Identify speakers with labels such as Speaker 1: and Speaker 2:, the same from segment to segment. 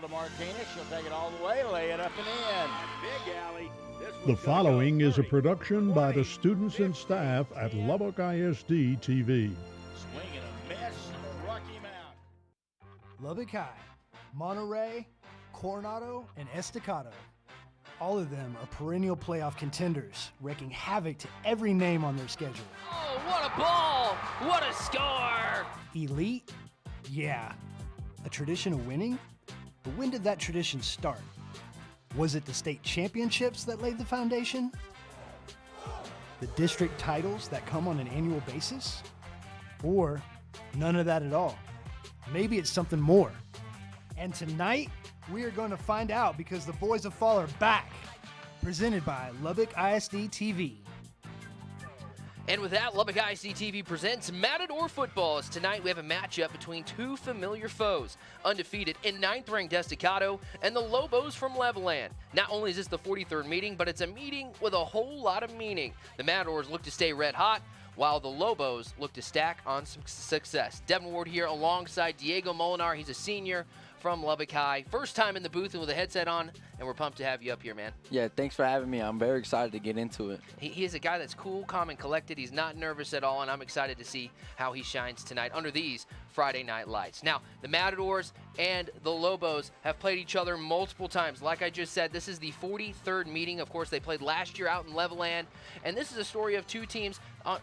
Speaker 1: To Martinez, she'll take it all the way, lay it up and in. Big alley.
Speaker 2: The following is a production by the students and staff at Lubbock ISD TV.
Speaker 1: Swing and a miss, struck him out.
Speaker 3: Lubbock High, Monterey, Coronado, and Estacado. All of them are perennial playoff contenders, wreaking havoc to every name on their schedule.
Speaker 4: Oh, what a ball! What a score!
Speaker 3: Elite? Yeah. A tradition of winning? But when did that tradition start? Was it the state championships that laid the foundation? The district titles that come on an annual basis? Or none of that at all? Maybe it's something more. And tonight, we are going to find out because the Boys of Fall are back. Presented by Lubbock ISD TV.
Speaker 4: And with that, Lubbock ISD TV presents Matador Football. As tonight we have a matchup between two familiar foes, undefeated in 9th-ranked Estacado and the Lobos from Levelland. Not only is this the 43rd meeting, but it's a meeting with a whole lot of meaning. The Matadors look to stay red hot, while the Lobos look to stack on some success. Devin Ward here alongside Diego Molinar. He's a senior from Lubbock High. First time in the booth and with a headset on, and we're pumped to have you up here, man.
Speaker 5: Yeah, thanks for having me. I'm very excited to get into it.
Speaker 4: He is a guy that's cool, calm, and collected. He's not nervous at all, and I'm excited to see how he shines tonight under these Friday night lights. Now, the Matadors and the Lobos have played each other multiple times. Like I just said, this is the 43rd meeting. Of course, they played last year out in Levelland, and this is a story of two teams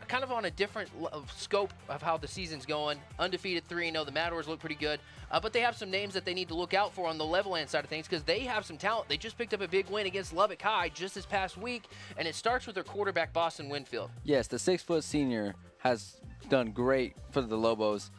Speaker 4: kind of on a different scope of how the season's going. Undefeated 3-0. The Matadors look pretty good, but they have some names that they need to look out for on the Levelland side of things because they have some talent. They just picked up a big win against Lubbock High just this past week, and it starts with their quarterback, Boston Winfield.
Speaker 5: Yes, the 6-foot senior has done great for the Lobos.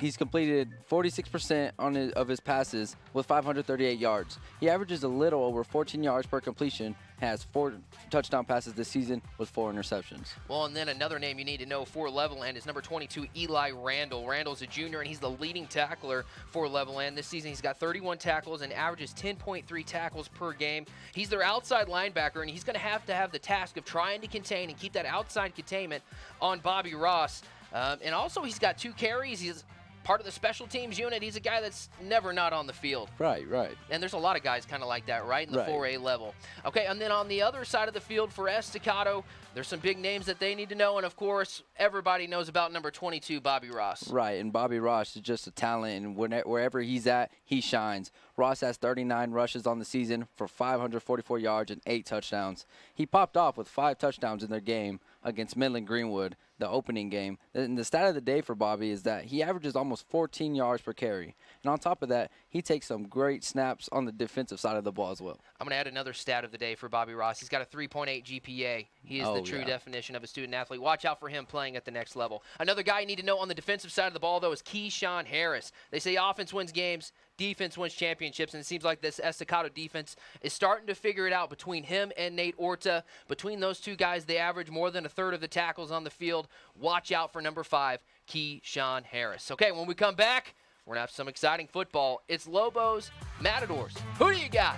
Speaker 5: He's completed 46% of his passes with 538 yards. He averages a little over 14 yards per completion, has 4 touchdown passes this season with 4 interceptions.
Speaker 4: Well, and then another name you need to know for Levelland is number 22, Eli Randall. Randall's a junior, and he's the leading tackler for Levelland. This season, he's got 31 tackles and averages 10.3 tackles per game. He's their outside linebacker, and he's going to have the task of trying to contain and keep that outside containment on Bobby Ross. And also, he's got 2 carries. He's part of the special teams unit. He's a guy that's never not on the field.
Speaker 5: Right.
Speaker 4: And there's a lot of guys kind of like that, right, in the
Speaker 5: Right.
Speaker 4: 4A level. Okay, and then on the other side of the field for Estacado, there's some big names that they need to know. And, of course, everybody knows about number 22, Bobby Ross.
Speaker 5: Right, and Bobby Ross is just a talent, and wherever he's at, he shines. Ross has 39 rushes on the season for 544 yards and 8 touchdowns. He popped off with 5 touchdowns in their game against Midland Greenwood, the opening game. And the stat of the day for Bobby is that he averages almost 14 yards per carry. And on top of that, he takes some great snaps on the defensive side of the ball as well.
Speaker 4: I'm going to add another stat of the day for Bobby Ross. He's got a 3.8 GPA. He is the true definition of a student athlete. Watch out for him playing at the next level. Another guy you need to know on the defensive side of the ball, though, is Keyshawn Harris. They say offense wins games, defense wins championships, and it seems like this Estacado defense is starting to figure it out between him and Nate Orta. Between those two guys, they average more than a third of the tackles on the field. Watch out for number 5, Keyshawn Harris. Okay, when we come back, we're going to have some exciting football. It's Lobos, Matadors. Who do you got?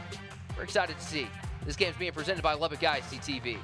Speaker 4: We're excited to see. This game's being presented by Lubbock ISD TV.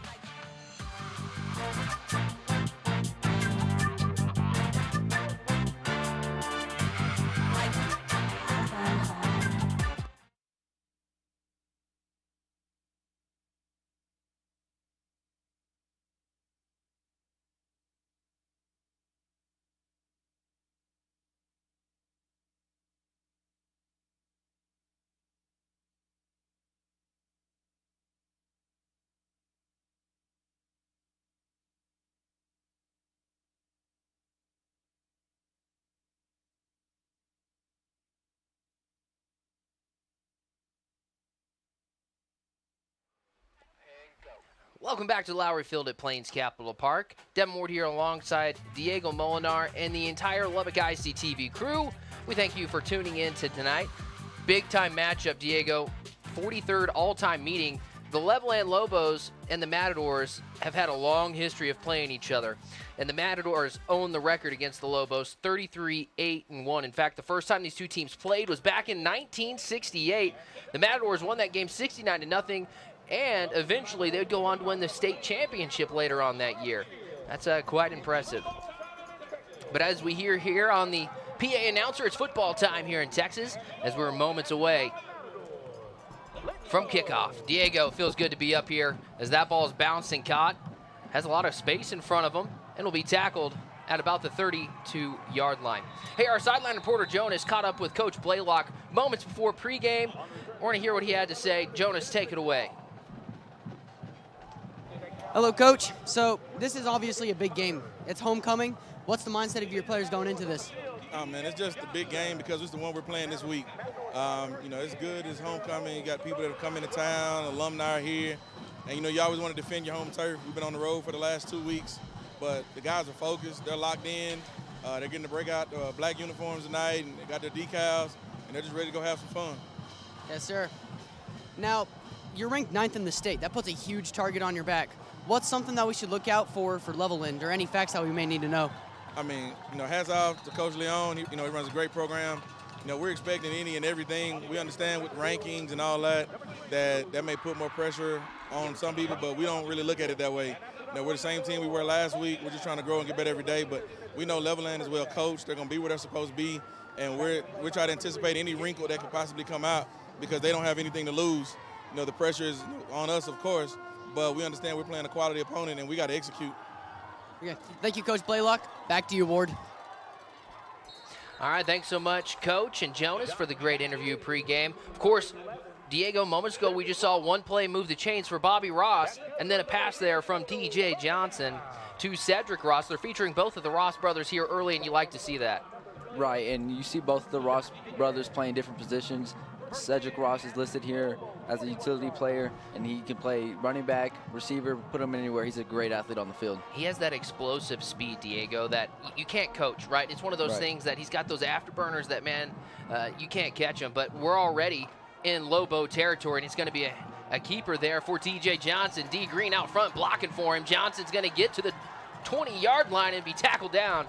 Speaker 4: Welcome back to Lowry Field at Plains Capital Park. Devin Ward here alongside Diego Molinar and the entire Lubbock ISD TV crew. We thank you for tuning in to tonight. Big-time matchup, Diego. 43rd all-time meeting. The Levelland Lobos and the Matadors have had a long history of playing each other. And the Matadors own the record against the Lobos, 33-8-1. In fact, the first time these two teams played was back in 1968. The Matadors won that game 69-0. And eventually they would go on to win the state championship later on that year. That's quite impressive. But as we hear here on the PA announcer, it's football time here in Texas as we're moments away from kickoff. Diego feels good to be up here as that ball is bounced and caught. Has a lot of space in front of him and will be tackled at about the 32-yard line. Hey, our sideline reporter Jonas caught up with Coach Blaylock moments before pregame. We're going to hear what he had to say. Jonas, take it away.
Speaker 6: Hello, Coach. So this is obviously a big game. It's homecoming. What's the mindset of your players going into this?
Speaker 7: Oh, man, it's just a big game because it's the one we're playing this week. You know, it's good. It's homecoming. You got people that have come into town, alumni are here. And, you know, you always want to defend your home turf. We've been on the road for the last 2 weeks. But the guys are focused. They're locked in. They're getting to break out black uniforms tonight, and they got their decals, and they're just ready to go have some fun.
Speaker 6: Yes, sir. Now, you're ranked 9th in the state. That puts a huge target on your back. What's something that we should look out for Levelland, or any facts that we may need to know?
Speaker 7: I mean, you know, hats off to Coach Leon. He runs a great program. You know, we're expecting any and everything. We understand with rankings and all that may put more pressure on some people, but we don't really look at it that way. You know, we're the same team we were last week. We're just trying to grow and get better every day, but we know Levelland is well coached. They're going to be where they're supposed to be, and we're trying to anticipate any wrinkle that could possibly come out because they don't have anything to lose. You know, the pressure is on us, of course, but we understand we're playing a quality opponent, and we got to execute.
Speaker 6: Okay. Thank you, Coach Blaylock. Back to you, Ward.
Speaker 4: All right, thanks so much, Coach and Jonas, for the great interview pregame. Of course, Diego, moments ago, we just saw one play move the chains for Bobby Ross, and then a pass there from TJ Johnson to Cedric Ross. They're featuring both of the Ross brothers here early, and you like to see that.
Speaker 5: Right, and you see both of the Ross brothers playing different positions. Cedric Ross is listed here as a utility player, and he can play running back, receiver, put him anywhere. He's a great athlete on the field.
Speaker 4: He has that explosive speed, Diego, that you can't coach, right? It's one of those things that he's got those afterburners that, man, you can't catch him. But we're already in Lobo territory, and it's going to be a keeper there for TJ Johnson. D. Green out front blocking for him. Johnson's going to get to the 20-yard line and be tackled down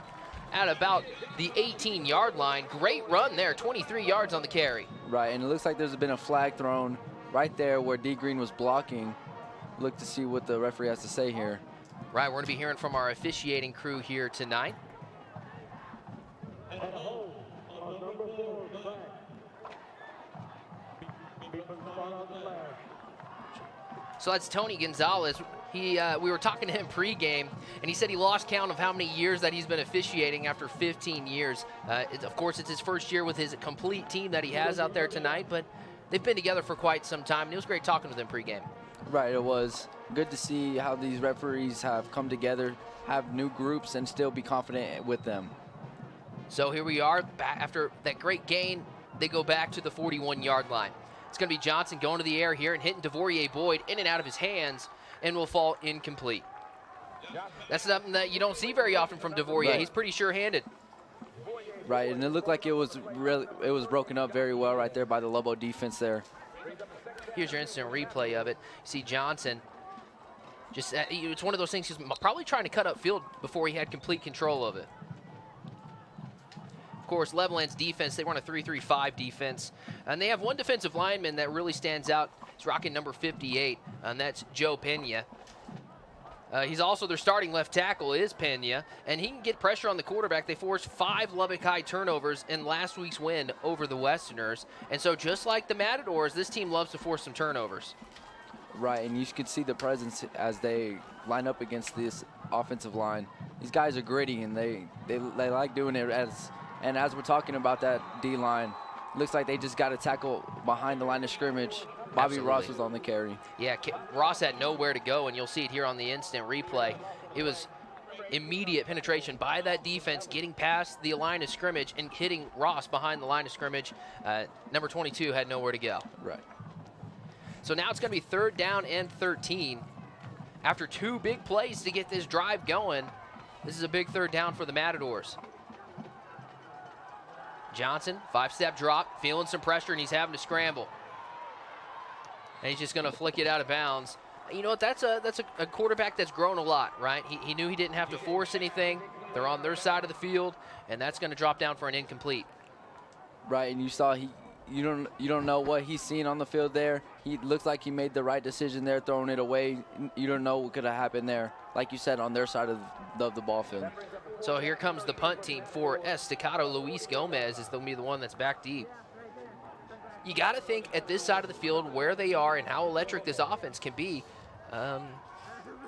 Speaker 4: at about the 18-yard line. Great run there, 23 yards on the carry.
Speaker 5: Right, and it looks like there's been a flag thrown right there where D. Green was blocking. Look to see what the referee has to say here.
Speaker 4: Right, we're going to be hearing from our officiating crew here tonight. So that's Tony Gonzalez. We were talking to him pregame, and he said he lost count of how many years that he's been officiating after 15 years. Of course, it's his first year with his complete team that he has out there tonight, but they've been together for quite some time, and it was great talking to them pregame.
Speaker 5: Right, it was good to see how these referees have come together, have new groups, and still be confident with them.
Speaker 4: So here we are, back after that great gain, they go back to the 41-yard line. It's going to be Johnson going to the air here and hitting DeVorier Boyd in and out of his hands, and will fall incomplete. That's something that you don't see very often from DeVorier.
Speaker 5: Right.
Speaker 4: He's pretty sure-handed.
Speaker 5: Right, and it looked like it was broken up very well right there by the Lobo defense there.
Speaker 4: Here's your instant replay of it. You see Johnson, just it's one of those things he's probably trying to cut up field before he had complete control of it. Of course, Levelland's defense, they run a 3-3-5 defense, and they have one defensive lineman that really stands out. He's rocking number 58, and that's Joe Pena. He's also their starting left tackle is Pena, and he can get pressure on the quarterback. They forced 5 Lubbock High turnovers in last week's win over the Westerners, and so just like the Matadors, this team loves to force some turnovers.
Speaker 5: Right, and you can see the presence as they line up against this offensive line. These guys are gritty, and they like doing it and as we're talking about that D-line, looks like they just got a tackle behind the line of scrimmage. Bobby
Speaker 4: Absolutely.
Speaker 5: Ross was on the carry.
Speaker 4: Yeah, Ross had nowhere to go, and you'll see it here on the instant replay. It was immediate penetration by that defense, getting past the line of scrimmage and hitting Ross behind the line of scrimmage. Number 22 had nowhere to go.
Speaker 5: Right.
Speaker 4: So now it's going to be 3rd down and 13. After 2 big plays to get this drive going, this is a big 3rd down for the Matadors. Johnson, 5-step drop, feeling some pressure, and he's having to scramble. And he's just going to flick it out of bounds. You know what? That's a quarterback that's grown a lot, right? He knew he didn't have to force anything. They're on their side of the field, and that's going to drop down for an incomplete.
Speaker 5: Right, and you saw you don't know what he's seeing on the field there. He looks like he made the right decision there, throwing it away. You don't know what could have happened there, like you said, on their side of the ball field.
Speaker 4: So here comes the punt team for Estacado. Luis Gomez is going to be the one that's back deep. You got to think at this side of the field where they are and how electric this offense can be.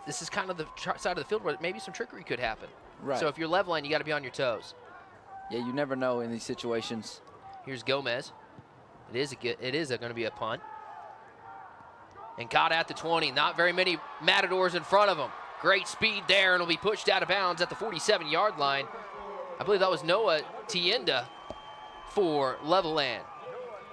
Speaker 4: This is kind of the side of the field where maybe some trickery could happen.
Speaker 5: Right.
Speaker 4: So if you're Levelland, you got to be on your toes.
Speaker 5: Yeah, you never know in these situations.
Speaker 4: Here's Gomez. It is going to be a punt. And caught at the 20. Not very many Matadors in front of him. Great speed there, and will be pushed out of bounds at the 47-yard line. I believe that was Noah Tienda for Levelland.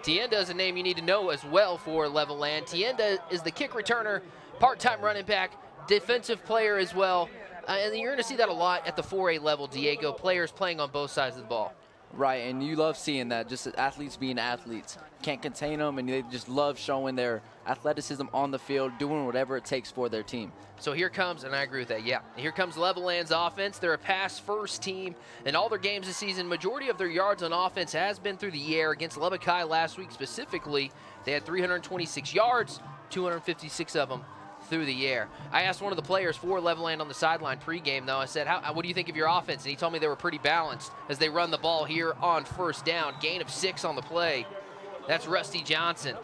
Speaker 4: Tienda is a name you need to know as well for Levelland. Tienda is the kick returner, part-time running back, defensive player as well. And you're going to see that a lot at the 4A level, Diego, players playing on both sides of the ball.
Speaker 5: Right, and you love seeing that, just athletes being athletes. Can't contain them, and they just love showing their athleticism on the field, doing whatever it takes for their team.
Speaker 4: So here comes, and I agree with that, yeah. Here comes Levelland's offense. They're a pass-first team. In all their games this season, majority of their yards on offense has been through the air. Against Lubbock High last week specifically, they had 326 yards, 256 of them through the air. I asked one of the players for Levelland on the sideline pregame, though. I said, what do you think of your offense? And he told me they were pretty balanced as they run the ball here on first down. Gain of 6 on the play. That's Rusty Johnson.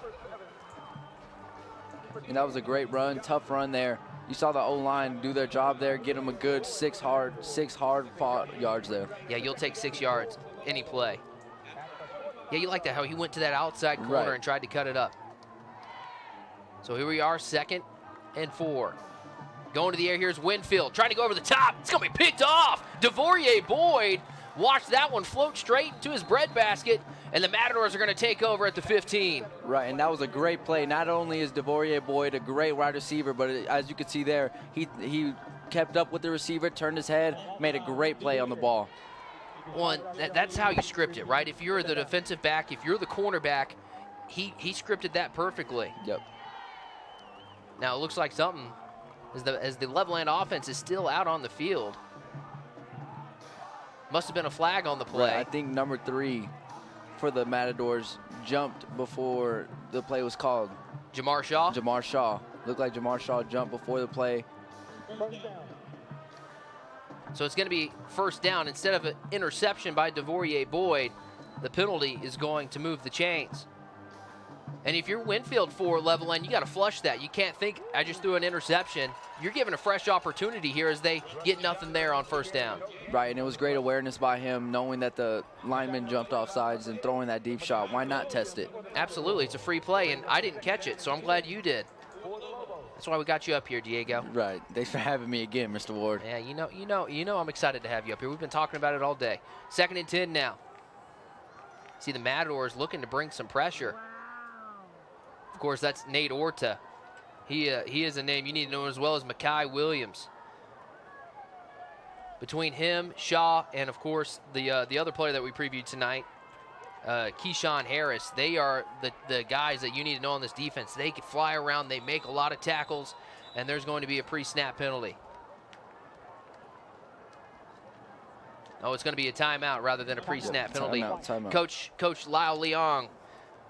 Speaker 5: And that was a great run, tough run there. You saw the O-line do their job there, get them a good 6 hard fought yards there.
Speaker 4: Yeah, you'll take 6 yards any play. Yeah, you like that, how he went to that outside corner and tried to cut it up. So here we are, 2nd and 4. Going to the air, here's Winfield, trying to go over the top. It's going to be picked off. DeVorier Boyd, watch that one float straight to his breadbasket, and the Matadors are going to take over at the 15.
Speaker 5: Right, and that was a great play. Not only is DeVorier Boyd a great wide receiver, but as you can see there, he kept up with the receiver, turned his head, made a great play on the ball.
Speaker 4: Well, that's how you script it, right? If you're the defensive back, if you're the cornerback, he scripted that perfectly.
Speaker 5: Yep.
Speaker 4: Now it looks like something as the Levelland offense is still out on the field. Must have been a flag on the play.
Speaker 5: Right, I think number 3 for the Matadors jumped before the play was called.
Speaker 4: Jamar Shaw?
Speaker 5: Jamar Shaw. Looked like Jamar Shaw jumped before the play.
Speaker 4: So it's going to be first down. Instead of an interception by DeVorier Boyd, the penalty is going to move the chains. And if you're Winfield for Levelland, you got to flush that. You can't think, I just threw an interception. You're given a fresh opportunity here as they get nothing there on first down.
Speaker 5: Right, and it was great awareness by him, knowing that the lineman jumped off sides and throwing that deep shot. Why not test it?
Speaker 4: Absolutely, it's a free play, and I didn't catch it, so I'm glad you did. That's why we got you up here, Diego.
Speaker 5: Right, thanks for having me again, Mr. Ward.
Speaker 4: Yeah, you know I'm excited to have you up here. We've been talking about it all day. 2nd and 10 now. See the Matadors looking to bring some pressure. Of course, that's Nate Orta. He is a name you need to know as well as Makai Williams. Between him, Shaw, and of course the other player that we previewed tonight, Keyshawn Harris, they are the guys that you need to know on this defense. They can fly around, they make a lot of tackles, and there's going to be a pre-snap penalty. Oh, it's going to be a timeout rather than a pre-snap penalty.
Speaker 5: Timeout.
Speaker 4: Coach Lyle Leong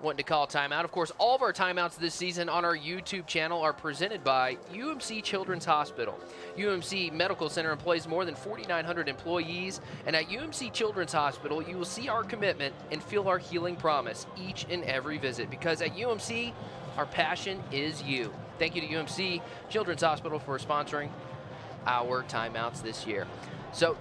Speaker 4: wanting to call timeout. Of course, all of our timeouts this season on our YouTube channel are presented by UMC Children's Hospital. UMC Medical Center employs more than 4,900 employees, and at UMC Children's Hospital, you will see our commitment and feel our healing promise each and every visit, because at UMC, our passion is you. Thank you to UMC Children's Hospital for sponsoring our timeouts this year. So,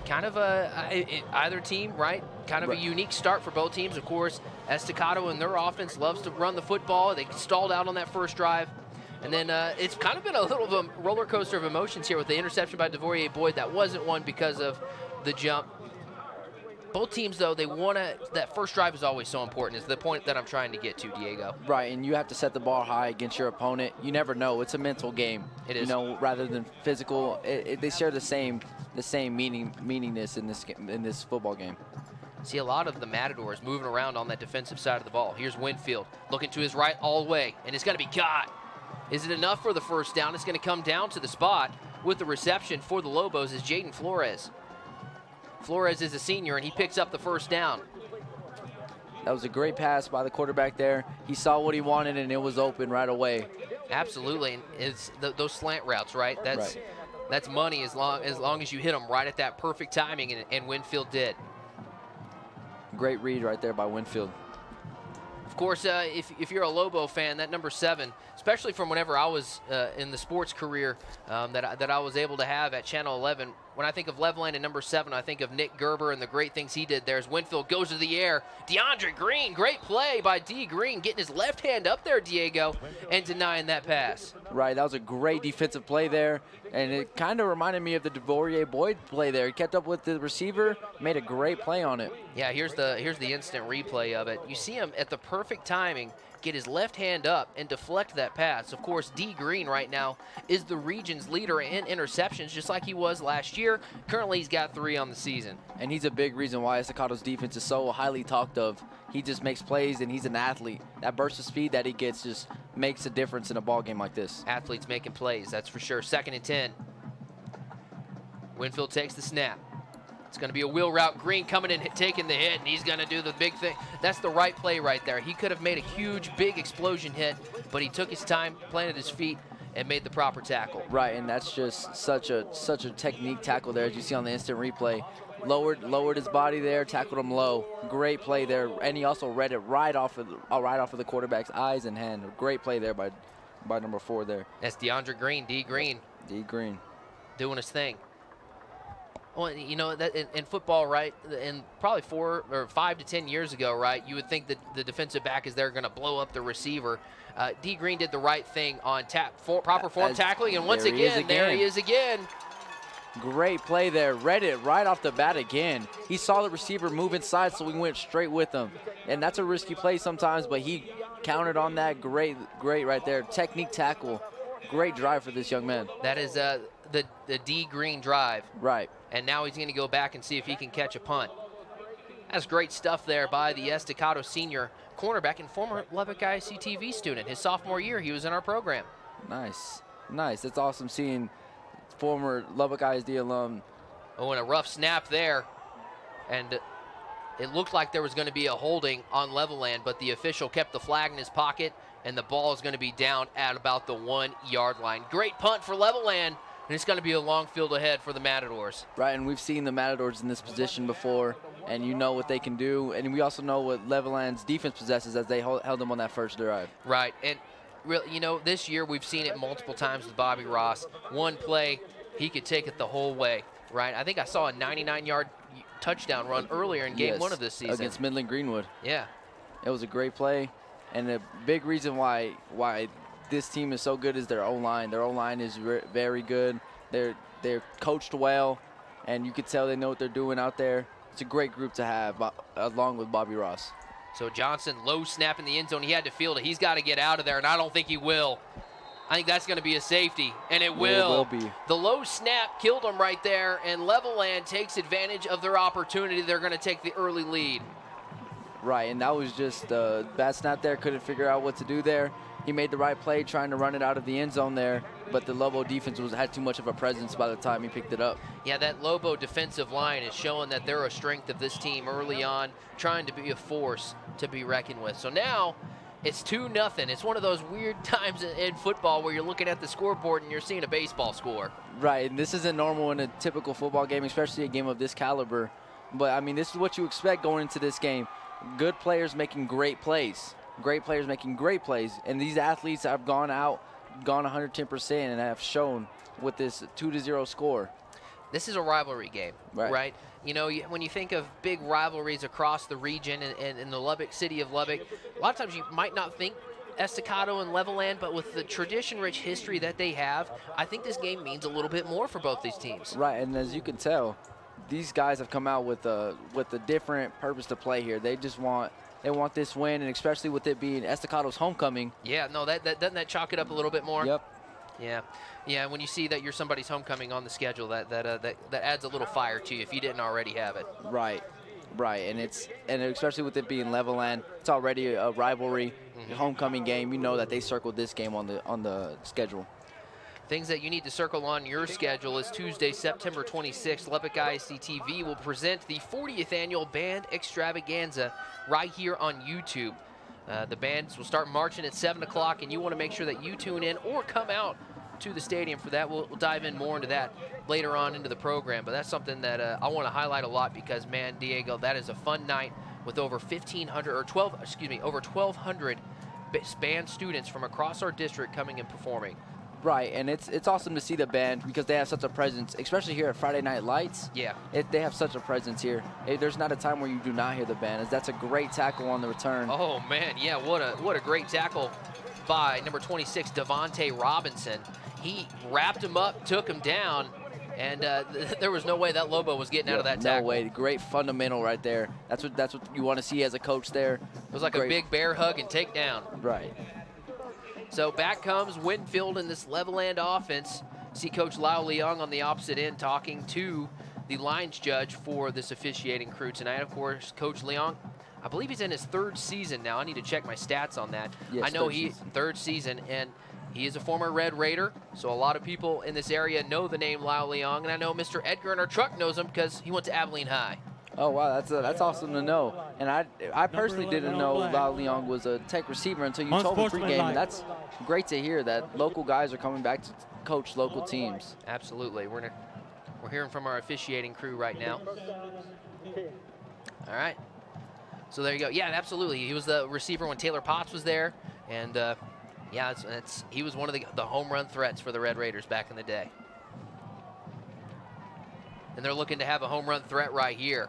Speaker 4: kind of either team, right? Kind of a unique start for both teams. Of course, Estacado and their offense loves to run the football. They stalled out on that first drive. And then it's kind of been a little of a roller coaster of emotions here with the interception by DeVorier Boyd. That wasn't one because of the jump. Both teams, though, they want to – that first drive is always so important, is the point that I'm trying to get to, Diego.
Speaker 5: Right, and you have to set the bar high against your opponent. You never know. It's a mental game.
Speaker 4: It is.
Speaker 5: You know, rather than physical. They share the same meaningness in this football game.
Speaker 4: See a lot of the Matadors moving around on that defensive side of the ball. Here's Winfield looking to his right all the way, and it's going to be caught. Is it enough for the first down? It's going to come down to the spot with the reception for the Lobos is Jaden Flores. Flores is a senior, and he picks up the first down.
Speaker 5: That was a great pass by the quarterback there. He saw what he wanted, and it was open right away.
Speaker 4: Absolutely, and it's those slant routes, right? That's money as long as you hit them right at that perfect timing, and Winfield did.
Speaker 5: Great read right there by Winfield.
Speaker 4: Of course, if you're a Lobo fan, that number 7, especially from whenever I was in the sports career that I was able to have at Channel 11, when I think of Levelland and number 7, I think of Nick Gerber and the great things he did there as Winfield goes to the air. DeAndre Green, great play by D. Green, getting his left hand up there, Diego, and denying that pass.
Speaker 5: Right, that was a great defensive play there, and it kind of reminded me of the DeVorier Boyd play there. He kept up with the receiver, made a great play on it.
Speaker 4: Yeah, here's the instant replay of it. You see him at the perfect timing, get his left hand up and deflect that pass. Of course, D. Green right now is the region's leader in interceptions, just like he was last year. Currently, he's got 3 on the season. And
Speaker 5: he's a big reason why Estacado's defense is so highly talked of. He just makes plays, and he's an athlete. That burst of speed that he gets just makes a difference in a ball game like this.
Speaker 4: Athletes making plays, that's for sure. 2nd and 10. Winfield takes the snap. It's going to be a wheel route. Green coming in, taking the hit, and he's going to do the big thing. That's the right play right there. He could have made a huge, big explosion hit, but he took his time, planted his feet, and made the proper tackle.
Speaker 5: Right, and that's just such a technique tackle there, as you see on the instant replay. Lowered his body there, tackled him low. Great play there, and he also read it right off of the quarterback's eyes and hand. Great play there by number 4 there.
Speaker 4: That's DeAndre Green, D. Green.
Speaker 5: D. Green.
Speaker 4: Doing his thing. Well, you know, that in football, right, and probably 4 or 5 to 10 years ago, right, you would think that the defensive back is there going to blow up the receiver. D. Green did the right thing on proper form tackling, and once again, there he is again.
Speaker 5: Great play there. Read it right off the bat again. He saw the receiver move inside, so we went straight with him. And that's a risky play sometimes, but he countered on that. Great right there. Technique tackle. Great drive for this young man.
Speaker 4: That is the D. Green drive.
Speaker 5: Right.
Speaker 4: And now he's going to go back and see if he can catch a punt. That's great stuff there by the Estacado senior cornerback and former Lubbock ISD TV student. His sophomore year, he was in our program.
Speaker 5: Nice. It's awesome seeing former Lubbock ISD alum.
Speaker 4: Oh, and a rough snap there. And it looked like there was going to be a holding on Levelland, but the official kept the flag in his pocket, and the ball is going to be down at about the 1-yard line. Great punt for Levelland. And it's going to be a long field ahead for the Matadors.
Speaker 5: Right, and we've seen the Matadors in this position before, and you know what they can do. And we also know what Levelland's defense possesses as they held them on that first drive.
Speaker 4: Right, and you know, this year we've seen it multiple times with Bobby Ross. One play, he could take it the whole way, right? I think I saw a 99-yard touchdown run earlier in game 1 of this season.
Speaker 5: Against Midland Greenwood.
Speaker 4: Yeah.
Speaker 5: It was a great play, and a big reason why this team is so good is their O-line. Their O-line is very good. They're coached well, and you can tell they know what they're doing out there. It's a great group to have, along with Bobby Ross.
Speaker 4: So Johnson, low snap in the end zone. He had to field it. He's got to get out of there, and I don't think he will. I think that's going to be a safety, and it will.
Speaker 5: It will be.
Speaker 4: The low snap killed him right there, and Levelland takes advantage of their opportunity. They're going to take the early lead.
Speaker 5: Right, and that was just a bad snap there. Couldn't figure out what to do there. He made the right play trying to run it out of the end zone there, but the Lobo defense had too much of a presence by the time he picked it up.
Speaker 4: Yeah, that Lobo defensive line is showing that they're a strength of this team early on, trying to be a force to be reckoned with. So now it's 2-0. It's one of those weird times in football where you're looking at the scoreboard and you're seeing a baseball score.
Speaker 5: Right, and this isn't normal in a typical football game, especially a game of this caliber. But, I mean, this is what you expect going into this game. Good players making great plays. Great players making great plays. And these athletes have gone 110% and have shown with this 2-0 score.
Speaker 4: This is a rivalry game, right? You know, when you think of big rivalries across the region and in the Lubbock, city of Lubbock, a lot of times you might not think Estacado and Levelland, but with the tradition-rich history that they have, I think this game means a little bit more for both these teams.
Speaker 5: Right, and as you can tell, these guys have come out with a different purpose to play here. They want this win, and especially with it being Estacado's homecoming.
Speaker 4: Yeah, no, doesn't that chalk it up a little bit more?
Speaker 5: Yep.
Speaker 4: Yeah. When you see that you're somebody's homecoming on the schedule, that adds a little fire to you if you didn't already have it.
Speaker 5: Right, and especially with it being Levelland, it's already a rivalry, homecoming game. You know that they circled this game on the schedule.
Speaker 4: Things that you need to circle on your schedule is Tuesday, September 26th, Lubbock ISD TV will present the 40th annual Band Extravaganza right here on YouTube. The bands will start marching at 7 o'clock, and you want to make sure that you tune in or come out to the stadium for that. We'll dive in more into that later on into the program, but that's something that I want to highlight a lot because, man, Diego, that is a fun night with over 1,200 band students from across our district coming and performing.
Speaker 5: Right, and it's awesome to see the band because they have such a presence, especially here at Friday Night Lights.
Speaker 4: Yeah.
Speaker 5: They have such a presence here. There's not a time where you do not hear the band, as that's a great tackle on the return.
Speaker 4: Oh, man, yeah, what a great tackle by number 26, Devontae Robinson. He wrapped him up, took him down, and there was no way that Lobo was getting out of that tackle.
Speaker 5: No way. Great fundamental right there. That's what you want to see as a coach there.
Speaker 4: It was like a big bear hug and takedown.
Speaker 5: Right.
Speaker 4: So back comes Winfield in this Levelland offense. See Coach Lau Leong on the opposite end talking to the lines judge for this officiating crew tonight. Of course, Coach Leong, I believe he's in his 3rd season now. I need to check my stats on that.
Speaker 5: Yes,
Speaker 4: I know he's 3rd season, and he is a former Red Raider, so a lot of people in this area know the name Lau Leong, and I know Mr. Edgar in our truck knows him because he went to Abilene High.
Speaker 5: Oh, wow, that's awesome to know. And I personally didn't know Lau Leong was a tech receiver until you told me pregame. And that's great to hear that local guys are coming back to coach local teams.
Speaker 4: Absolutely. We're hearing from our officiating crew right now. All right. So there you go. Yeah, absolutely. He was the receiver when Taylor Potts was there. And, yeah, he was one of the home run threats for the Red Raiders back in the day. And they're looking to have a home run threat right here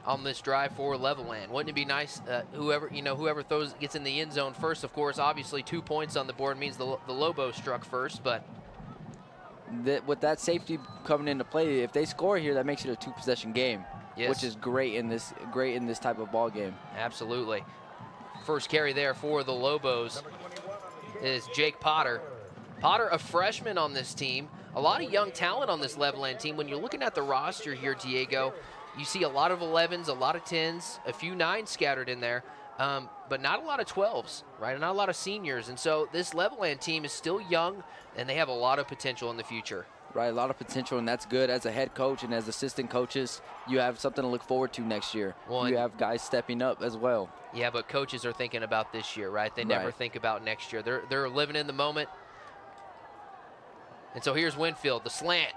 Speaker 4: on this drive for Levelland. Wouldn't it be nice, whoever gets in the end zone first, of course, obviously 2 points on the board means the Lobo struck first, but
Speaker 5: with that safety coming into play, if they score here, that makes it a 2-possession game,
Speaker 4: yes,
Speaker 5: which is great in this type of ball game.
Speaker 4: Absolutely. First carry there for the Lobos is Jake Potter. Potter, a freshman on this team. A lot of young talent on this Levelland team. When you're looking at the roster here, Diego, you see a lot of 11s, a lot of 10s, a few 9s scattered in there, but not a lot of 12s, right? Not a lot of seniors. And so this Levelland team is still young, and they have a lot of potential in the future.
Speaker 5: Right, a lot of potential, and that's good. As a head coach and as assistant coaches, you have something to look forward to next year.
Speaker 4: Well,
Speaker 5: you have guys stepping up as well.
Speaker 4: Yeah, but coaches are thinking about this year, right? They never think about next year. They're living in the moment. And so here's Winfield, the slant,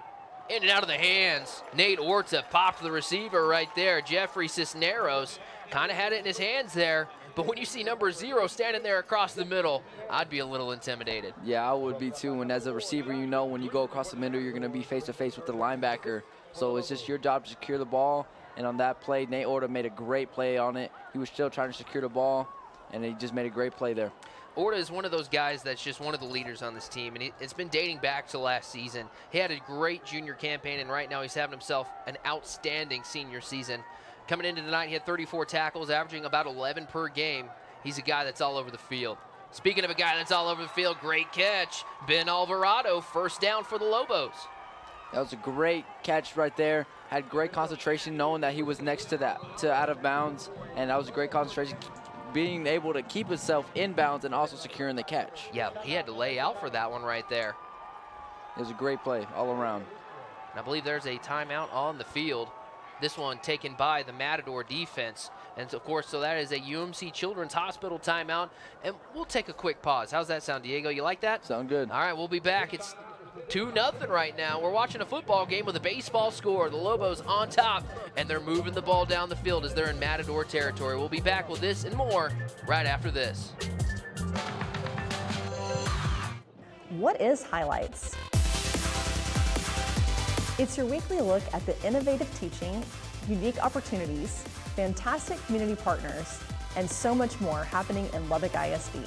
Speaker 4: in and out of the hands. Nate Orta popped the receiver right there. Jeffrey Cisneros kind of had it in his hands there. But when you see number 0 standing there across the middle, I'd be a little intimidated.
Speaker 5: Yeah, I would be too. And as a receiver, you know when you go across the middle, you're going to be face-to-face with the linebacker. So it's just your job to secure the ball. And on that play, Nate Orta made a great play on it. He was still trying to secure the ball, and he just made a great play there.
Speaker 4: Orta is one of those guys that's just one of the leaders on this team, and it's been dating back to last season. He had a great junior campaign, and right now he's having himself an outstanding senior season. Coming into tonight, he had 34 tackles, averaging about 11 per game. He's a guy that's all over the field. Speaking of a guy that's all over the field, great catch. Ben Alvarado, first down for the Lobos.
Speaker 5: That was a great catch right there. Had great concentration knowing that he was next to out of bounds, and that was a great concentration. Being able to keep himself in bounds and also securing the catch.
Speaker 4: Yeah, he had to lay out for that one right there.
Speaker 5: It was a great play all around.
Speaker 4: And I believe there's a timeout on the field. This one taken by the Matador defense. And of course, so that is a UMC Children's Hospital timeout. And we'll take a quick pause. How's that sound, Diego? You like that?
Speaker 5: Sound good.
Speaker 4: All right, we'll be back. It's 2-0 right now. We're watching a football game with a baseball score. The Lobos on top, and they're moving the ball down the field as they're in Matador territory. We'll be back with this and more right after this.
Speaker 8: What is Highlights? It's your weekly look at the innovative teaching, unique opportunities, fantastic community partners, and so much more happening in Lubbock ISD.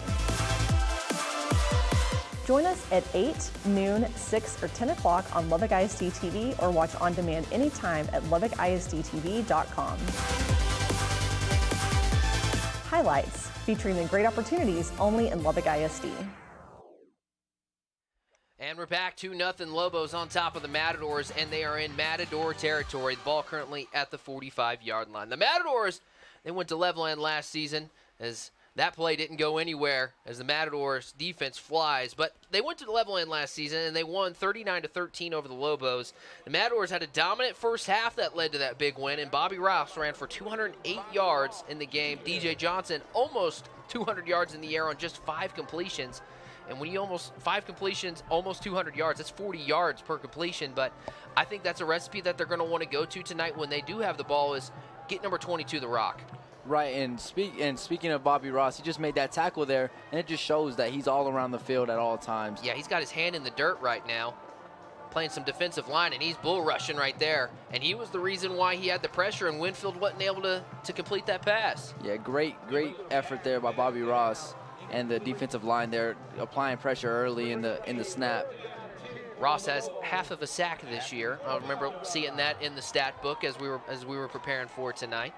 Speaker 8: Join us at 8, noon, 6, or 10 o'clock on Lubbock ISD TV or watch on demand anytime at LubbockISDTV.com. Highlights, featuring the great opportunities only in Lubbock ISD.
Speaker 4: And we're back, 2-0 Lobos on top of the Matadors, and they are in Matador territory. The ball currently at the 45-yard line. The Matadors, they went to Levelland last season as That play didn't go anywhere as the Matadors defense flies, but they went to the Levelland last season and they won 39-13 over the Lobos. The Matadors had a dominant first half that led to that big win, and Bobby Rouse ran for 208 yards in the game. DJ Johnson almost 200 yards in the air on just 5 completions. And when you almost 5 completions, almost 200 yards, that's 40 yards per completion. But I think that's a recipe that they're going to want to go to tonight when they do have the ball, is get number 22, The Rock.
Speaker 5: Right, and speaking of Bobby Ross, he just made that tackle there, and it just shows that he's all around the field at all times.
Speaker 4: Yeah, he's got his hand in the dirt right now, playing some defensive line, and he's bull rushing right there. And he was the reason why he had the pressure, and Winfield wasn't able to complete that pass.
Speaker 5: Yeah, great effort there by Bobby Ross and the defensive line there, applying pressure early in the snap.
Speaker 4: Ross has half of a sack this year. I remember seeing that in the stat book as we were preparing for tonight.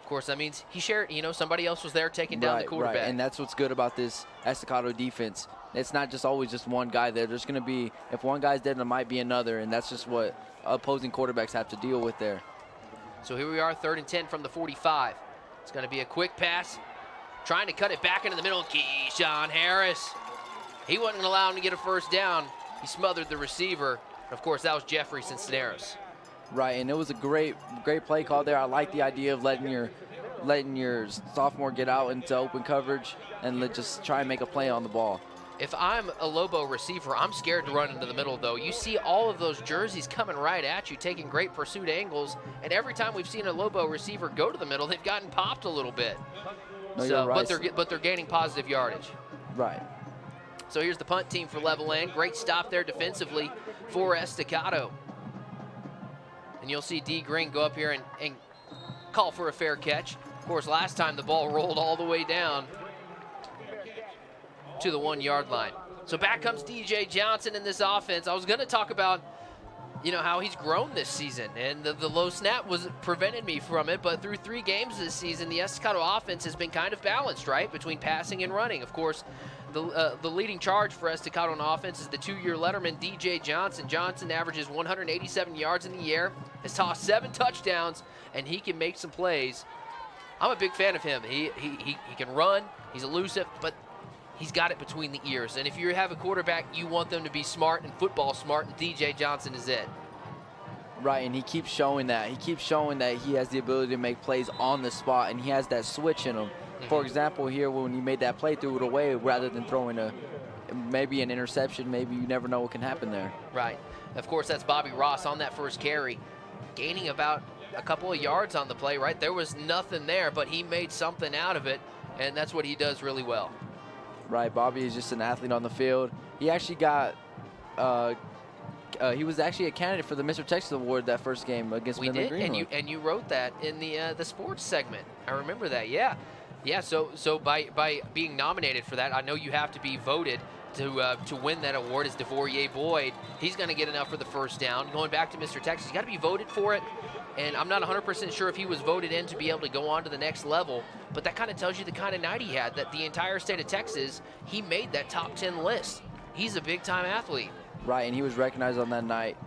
Speaker 4: Of course, that means he shared, somebody else was there taking down the quarterback.
Speaker 5: Right, and that's what's good about this Estacado defense. It's not just always just one guy there. There's going to be, if one guy's dead, there might be another, and that's just what opposing quarterbacks have to deal with there.
Speaker 4: So here we are, 3rd and 10 from the 45. It's going to be a quick pass, trying to cut it back into the middle. Keyshawn Harris. He wasn't allowed to get a first down. He smothered the receiver. And of course, that was Jeffrey Cisneros.
Speaker 5: Right, and it was a great play call there. I like the idea of letting your sophomore get out into open coverage and just try and make a play on the ball.
Speaker 4: If I'm a Lobo receiver, I'm scared to run into the middle, though. You see all of those jerseys coming right at you, taking great pursuit angles, and every time we've seen a Lobo receiver go to the middle, they've gotten popped a little bit.
Speaker 5: No, you're right.
Speaker 4: But they're gaining positive yardage.
Speaker 5: Right.
Speaker 4: So here's the punt team for Levelland. Great stop there defensively for Estacado. And you'll see D. Green go up here and call for a fair catch. Of course, last time the ball rolled all the way down to the 1-yard line. So back comes DJ Johnson in this offense. I was going to talk about, how he's grown this season, and the low snap prevented me from it, but through 3 games this season, the Estacado offense has been kind of balanced, right, between passing and running. Of course, the leading charge for Estacado on offense is the 2-year letterman, DJ Johnson. Johnson averages 187 yards in the air, has tossed 7 touchdowns, and he can make some plays. I'm a big fan of him. He can run, he's elusive, but he's got it between the ears. And if you have a quarterback, you want them to be smart and football smart, and DJ Johnson is it.
Speaker 5: Right, and he keeps showing that. He keeps showing that he has the ability to make plays on the spot, and he has that switch in him. For example, here when he made that play, threw it away rather than throwing maybe an interception. Maybe you never know what can happen there.
Speaker 4: Right. Of course, that's Bobby Ross on that first carry, gaining about a couple of yards on the play, right? There was nothing there, but he made something out of it, and that's what he does really well.
Speaker 5: Right, Bobby is just an athlete on the field. He actually got he was actually a candidate for the Mr. Texas Award that first game against Midland Greenwood.
Speaker 4: And you wrote that in the sports segment. I remember that. Yeah. So by being nominated for that, I know you have to be voted to win that award. Is DeVorier Boyd? He's going to get enough for the first down. Going back to Mr. Texas, you got to be voted for it. And I'm not 100% sure if he was voted in to be able to go on to the next level, but that kind of tells you the kind of night he had, that the entire state of Texas, he made that top 10 list. He's a big-time athlete.
Speaker 5: Right, and he was recognized on that night,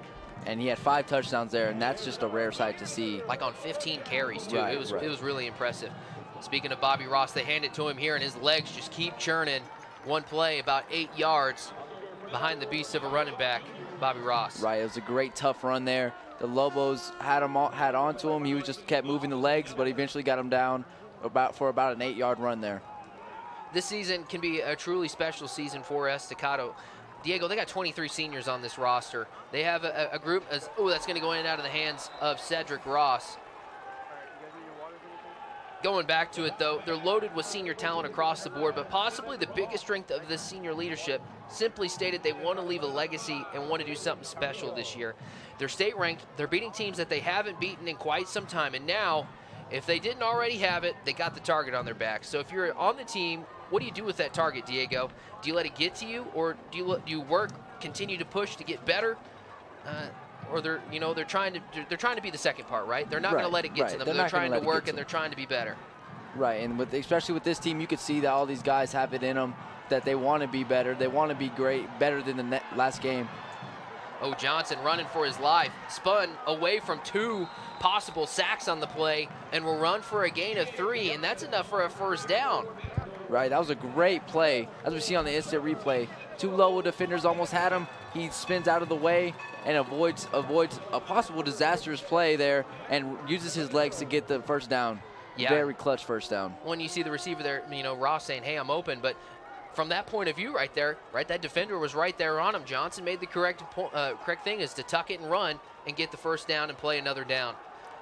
Speaker 5: and he had 5 touchdowns there, and that's just a rare sight to see.
Speaker 4: Like on 15 carries, too.
Speaker 5: Right,
Speaker 4: it was really impressive. Speaking of Bobby Ross, they hand it to him here, and his legs just keep churning. One play, about 8 yards behind the beast of a running back, Bobby Ross.
Speaker 5: Right, it was a great, tough run there. The Lobos had onto him. He just kept moving the legs, but eventually got him down for about an 8-yard run there.
Speaker 4: This season can be a truly special season for Estacado. Diego, they got 23 seniors on this roster. They have a group that's going to go in and out of the hands of Cedric Ross. Going back to it, though, they're loaded with senior talent across the board, but possibly the biggest strength of this senior leadership simply stated they want to leave a legacy and want to do something special this year. They're state ranked. They're beating teams that they haven't beaten in quite some time, and now, if they didn't already have it, they got the target on their back. So if you're on the team, what do you do with that target, Diego? Do you let it get to you, or do you work, continue to push to get better? Or they're trying to be the second part, right? They're not going to let it get to them. They're trying to work and they're trying to be better.
Speaker 5: Right, and especially with this team, you could see that all these guys have it in them, that they want to be better. They want to be great, better than the last game.
Speaker 4: Oh, Johnson running for his life. Spun away from 2 possible sacks on the play and will run for a gain of 3, and that's enough for a first down.
Speaker 5: Right, that was a great play. As we see on the instant replay, 2 Lobo defenders almost had him. He spins out of the way and avoids a possible disastrous play there and uses his legs to get the first down.
Speaker 4: Yeah.
Speaker 5: Very clutch first down.
Speaker 4: When you see the receiver there, Ross saying, hey, I'm open, but from that point of view right there, right, that defender was right there on him. Johnson made the correct thing is to tuck it and run and get the first down and play another down.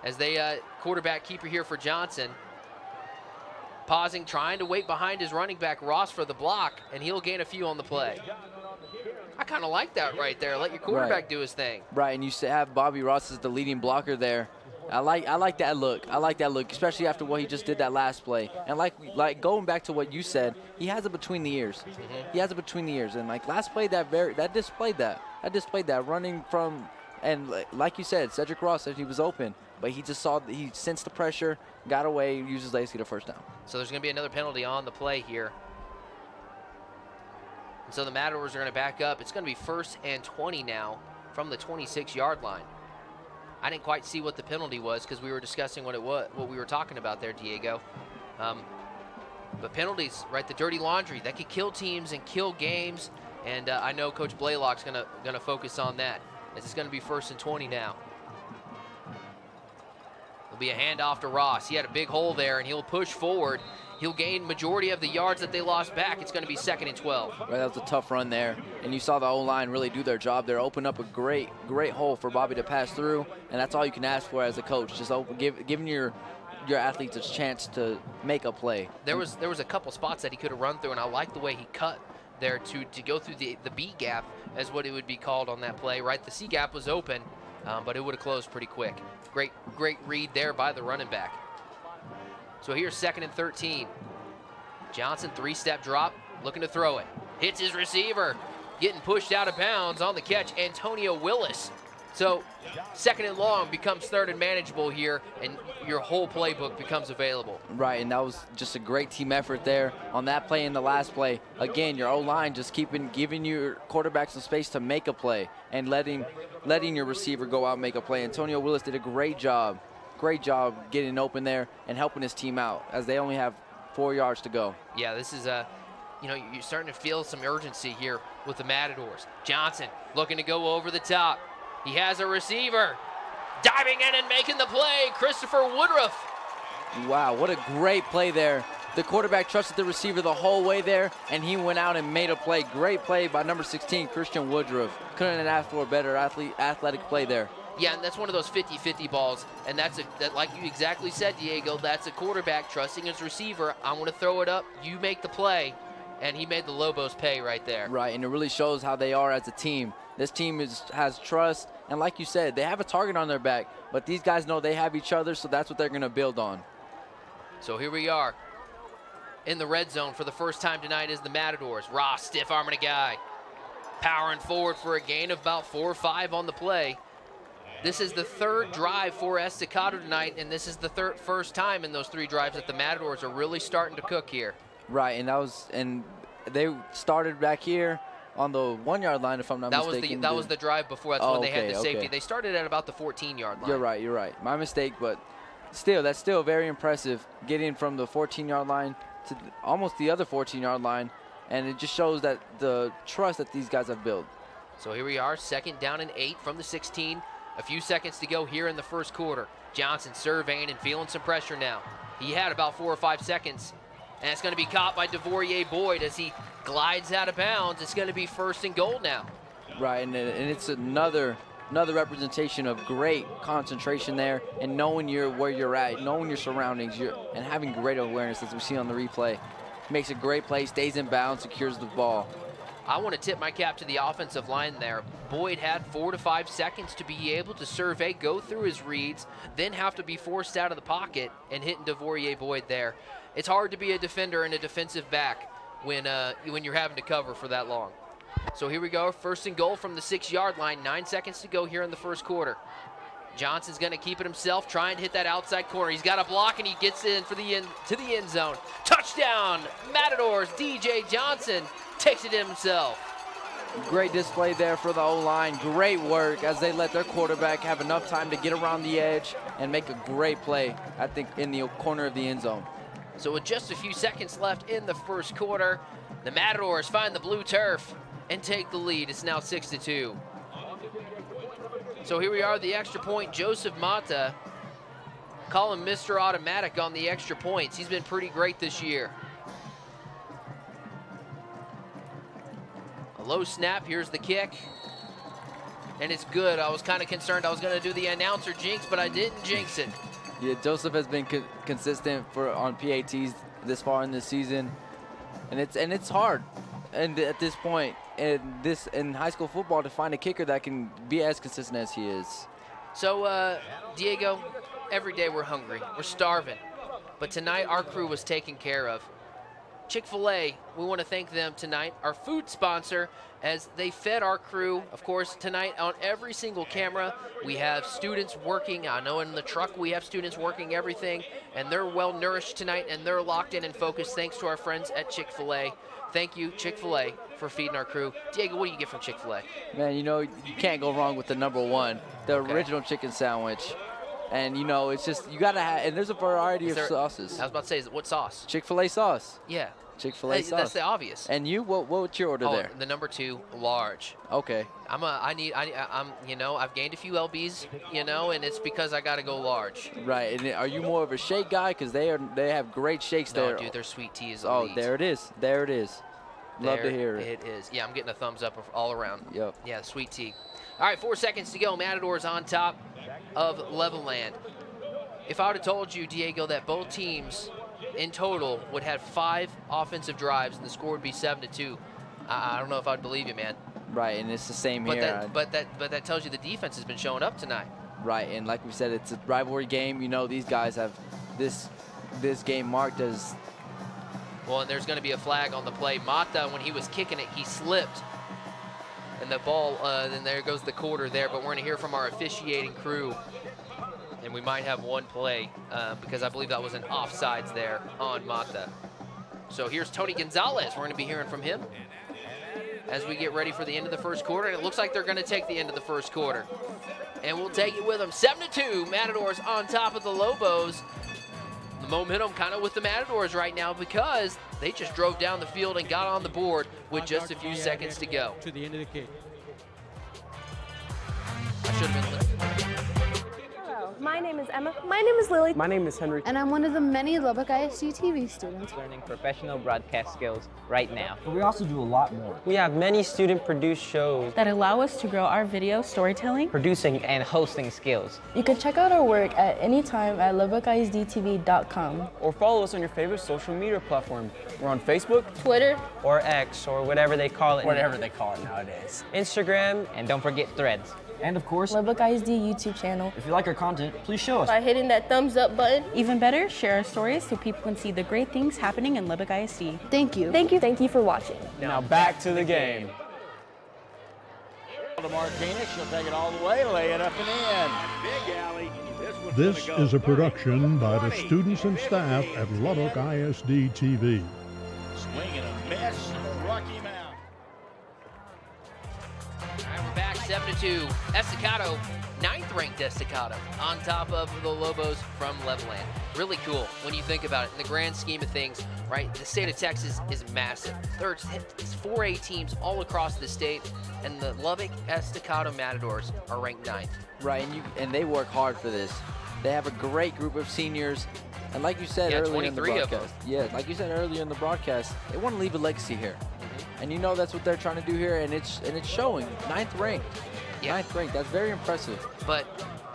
Speaker 4: As they quarterback keeper here for Johnson, pausing, trying to wait behind his running back Ross for the block, and he'll gain a few on the play. I kind of like that right there. Let your quarterback do his thing.
Speaker 5: Right, and you have Bobby Ross as the leading blocker there. I like that look. I like that look, especially after what he just did that last play. And like going back to what you said, he has it between the ears. He has it between the ears, and like last play that displayed that running from, and like you said, Cedric Ross said he was open, but he sensed the pressure, got away, used his legs to get a first down.
Speaker 4: So there's going to be another penalty on the play here. And so the Matadors are going to back up. It's going to be 1st and 20 now from the 26-yard line. I didn't quite see what the penalty was because we were discussing what we were talking about there, Diego. But penalties, right, the dirty laundry, that could kill teams and kill games. And I know Coach Blaylock's gonna focus on that, as it's going to be 1st and 20 now. It'll be a handoff to Ross. He had a big hole there, and he'll push forward. He'll gain majority of the yards that they lost back. It's going to be 2nd and 12.
Speaker 5: Right, that was a tough run there, and you saw the O-line really do their job there, open up a great hole for Bobby to pass through, and that's all you can ask for as a coach, just giving your athletes a chance to make a play.
Speaker 4: There was a couple spots that he could have run through, and I like the way he cut there to go through the B gap, as what it would be called on that play. Right, the C gap was open, but it would have closed pretty quick. Great read there by the running back. So here's 2nd and 13. Johnson, 3-step drop, looking to throw it. Hits his receiver, getting pushed out of bounds on the catch, Antonio Willis. So 2nd and long becomes 3rd and manageable here, and your whole playbook becomes available.
Speaker 5: Right, and that was just a great team effort there on that play and the last play. Again, your O-line just giving your quarterback some space to make a play and letting your receiver go out and make a play. Antonio Willis did a great job getting open there and helping his team out, as they only have 4 yards to go.
Speaker 4: Yeah, this is you're starting to feel some urgency here with the Matadors. Johnson looking to go over the top. He has a receiver. Diving in and making the play, Christopher Woodruff.
Speaker 5: Wow, what a great play there. The quarterback trusted the receiver the whole way there, and he went out and made a play. Great play by number 16, Christian Woodruff. Couldn't have asked for a better athletic play there.
Speaker 4: Yeah, and that's one of those 50-50 balls, and that, like you exactly said, Diego, that's a quarterback trusting his receiver. I'm going to throw it up, you make the play, and he made the Lobos pay right there.
Speaker 5: Right, and it really shows how they are as a team. This team has trust, and like you said, they have a target on their back, but these guys know they have each other, so that's what they're going to build on.
Speaker 4: So here we are in the red zone for the first time tonight is the Matadors. Ross stiff-arming a guy, powering forward for a gain of about 4 or 5 on the play. This is the 3rd drive for Estacado tonight, and this is the first time in those 3 drives that the Matadors are really starting to cook here.
Speaker 5: Right, and they started back here on the 1-yard line, if I'm not mistaken.
Speaker 4: That was the drive before. That's when they had the safety. They started at about the 14-yard line.
Speaker 5: You're right. My mistake, but still, that's still very impressive, getting from the 14-yard line to almost the other 14-yard line, and it just shows that the trust that these guys have built.
Speaker 4: So here we are, 2nd down and 8 from the 16. A few seconds to go here in the first quarter. Johnson surveying and feeling some pressure now. He had about 4 or 5 seconds, and it's going to be caught by DeVorier Boyd as he glides out of bounds. It's going to be 1st and goal now.
Speaker 5: Right, and it's another representation of great concentration there, and knowing where you're at, knowing your surroundings, and having great awareness, as we see on the replay. Makes a great play, stays in bounds, secures the ball.
Speaker 4: I want to tip my cap to the offensive line there. Boyd had 4 to 5 seconds to be able to survey, go through his reads, then have to be forced out of the pocket and hitting DeVorier Boyd there. It's hard to be a defender and a defensive back when you're having to cover for that long. So here we go, 1st and goal from the 6-yard line, 9 seconds to go here in the first quarter. Johnson's going to keep it himself, trying to hit that outside corner. He's got a block, and he gets in to the end zone. Touchdown, Matadors. DJ Johnson takes it himself.
Speaker 5: Great display there for the O-line. Great work as they let their quarterback have enough time to get around the edge and make a great play, I think, in the corner of the end zone.
Speaker 4: So with just a few seconds left in the first quarter, the Matadors find the blue turf and take the lead. It's now 6-2. So here we are, the extra point. Joseph Mata, call him Mr. Automatic on the extra points. He's been pretty great this year. A low snap, here's the kick. And it's good. I was kind of concerned I was going to do the announcer jinx, but I didn't jinx it.
Speaker 5: Yeah, Joseph has been consistent on PATs this far in this season, and it's hard, and at this point in high school football to find a kicker that can be as consistent as he is.
Speaker 4: So Diego, every day we're hungry, we're starving, but tonight our crew was taken care of. Chick-fil-A, we want to thank them tonight, our food sponsor, as they fed our crew. Of course, tonight on every single camera, we have students working. I know in the truck we have students working everything, and they're well nourished tonight, and they're locked in and focused thanks to our friends at Chick-fil-A. Thank you, Chick-fil-A, for feeding our crew. Diego, what do you get from Chick-fil-A?
Speaker 5: Man, you know, you can't go wrong with the #1, the original chicken sandwich. And, you know, it's just, you got to have, and there's a variety of sauces.
Speaker 4: I was about to say, what sauce?
Speaker 5: Chick-fil-A sauce.
Speaker 4: Yeah.
Speaker 5: Chick-fil-A sauce.
Speaker 4: That's the obvious.
Speaker 5: And you, what's your order there?
Speaker 4: The #2, large.
Speaker 5: Okay.
Speaker 4: You know, I've gained a few lbs, you know, and it's because I got to go large.
Speaker 5: Right. And are you more of a shake guy? Because they have great shakes there.
Speaker 4: No, dude, their sweet tea is elite.
Speaker 5: Oh, there it is. There it is. Love to hear it.
Speaker 4: It is. Yeah, I'm getting a thumbs up all around.
Speaker 5: Yep.
Speaker 4: Yeah, sweet tea. All right, 4 seconds to go. Matadors on top of Levelland. If I would have told you, Diego, that both teams in total would have 5 offensive drives and the score would be 7-2, I don't know if I'd believe you, man.
Speaker 5: Right, and it's the same here.
Speaker 4: But that tells you the defense has been showing up tonight.
Speaker 5: Right, and like we said, it's a rivalry game. You know, these guys have this game marked as.
Speaker 4: Well, and there's going to be a flag on the play. Mata, when he was kicking it, he slipped. And the ball, then there goes the quarter there. But we're going to hear from our officiating crew. And we might have one play because I believe that was an offsides there on Mata. So here's Tony Gonzalez. We're going to be hearing from him as we get ready for the end of the first quarter. And it looks like they're going to take the end of the first quarter. And we'll take it with them. 7-2, Matadors on top of the Lobos. The momentum kind of with the Matadors right now because they just drove down the field and got on the board with just a few seconds to go.
Speaker 9: To the end of the kick.
Speaker 4: I should have been listening.
Speaker 10: My name is Emma. My name is Lily.
Speaker 11: My name is Henry.
Speaker 10: And I'm one of the many Lubbock ISD TV students.
Speaker 12: Learning professional broadcast skills right now.
Speaker 11: But we also do a lot more.
Speaker 12: We have many student-produced shows
Speaker 13: that allow us to grow our video storytelling,
Speaker 12: producing, and hosting skills.
Speaker 10: You can check out our work at any time at LubbockISDTV.com.
Speaker 11: Or follow us on your favorite social media platform. We're on Facebook,
Speaker 10: Twitter,
Speaker 12: or X, or whatever they call it.
Speaker 11: Whatever they call it nowadays.
Speaker 12: Instagram, and don't forget Threads.
Speaker 11: And of course,
Speaker 10: Lubbock ISD YouTube channel.
Speaker 11: If you like our content, please show us.
Speaker 10: By hitting that thumbs up button.
Speaker 13: Even better, share our stories so people can see the great things happening in Lubbock ISD.
Speaker 10: Thank you. Thank you. Thank you for watching.
Speaker 11: Now back to the game.
Speaker 1: To Martinez, she'll take it all the way, lay it up and in. Big alley.
Speaker 2: This is a production by the students and staff at Lubbock ISD TV.
Speaker 1: Swing and a miss. Rocky Mountain.
Speaker 4: All right, we're back, 7-2. Estacado, 9th-ranked Estacado, on top of the Lobos from Levelland. Really cool when you think about it. In the grand scheme of things, right, the state of Texas is massive. There's 4A teams all across the state, and the Lubbock Estacado Matadors are ranked 9th.
Speaker 5: Right, and they work hard for this. They have a great group of seniors, and like you said earlier in the broadcast, like you said earlier in the broadcast, they want to leave a legacy here. And you know that's what they're trying to do here, and it's showing. 9th ranked. Yeah. 9th ranked. That's very impressive.
Speaker 4: But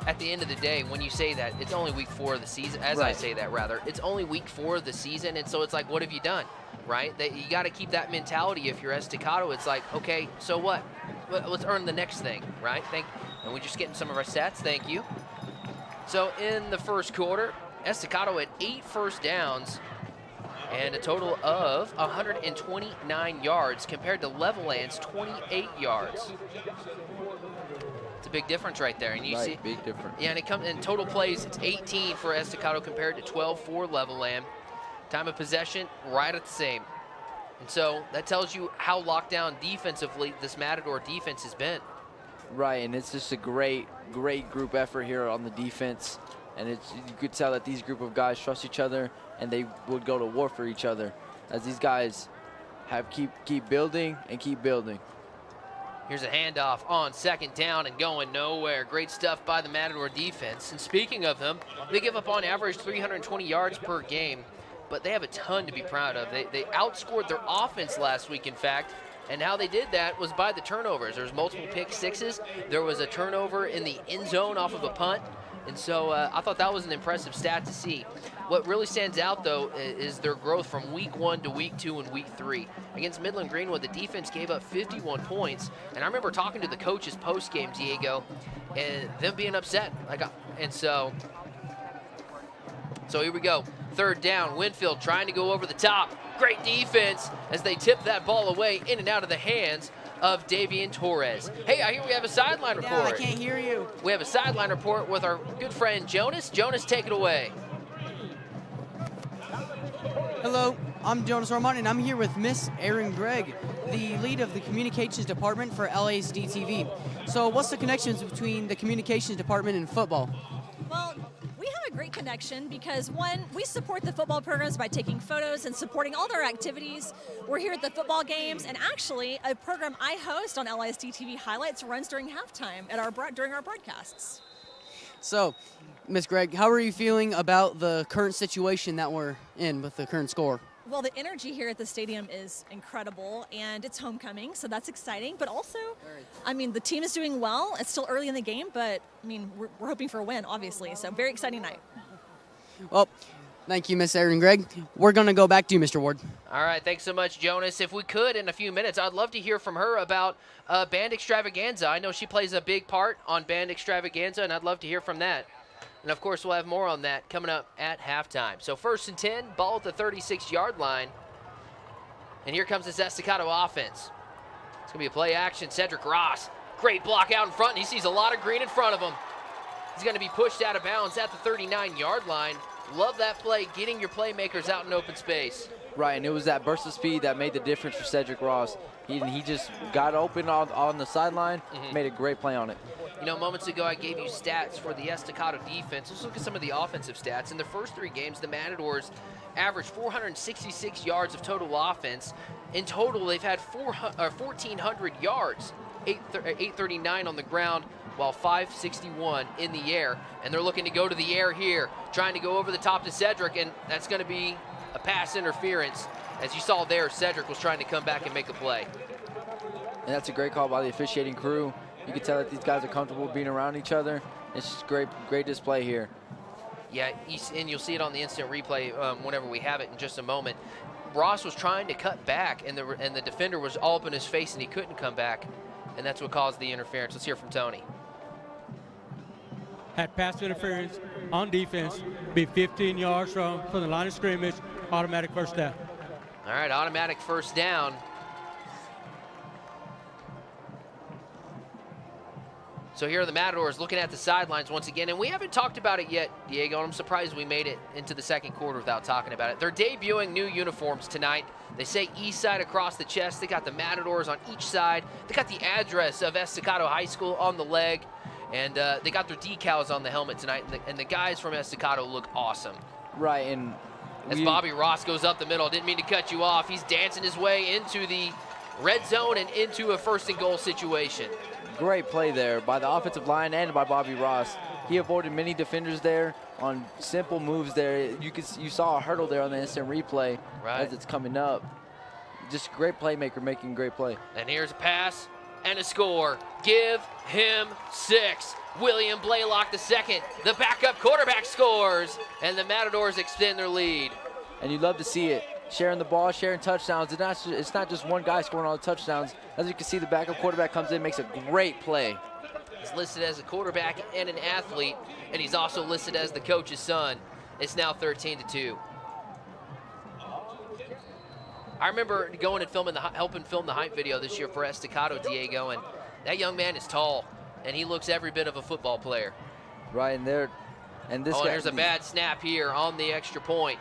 Speaker 4: at the end of the day, when you say that, it's only week 4 of the season. As I say that, rather, it's only week 4 of the season, and so it's like, what have you done, right? You got to keep that mentality. If you're Estacado, it's like, okay, so what? Let's earn the next thing, right? And we're just getting some of our stats. Thank you. So in the first quarter, Estacado had 8 first downs and a total of 129 yards compared to Levelland's 28 yards. It's a big difference right there. And you see,
Speaker 5: big difference.
Speaker 4: Yeah, and it comes in total plays, it's 18 for Estacado compared to 12 for Levelland. Time of possession, right at the same. And so that tells you how locked down defensively this Matador defense has been.
Speaker 5: Right, and it's just a great group effort here on the defense. And you could tell that these group of guys trust each other, and they would go to war for each other as these guys keep building and keep building.
Speaker 4: Here's a handoff on second down and going nowhere. Great stuff by the Matador defense. And speaking of them, they give up on average 320 yards per game, but they have a ton to be proud of. They outscored their offense last week, in fact, and how they did that was by the turnovers. There was multiple pick sixes. There was a turnover in the end zone off of a punt. And so I thought that was an impressive stat to see. What really stands out, though, is their growth from week 1 to week 2 and week 3. Against Midland Greenwood, the defense gave up 51 points. And I remember talking to the coaches post-game, Diego, and them being upset. So here we go. Third down, Winfield trying to go over the top. Great defense as they tip that ball away in and out of the hands of Davian Torres. Hey, I hear we have a sideline report.
Speaker 6: Yeah, I can't hear you.
Speaker 4: We have a sideline report with our good friend Jonas. Jonas, take it away.
Speaker 6: Hello, I'm Jonas Ormond, and I'm here with Miss Erin Gregg, the lead of the communications department for LASD TV. So what's the connections between the communications department and football?
Speaker 9: Well, we have a great connection because, one, we support the football programs by taking photos and supporting all their activities. We're here at the football games, and actually a program I host on LASD TV Highlights runs during halftime during our broadcasts.
Speaker 6: So, Ms. Gregg, how are you feeling about the current situation that we're in with the current score?
Speaker 9: Well, the energy here at the stadium is incredible, and it's homecoming, so that's exciting. But also, I mean, the team is doing well. It's still early in the game, but, I mean, we're hoping for a win, obviously. So very exciting night.
Speaker 6: Well, thank you, Miss Erin Gregg. We're going to go back to you, Mr. Ward.
Speaker 4: All right, thanks so much, Jonas. If we could, in a few minutes, I'd love to hear from her about Band Extravaganza. I know she plays a big part on Band Extravaganza, and I'd love to hear from that. And, of course, we'll have more on that coming up at halftime. So 1st and 10, ball at the 36-yard line. And here comes this Estacado offense. It's going to be a play action. Cedric Ross, great block out in front, and he sees a lot of green in front of him. He's going to be pushed out of bounds at the 39-yard line. Love that play, getting your playmakers out in open space.
Speaker 5: Right, and it was that burst of speed that made the difference for Cedric Ross. He just got open on the sideline, made a great play on it.
Speaker 4: You know, moments ago I gave you stats for the Estacado defense. Let's look at some of the offensive stats. In the first 3 games, the Matadors averaged 466 yards of total offense. In total, they've had 1,400 yards, 839 on the ground, while 561 in the air. And they're looking to go to the air here, trying to go over the top to Cedric, and that's going to be a pass interference. As you saw there, Cedric was trying to come back and make a play.
Speaker 5: And that's a great call by the officiating crew. You can tell that these guys are comfortable being around each other. It's just great display here.
Speaker 4: Yeah, and you'll see it on the instant replay whenever we have it in just a moment. Ross was trying to cut back, and the defender was all up in his face, and he couldn't come back, and that's what caused the interference. Let's hear from Tony.
Speaker 14: Had pass interference on defense, be 15 yards from the line of scrimmage, automatic first down.
Speaker 4: All right, automatic first down. So here are the Matadors looking at the sidelines once again, and we haven't talked about it yet, Diego, and I'm surprised we made it into the second quarter without talking about it. They're debuting new uniforms tonight. They say east side across the chest. They got the Matadors on each side. They got the address of Estacado High School on the leg, and they got their decals on the helmet tonight, and the guys from Estacado look awesome.
Speaker 5: Right, and
Speaker 4: as Bobby Ross goes up the middle, didn't mean to cut you off. He's dancing his way into the red zone and into a 1st and goal situation.
Speaker 5: Great play there by the offensive line and by Bobby Ross. He avoided many defenders there on simple moves there. You saw a hurdle there on the instant replay as it's coming up. Just great playmaker making a great play.
Speaker 4: And here's a pass and a score. Give him 6. William Blaylock II, the backup quarterback, scores, and the Matadors extend their lead.
Speaker 5: And you love to see it. Sharing the ball, sharing touchdowns. It's not just one guy scoring all the touchdowns. As you can see, the backup quarterback comes in, makes a great play.
Speaker 4: He's listed as a quarterback and an athlete, and he's also listed as the coach's son. It's now 13-2. I remember going and helping film the hype video this year for Estacado, Diego, and that young man is tall, and he looks every bit of a football player.
Speaker 5: Right, and this guy,
Speaker 4: there's a bad snap here on the extra point.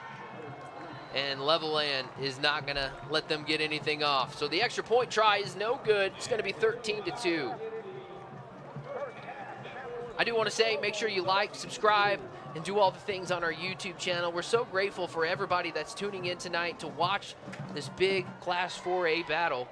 Speaker 4: and Levelland is not going to let them get anything off. So the extra point try is no good. It's going to be 13-2. I do want to say, make sure you like, subscribe, and do all the things on our YouTube channel. We're so grateful for everybody that's tuning in tonight to watch this big Class 4A battle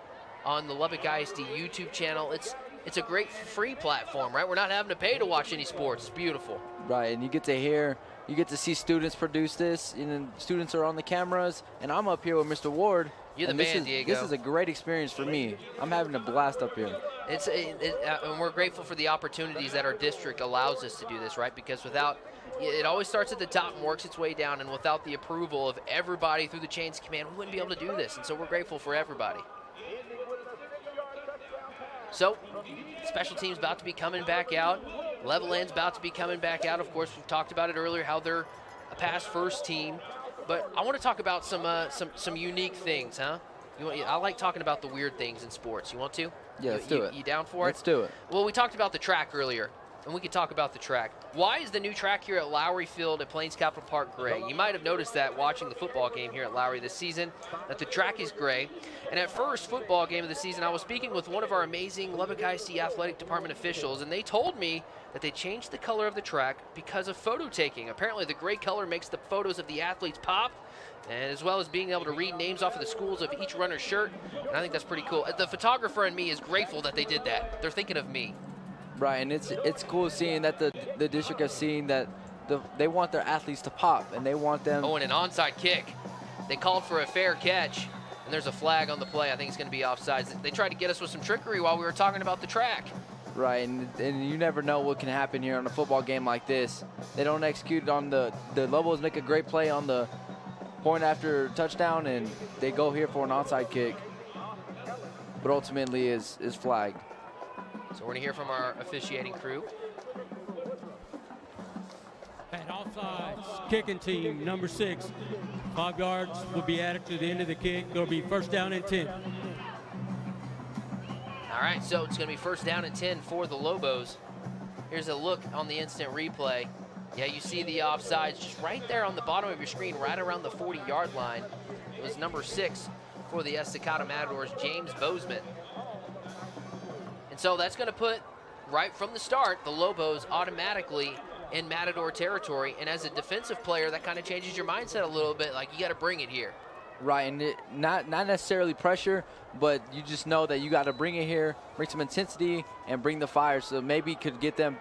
Speaker 4: on the Lubbock ISD YouTube channel. It's a great free platform, right? We're not having to pay to watch any sports. It's beautiful.
Speaker 5: Right, and you get to see students produce this, and students are on the cameras, and I'm up here with Mr. Ward.
Speaker 4: You're the man, Diego.
Speaker 5: This is a great experience for me. I'm having a blast up here.
Speaker 4: And we're grateful for the opportunities that our district allows us to do this, right? Because without, it always starts at the top and works its way down, and without the approval of everybody through the chains of command, we wouldn't be able to do this. And so we're grateful for everybody. So, special teams about to be coming back out. Levelland's about to be coming back out. Of course, we've talked about it earlier, how they're a pass first team. But I want to talk about some unique things, huh? I like talking about the weird things in sports. You want to?
Speaker 5: Yeah, let's do it.
Speaker 4: You down for it?
Speaker 5: Let's do it.
Speaker 4: Well, we talked about the track earlier, and we could talk about the track. Why is the new track here at Lowry Field at Plains Capital Park gray? You might have noticed that watching the football game here at Lowry this season, that the track is gray. And at first football game of the season, I was speaking with one of our amazing Lubbock ISD athletic department officials, and they told me that they changed the color of the track because of photo taking. Apparently the gray color makes the photos of the athletes pop, and as well as being able to read names off of the schools of each runner's shirt. And I think that's pretty cool. The photographer in me is grateful that they did that. They're thinking of me.
Speaker 5: Right, and it's cool seeing that the district has seen that they want their athletes to pop, and they want them.
Speaker 4: Oh, and an onside kick. They called for a fair catch, and there's a flag on the play. I think it's going to be offsides. They tried to get us with some trickery while we were talking about the track.
Speaker 5: Right, and you never know what can happen here on a football game like this. They don't execute on the Lobos make a great play on the point after touchdown, and they go here for an onside kick, but ultimately is flagged.
Speaker 4: So we're going to hear from our officiating crew.
Speaker 14: And offsides, kicking team, number 6. 5 yards will be added to the end of the kick. It'll be first down and 10.
Speaker 4: All right, so it's going to be first down and 10 for the Lobos. Here's a look on the instant replay. Yeah, you see the offsides just right there on the bottom of your screen, right around the 40-yard line. It was number 6 for the Estacado Matadors, James Bozeman. And so that's going to put, right from the start, the Lobos automatically in Matador territory. And as a defensive player, that kind of changes your mindset a little bit. Like, you got to bring it here.
Speaker 5: Right, and not necessarily pressure, but you just know that you got to bring it here, bring some intensity, and bring the fire. So maybe could get them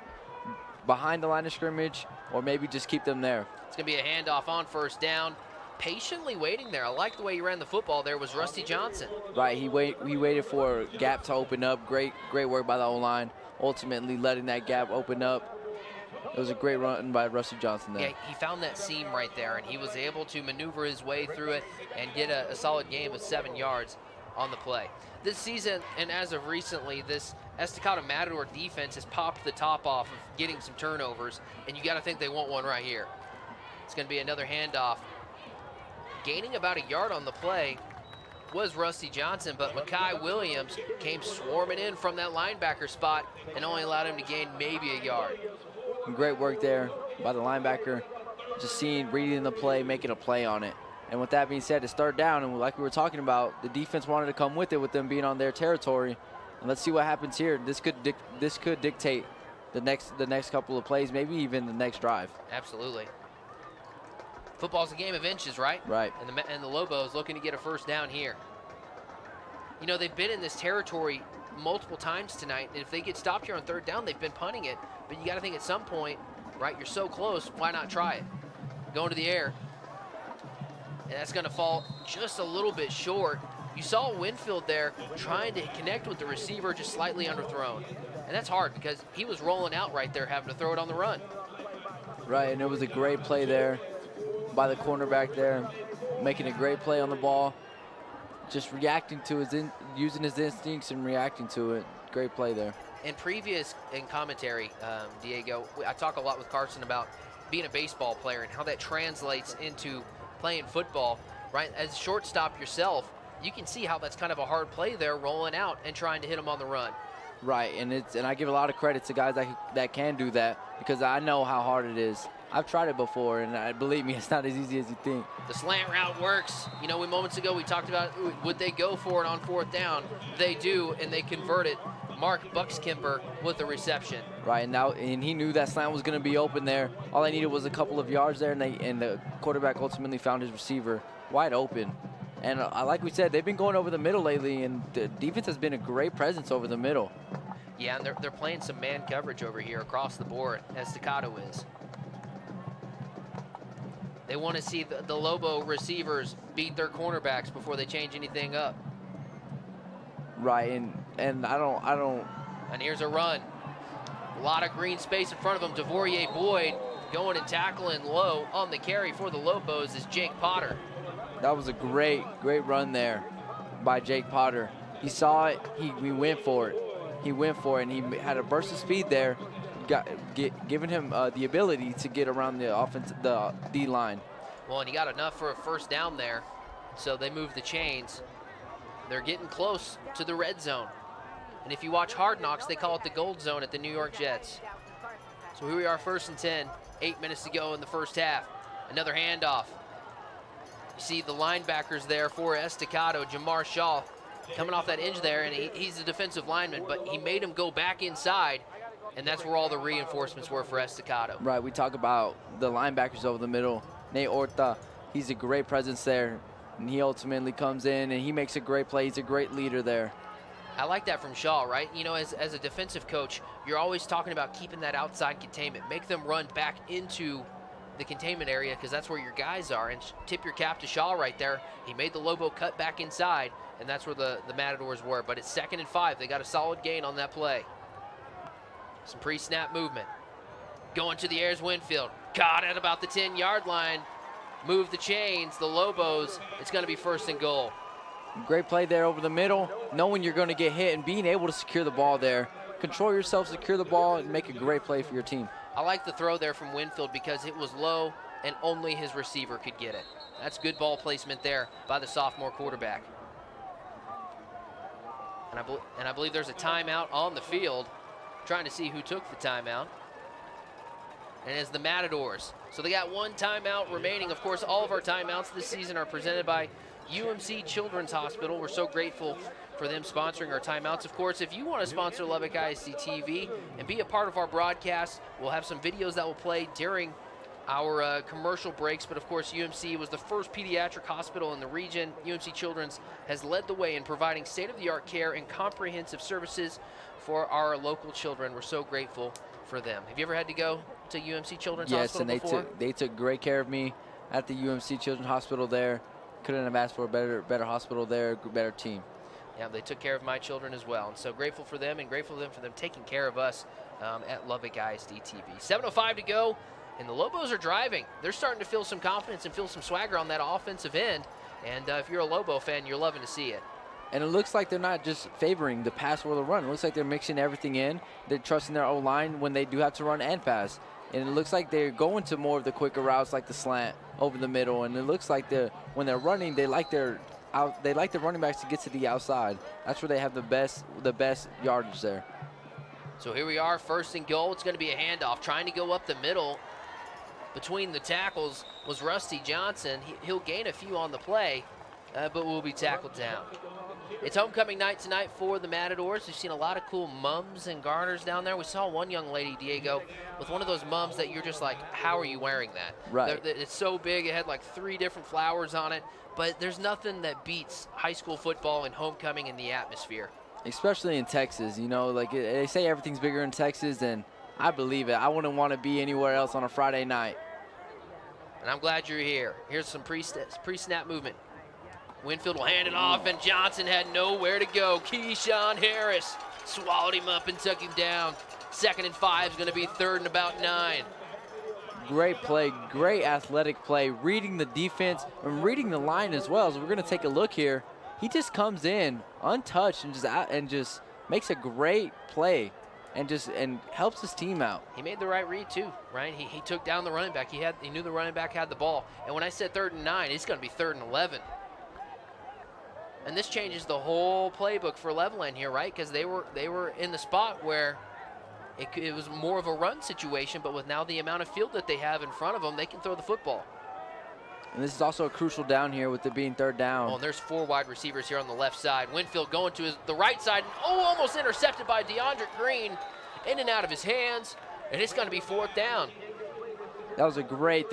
Speaker 5: behind the line of scrimmage, or maybe just keep them there.
Speaker 4: It's going to be a handoff on first down. Patiently waiting there. I like the way he ran the football there was Rusty Johnson.
Speaker 5: Right, he waited for a gap to open up. Great work by the O-line. Ultimately letting that gap open up. It was a great run by Rusty Johnson there.
Speaker 4: Yeah, he found that seam right there, and he was able to maneuver his way through it and get a solid gain of 7 yards on the play. This season, and as of recently, this Estacado Matador defense has popped the top off of getting some turnovers, and you got to think they want one right here. It's going to be another handoff. Gaining about a yard on the play was Rusty Johnson, but Makai Williams came swarming in from that linebacker spot and only allowed him to gain maybe a yard.
Speaker 5: Great work there by the linebacker, just reading the play, making a play on it. And with that being said, it's third down, and like we were talking about, the defense wanted to come with it, with them being on their territory. And let's see what happens here. This could dictate the next couple of plays, maybe even the next drive.
Speaker 4: Absolutely. Football's a game of inches, right?
Speaker 5: Right.
Speaker 4: And the Lobos looking to get a first down here. You know, they've been in this territory multiple times tonight, and if they get stopped here on third down, they've been punting it. But you got to think at some point, right, you're so close, why not try it? Going to the air. And that's going to fall just a little bit short. You saw Winfield there trying to connect with the receiver, just slightly underthrown. And that's hard because he was rolling out right there, having to throw it on the run.
Speaker 5: Right, and it was a great play there by the cornerback there, making a great play on the ball, just reacting to using his instincts and reacting to it. Great play there.
Speaker 4: In commentary, Diego, I talk a lot with Carson about being a baseball player and how that translates into playing football, right? As shortstop yourself, you can see how that's kind of a hard play there, rolling out and trying to hit him on the run.
Speaker 5: Right, and I give a lot of credit to guys that can do that, because I know how hard it is. I've tried it before, and believe me, it's not as easy as you think.
Speaker 4: The slant route works. You know, moments ago we talked about would they go for it on 4th down. They do, and they convert it. Mark Buckskemper with the reception.
Speaker 5: Right, and he knew that slant was going to be open there. All they needed was a couple of yards there, and the quarterback ultimately found his receiver wide open. And like we said, they've been going over the middle lately, and the defense has been a great presence over the middle.
Speaker 4: Yeah, and they're playing some man coverage over here across the board, Estacado is. They want to see the Lobo receivers beat their cornerbacks before they change anything up.
Speaker 5: Right, and I don't.
Speaker 4: And here's a run. A lot of green space in front of him. DeVorier Boyd going and tackling low on the carry for the Lobos is Jake Potter.
Speaker 5: That was a great run there by Jake Potter. He saw it, he went for it. He went for it, and he had a burst of speed there, giving him the ability to get around the D line.
Speaker 4: Well, and he got enough for a 1st down there, so they moved the chains. They're getting close to the red zone. And if you watch Hard Knocks, they call it the gold zone at the New York Jets. So here we are, 1st and 10, 8 minutes to go in the 1st half. Another handoff. You see the linebackers there for Estacado, Jamar Shaw, coming off that edge there, and he's a defensive lineman, but he made him go back inside, and that's where all the reinforcements were for Estacado.
Speaker 5: Right, we talk about the linebackers over the middle. Nate Orta, he's a great presence there, and he ultimately comes in, and he makes a great play. He's a great leader there.
Speaker 4: I like that from Shaw, right? You know, as a defensive coach, you're always talking about keeping that outside containment. Make them run back into the containment area because that's where your guys are. And tip your cap to Shaw right there. He made the Lobo cut back inside, and that's where the Matadors were. But it's 2nd and 5. They got a solid gain on that play. Some pre-snap movement. Going to the air is Winfield. Caught at about the 10-yard line. Move the chains. The Lobos, it's going to be 1st and goal.
Speaker 5: Great play there over the middle, knowing you're going to get hit and being able to secure the ball there. Control yourself, secure the ball, and make a great play for your team.
Speaker 4: I like the throw there from Winfield because it was low and only his receiver could get it. That's good ball placement there by the sophomore quarterback. And I believe there's a timeout on the field, trying to see who took the timeout. And it's the Matadors. So they got 1 timeout remaining. Of course, all of our timeouts this season are presented by UMC Children's Hospital. We're so grateful for them sponsoring our timeouts. Of course, if you want to sponsor Lubbock ISD TV and be a part of our broadcast, we'll have some videos that will play during our commercial breaks. But of course, UMC was the first pediatric hospital in the region. UMC Children's has led the way in providing state-of-the-art care and comprehensive services for our local children. We're so grateful for them. Have you ever had to go to UMC Children's Hospital before?
Speaker 5: Yes, and they took great care of me at the UMC Children's Hospital there. Couldn't have asked for a better hospital there, better team.
Speaker 4: Yeah, they took care of my children as well. And so grateful for them and grateful for them taking care of us at Lubbock ISD TV. 7:05 to go, and the Lobos are driving. They're starting to feel some confidence and feel some swagger on that offensive end. And if you're a Lobo fan, you're loving to see it.
Speaker 5: And it looks like they're not just favoring the pass or the run. It looks like they're mixing everything in. They're trusting their O-line when they do have to run and pass. And it looks like they're going to more of the quicker routes like the slant over the middle. And it looks like when they're running, they like their running backs to get to the outside. That's where they have the best yardage there.
Speaker 4: So here we are, 1st and goal. It's going to be a handoff. Trying to go up the middle between the tackles was Rusty Johnson. He'll gain a few on the play, but will be tackled down. It's homecoming night tonight for the Matadors. We've seen a lot of cool mums and garters down there. We saw one young lady, Diego, with one of those mums that you're just like, how are you wearing that?
Speaker 5: Right.
Speaker 4: It's so big. It had like 3 different flowers on it. But there's nothing that beats high school football and homecoming in the atmosphere.
Speaker 5: Especially in Texas. You know, like they say everything's bigger in Texas, and I believe it. I wouldn't want to be anywhere else on a Friday night.
Speaker 4: And I'm glad you're here. Here's some pre-snap movement. Winfield will hand it off, and Johnson had nowhere to go. Keyshawn Harris swallowed him up and took him down. 2nd and 5 is going to be 3rd and about 9.
Speaker 5: Great play, great athletic play, reading the defense and reading the line as well. So we're going to take a look here. He just comes in untouched and just makes a great play and helps his team out.
Speaker 4: He made the right read too, right? He took down the running back. He knew the running back had the ball. And when I said 3rd and 9, it's going to be 3rd and 11. And this changes the whole playbook for Levelland here, right? Because they were in the spot where it was more of a run situation, but with now the amount of field that they have in front of them, they can throw the football.
Speaker 5: And this is also a crucial down here with it being third down.
Speaker 4: Oh, and there's 4 wide receivers here on the left side. Winfield going to the right side. Oh, almost intercepted by DeAndre Green. In and out of his hands, and it's going to be 4th down.
Speaker 5: That was a great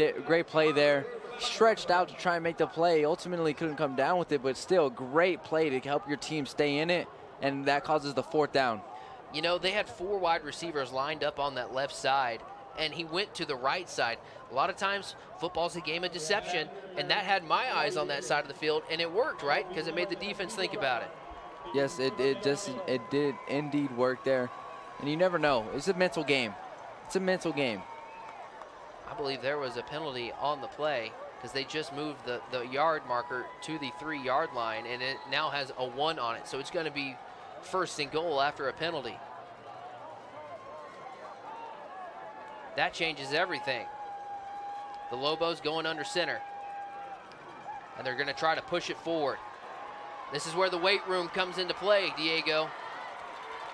Speaker 5: play there. Stretched out to try and make the play. Ultimately couldn't come down with it, but still a great play to help your team stay in it, and that causes the 4th down.
Speaker 4: You know, they had 4 wide receivers lined up on that left side, and he went to the right side. A lot of times, football's a game of deception, and that had my eyes on that side of the field, and it worked, right? Because it made the defense think about it.
Speaker 5: Yes, it did indeed work there. And you never know. It's a mental game. It's a mental game.
Speaker 4: I believe there was a penalty on the play because they just moved the yard marker to the 3-yard line, and it now has a 1 on it. So it's going to be 1st and goal after a penalty. That changes everything. The Lobos going under center, and they're going to try to push it forward. This is where the weight room comes into play, Diego,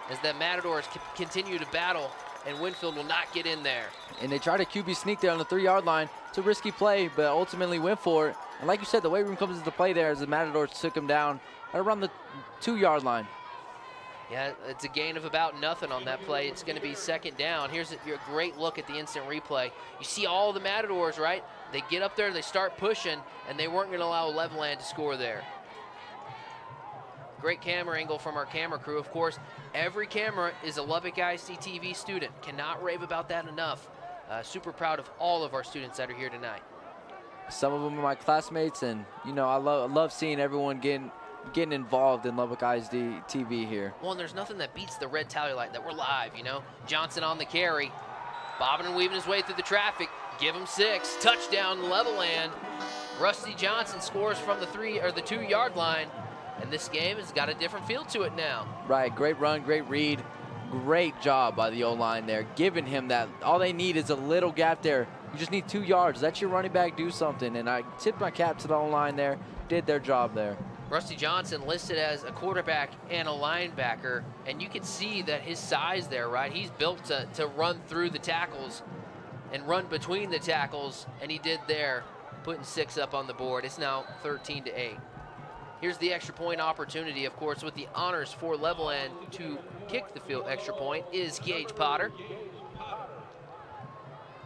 Speaker 4: as the Matadors continue to battle, and Winfield will not get in there.
Speaker 5: And they try to QB sneak there on the 3-yard line. It's a risky play, but ultimately went for it. And like you said, the weight room comes into play there as the Matadors took him down right around the 2-yard line.
Speaker 4: Yeah, it's a gain of about nothing on that play. It's going to be 2nd down. Here's a great look at the instant replay. You see all the Matadors, right? They get up there, they start pushing, and they weren't going to allow Levelland to score there. Great camera angle from our camera crew. Of course, every camera is a Lubbock ISD TV student. Cannot rave about that enough. Super proud of all of our students that are here tonight.
Speaker 5: Some of them are my classmates, and you know, I love seeing everyone getting involved in Lubbock ISD TV here.
Speaker 4: Well, and there's nothing that beats the red tally light that we're live, you know. Johnson on the carry, bobbing and weaving his way through the traffic. Give him 6. Touchdown, Levelland. Rusty Johnson scores from the 2-yard line. And this game has got a different feel to it now.
Speaker 5: Right, great run, great read. Great job by the O-line there, giving him that. All they need is a little gap there. You just need 2 yards. Let your running back do something. And I tipped my cap to the O-line there, did their job there.
Speaker 4: Rusty Johnson listed as a quarterback and a linebacker, and you can see that his size there, right? He's built to run through the tackles and run between the tackles, and he did there, putting 6 up on the board. It's now 13-8. Here's the extra point opportunity, of course, with the honors for Levelland to kick the field extra point is Gage Potter.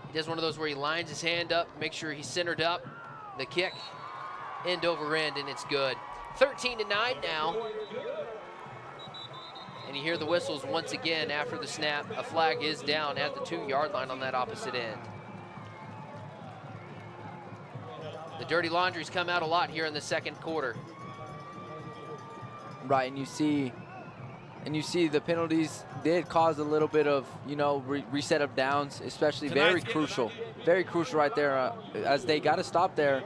Speaker 4: He does one of those where he lines his hand up, make sure he's centered up. The kick, end over end, and it's good. 13-9 now. And you hear the whistles once again after the snap. A flag is down at the 2-yard line on that opposite end. The dirty laundry's come out a lot here in the 2nd quarter.
Speaker 5: Right, and you see the penalties did cause a little bit of, you know, reset of downs, especially very crucial right there, as they got to stop there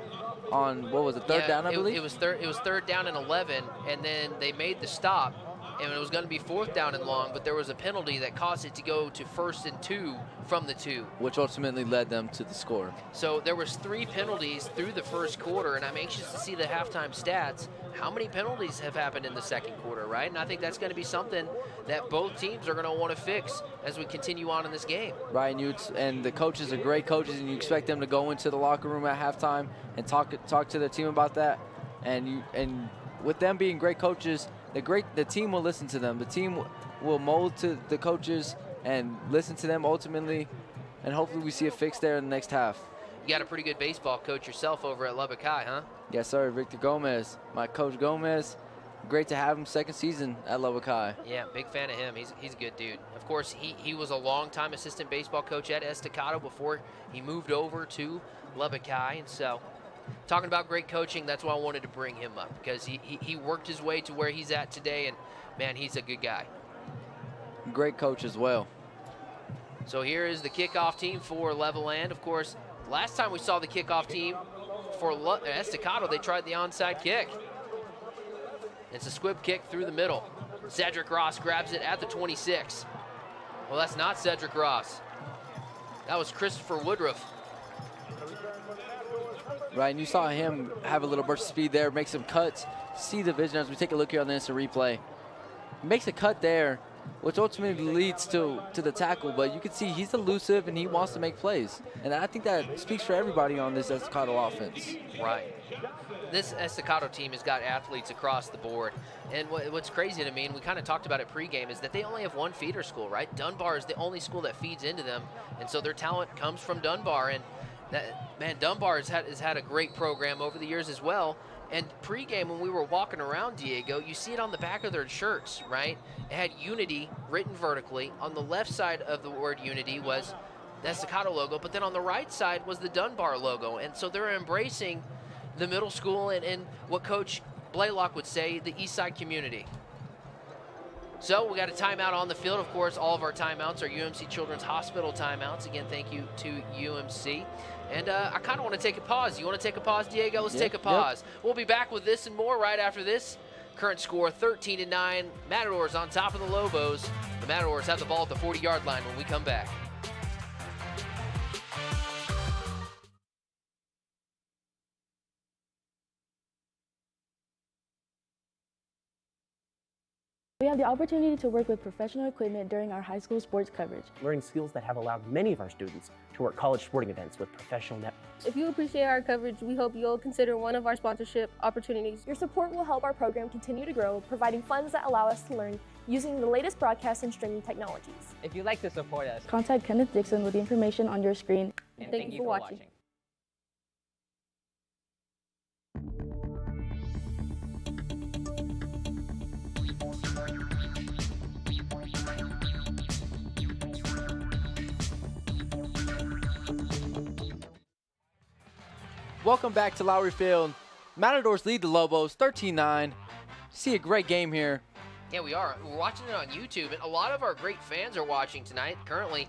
Speaker 5: on, what was it, 3rd down, I believe?
Speaker 4: It was 3rd down and 11, and then they made the stop, and it was going to be 4th down and long, but there was a penalty that caused it to go to 1st and 2 from the 2.
Speaker 5: Which ultimately led them to the score.
Speaker 4: So there was 3 penalties through the 1st quarter, and I'm anxious to see the halftime stats. How many penalties have happened in the 2nd quarter, right? And I think that's going to be something that both teams are going to want to fix as we continue on in this game.
Speaker 5: Right, and the coaches are great coaches, and you expect them to go into the locker room at halftime and talk to their team about that. And with them being great coaches, the team will listen to them. The team will mold to the coaches and listen to them ultimately, and hopefully we see a fix there in the next half.
Speaker 4: You got a pretty good baseball coach yourself over at Lubbock High, huh?
Speaker 5: Yes, sir. Victor Gomez, my coach Gomez. Great to have him 2nd season at Lubbock High.
Speaker 4: Yeah, big fan of him. He's a good dude. Of course, he was a long-time assistant baseball coach at Estacado before he moved over to Lubbock High. And so, talking about great coaching, that's why I wanted to bring him up, because he worked his way to where he's at today, and, man, he's a good guy.
Speaker 5: Great coach as well.
Speaker 4: So here is the kickoff team for Levelland. Of course, last time we saw the kickoff team for Estacado, they tried the onside kick. It's a squib kick through the middle. Cedric Ross grabs it at the 26. Well, that's not Cedric Ross. That was Christopher Woodruff.
Speaker 5: Right, and you saw him have a little burst of speed there, make some cuts. See the vision as we take a look here on the instant replay. Makes a cut there, which ultimately leads to the tackle. But you can see he's elusive and he wants to make plays. And I think that speaks for everybody on this Estacado offense.
Speaker 4: Right. This Estacado team has got athletes across the board. And what's crazy to me, and we kind of talked about it pregame, is that they only have one feeder school, right? Dunbar is the only school that feeds into them. And so their talent comes from Dunbar. And man, Dunbar has had a great program over the years as well. And pregame, when we were walking around, Diego, you see it on the back of their shirts, right? It had Unity written vertically. On the left side of the word Unity was the Estacado logo, but then on the right side was the Dunbar logo. And so they're embracing the middle school and what Coach Blaylock would say, the East Side community. So we got a timeout on the field. Of course, all of our timeouts are UMC Children's Hospital timeouts. Again, thank you to UMC. And I kind of want to take a pause. You want to take a pause, Diego? Let's take a pause. We'll be back with this and more right after this. Current score 13-9. Matadors on top of the Lobos. The Matadors have the ball at the 40-yard line when we come back.
Speaker 10: We have the opportunity to work with professional equipment during our high school sports coverage.
Speaker 15: Learning skills that have allowed many of our students to work college sporting events with professional networks.
Speaker 16: If you appreciate our coverage, we hope you'll consider one of our sponsorship opportunities.
Speaker 8: Your support will help our program continue to grow, providing funds that allow us to learn using the latest broadcast and streaming technologies.
Speaker 12: If you'd like to support us,
Speaker 10: Contact Kenneth Dixon with the information on your screen.
Speaker 12: and thank you for watching.
Speaker 5: Welcome back to Lowry Field. Matadors lead the Lobos 13-9. See a great game here.
Speaker 4: Yeah, we are. We're watching it on YouTube, and a lot of our great fans are watching tonight. Currently,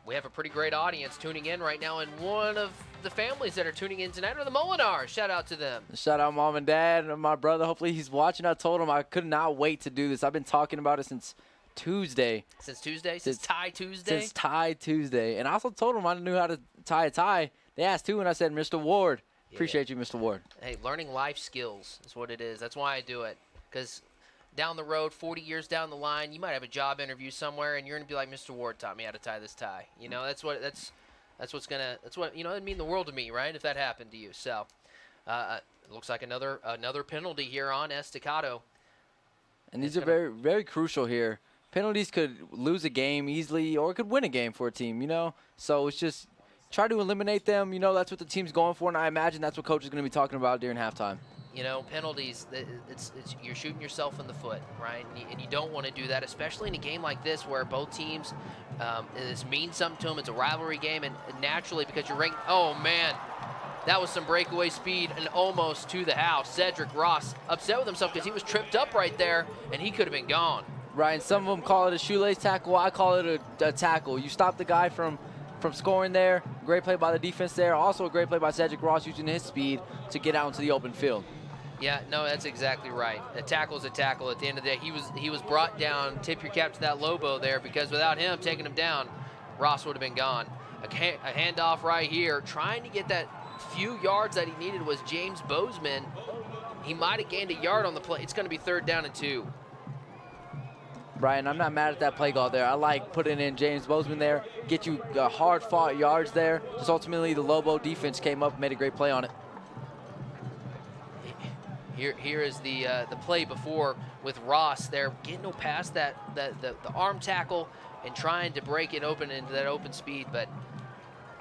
Speaker 4: we have a pretty great audience tuning in right now, and one of the families that are tuning in tonight are the Molinars. Shout out to them.
Speaker 5: Shout out Mom and Dad and my brother. Hopefully he's watching. I told him I could not wait to do this. I've been talking about it since Tuesday.
Speaker 4: Since Tuesday? Since Tie Tuesday?
Speaker 5: Since Tie Tuesday. And I also told him I knew how to tie a tie. They asked too, and I said, Mr. Ward. Appreciate you, Mr. Ward.
Speaker 4: Hey, learning life skills is what it is. That's why I do it. Because down the road, 40 years down the line, you might have a job interview somewhere, and you're gonna be like, Mr. Ward taught me how to tie this tie. You know, that's what you know, it'd mean the world to me, right? If that happened to you. So, it looks like another penalty here on Estacado.
Speaker 5: And these are very, very crucial here. Penalties could lose a game easily, or it could win a game for a team. You know, so it's just try to eliminate them. You know, that's what the team's going for, and I imagine that's what Coach is going to be talking about during halftime.
Speaker 4: You know, penalties, it's you're shooting yourself in the foot, right? And you don't want to do that, especially in a game like this where both teams, this means something to them. It's a rivalry game, and naturally, because you're ranked, oh, man, that was some breakaway speed and almost to the house. Cedric Ross upset with himself because he was tripped up right there, and he could have been gone.
Speaker 5: Right, and some of them call it a shoelace tackle. I call it a tackle. You stop the guy from scoring there. Great play by the defense there. Also a great play by Cedric Ross using his speed to get out into the open field.
Speaker 4: Yeah, no, that's exactly right. A tackle's a tackle. At the end of the day, he was brought down. Tip your cap to that Lobo there, because without him taking him down, Ross would have been gone. A handoff right here. Trying to get that few yards that he needed was James Bozeman. He might have gained a yard on the play. It's going to be 3rd down and 2.
Speaker 5: Brian, I'm not mad at that play call there. I like putting in James Bozeman there, get you hard-fought yards there. Just ultimately, the Lobo defense came up and made a great play on it.
Speaker 4: Here is the play before with Ross there, getting past the arm tackle and trying to break it open into that open speed, but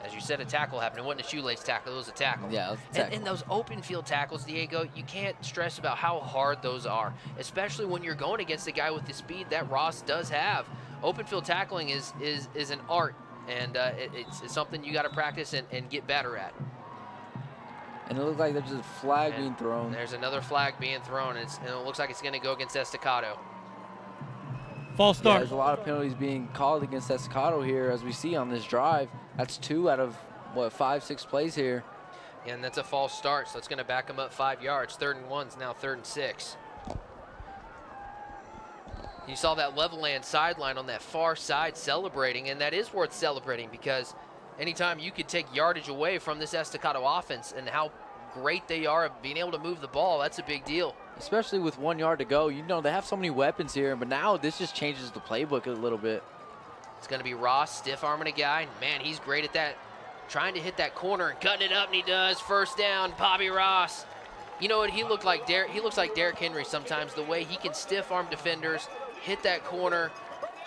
Speaker 4: as you said, a tackle happened. It wasn't a shoelace tackle, it was a tackle.
Speaker 5: Yeah, it was a tackle.
Speaker 4: And those open field tackles, Diego, you can't stress about how hard those are, especially when you're going against a guy with the speed that Ross does have. Open field tackling is an art, and it's something you got to practice and get better at.
Speaker 5: And it looks like there's a flag being thrown.
Speaker 4: There's another flag being thrown, and it looks like it's going to go against Estacado.
Speaker 14: False start.
Speaker 5: Yeah, there's a lot of penalties being called against Estacado here, as we see on this drive. That's 2 out of, what, 5-6 plays here.
Speaker 4: And that's a false start, so it's going to back them up 5 yards. 3rd and 1's now 3rd and 6. You saw that Levelland sideline on that far side celebrating, and that is worth celebrating, because anytime you could take yardage away from this Estacado offense and how great they are at being able to move the ball, that's a big deal.
Speaker 5: especially with 1 yard to go. You know, they have so many weapons here, but now this just changes the playbook a little bit.
Speaker 4: It's going to be Ross stiff-arming a guy. Man, he's great at that, trying to hit that corner and cutting it up, and he does. First down, Bobby Ross. You know what, he looks like Derrick Henry sometimes, the way he can stiff-arm defenders, hit that corner,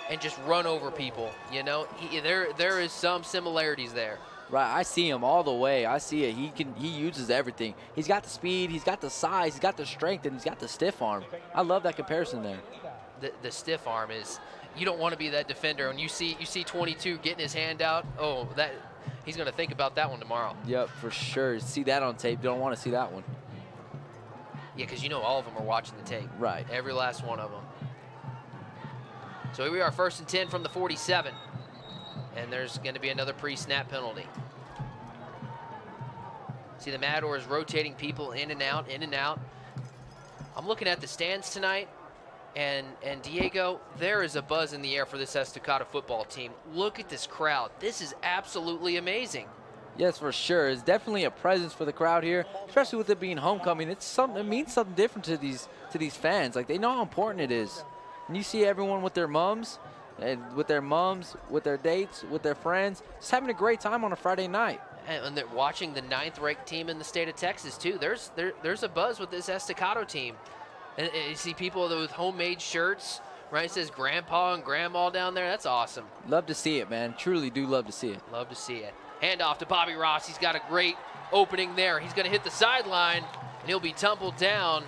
Speaker 4: and just run over people. You know, there is some similarities there.
Speaker 5: Right, I see him all the way. I see it. He uses everything. He's got the speed, he's got the size, he's got the strength, and he's got the stiff arm. I love that comparison there.
Speaker 4: The stiff arm is, you don't want to be that defender. When you see 22 getting his hand out, oh, that he's going to think about that one tomorrow.
Speaker 5: Yep, for sure. See that on tape. Don't want to see that one.
Speaker 4: Yeah, because you know all of them are watching the tape.
Speaker 5: Right.
Speaker 4: Every last one of them. So here we are, 1st and 10 from the 47. And there's going to be another pre-snap penalty. See the Matadors rotating people in and out, in and out. I'm looking at the stands tonight, and Diego, there is a buzz in the air for this Estacado football team. Look at this crowd. This is absolutely amazing.
Speaker 5: Yes, for sure. It's definitely a presence for the crowd here, especially with it being homecoming. It means something different to these fans. Like, they know how important it is. And you see everyone with their mums, with their dates, with their friends, just having a great time on a Friday night.
Speaker 4: And they're watching the 9th-ranked team in the state of Texas, too. There's a buzz with this Estacado team. And you see people with homemade shirts, right? It says Grandpa and Grandma down there. That's awesome.
Speaker 5: Love to see it, man. Truly do love to see it.
Speaker 4: Love to see it. Handoff to Bobby Ross. He's got a great opening there. He's going to hit the sideline, and he'll be tumbled down.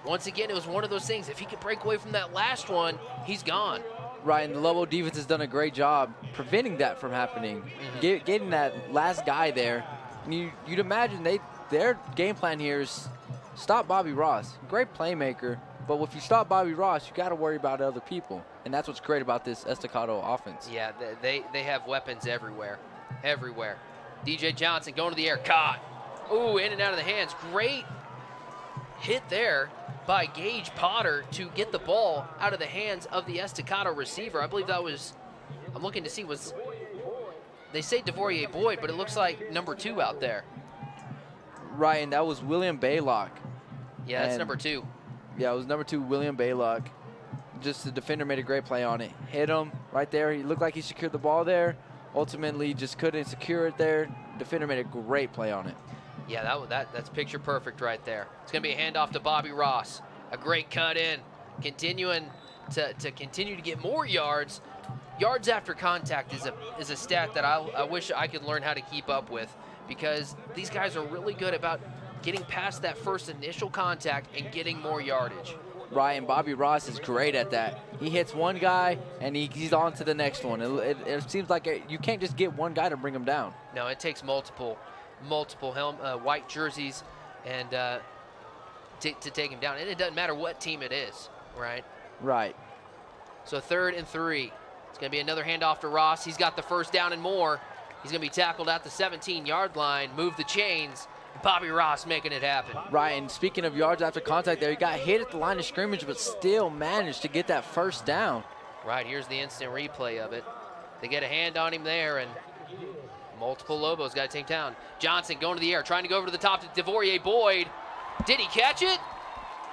Speaker 4: Once again, it was one of those things. If he could break away from that last one, he's gone.
Speaker 5: Right, and the Lobo defense has done a great job preventing that from happening, getting that last guy there. And you'd imagine their game plan here is stop Bobby Ross. Great playmaker, but if you stop Bobby Ross, you got to worry about other people. And that's what's great about this Estacado offense.
Speaker 4: Yeah, they have weapons everywhere. Everywhere. DJ Johnson going to the air, caught. Ooh, in and out of the hands. Great hit there by Gage Potter to get the ball out of the hands of the Estacado receiver. I believe that was, I'm looking to see, they say DeVorier Boyd, but it looks like number 2 out there.
Speaker 5: Right, and that was William Blaylock.
Speaker 4: Yeah, that's number 2.
Speaker 5: Yeah, it was number 2, William Blaylock. Just the defender made a great play on it. Hit him right there. He looked like he secured the ball there. Ultimately, just couldn't secure it there. Defender made a great play on it.
Speaker 4: Yeah, that's picture perfect right there. It's going to be a handoff to Bobby Ross. A great cut in. Continuing to continue to get more yards. Yards after contact is a stat that I wish I could learn how to keep up with, because these guys are really good about getting past that first initial contact and getting more yardage.
Speaker 5: Right, and Bobby Ross is great at that. He hits one guy, and he's on to the next one. It seems like you can't just get one guy to bring him down.
Speaker 4: No, it takes multiple white jerseys and to take him down. And it doesn't matter what team it is, right?
Speaker 5: Right.
Speaker 4: So 3rd and 3. It's going to be another handoff to Ross. He's got the first down and more. He's going to be tackled at the 17-yard line, move the chains. Bobby Ross making it happen.
Speaker 5: Right, and speaking of yards after contact there, he got hit at the line of scrimmage, but still managed to get that first down.
Speaker 4: Right, here's the instant replay of it. They get a hand on him there, and multiple Lobos got to take down. Johnson going to the air, trying to go over to the top to DeVorier Boyd. Did he catch it?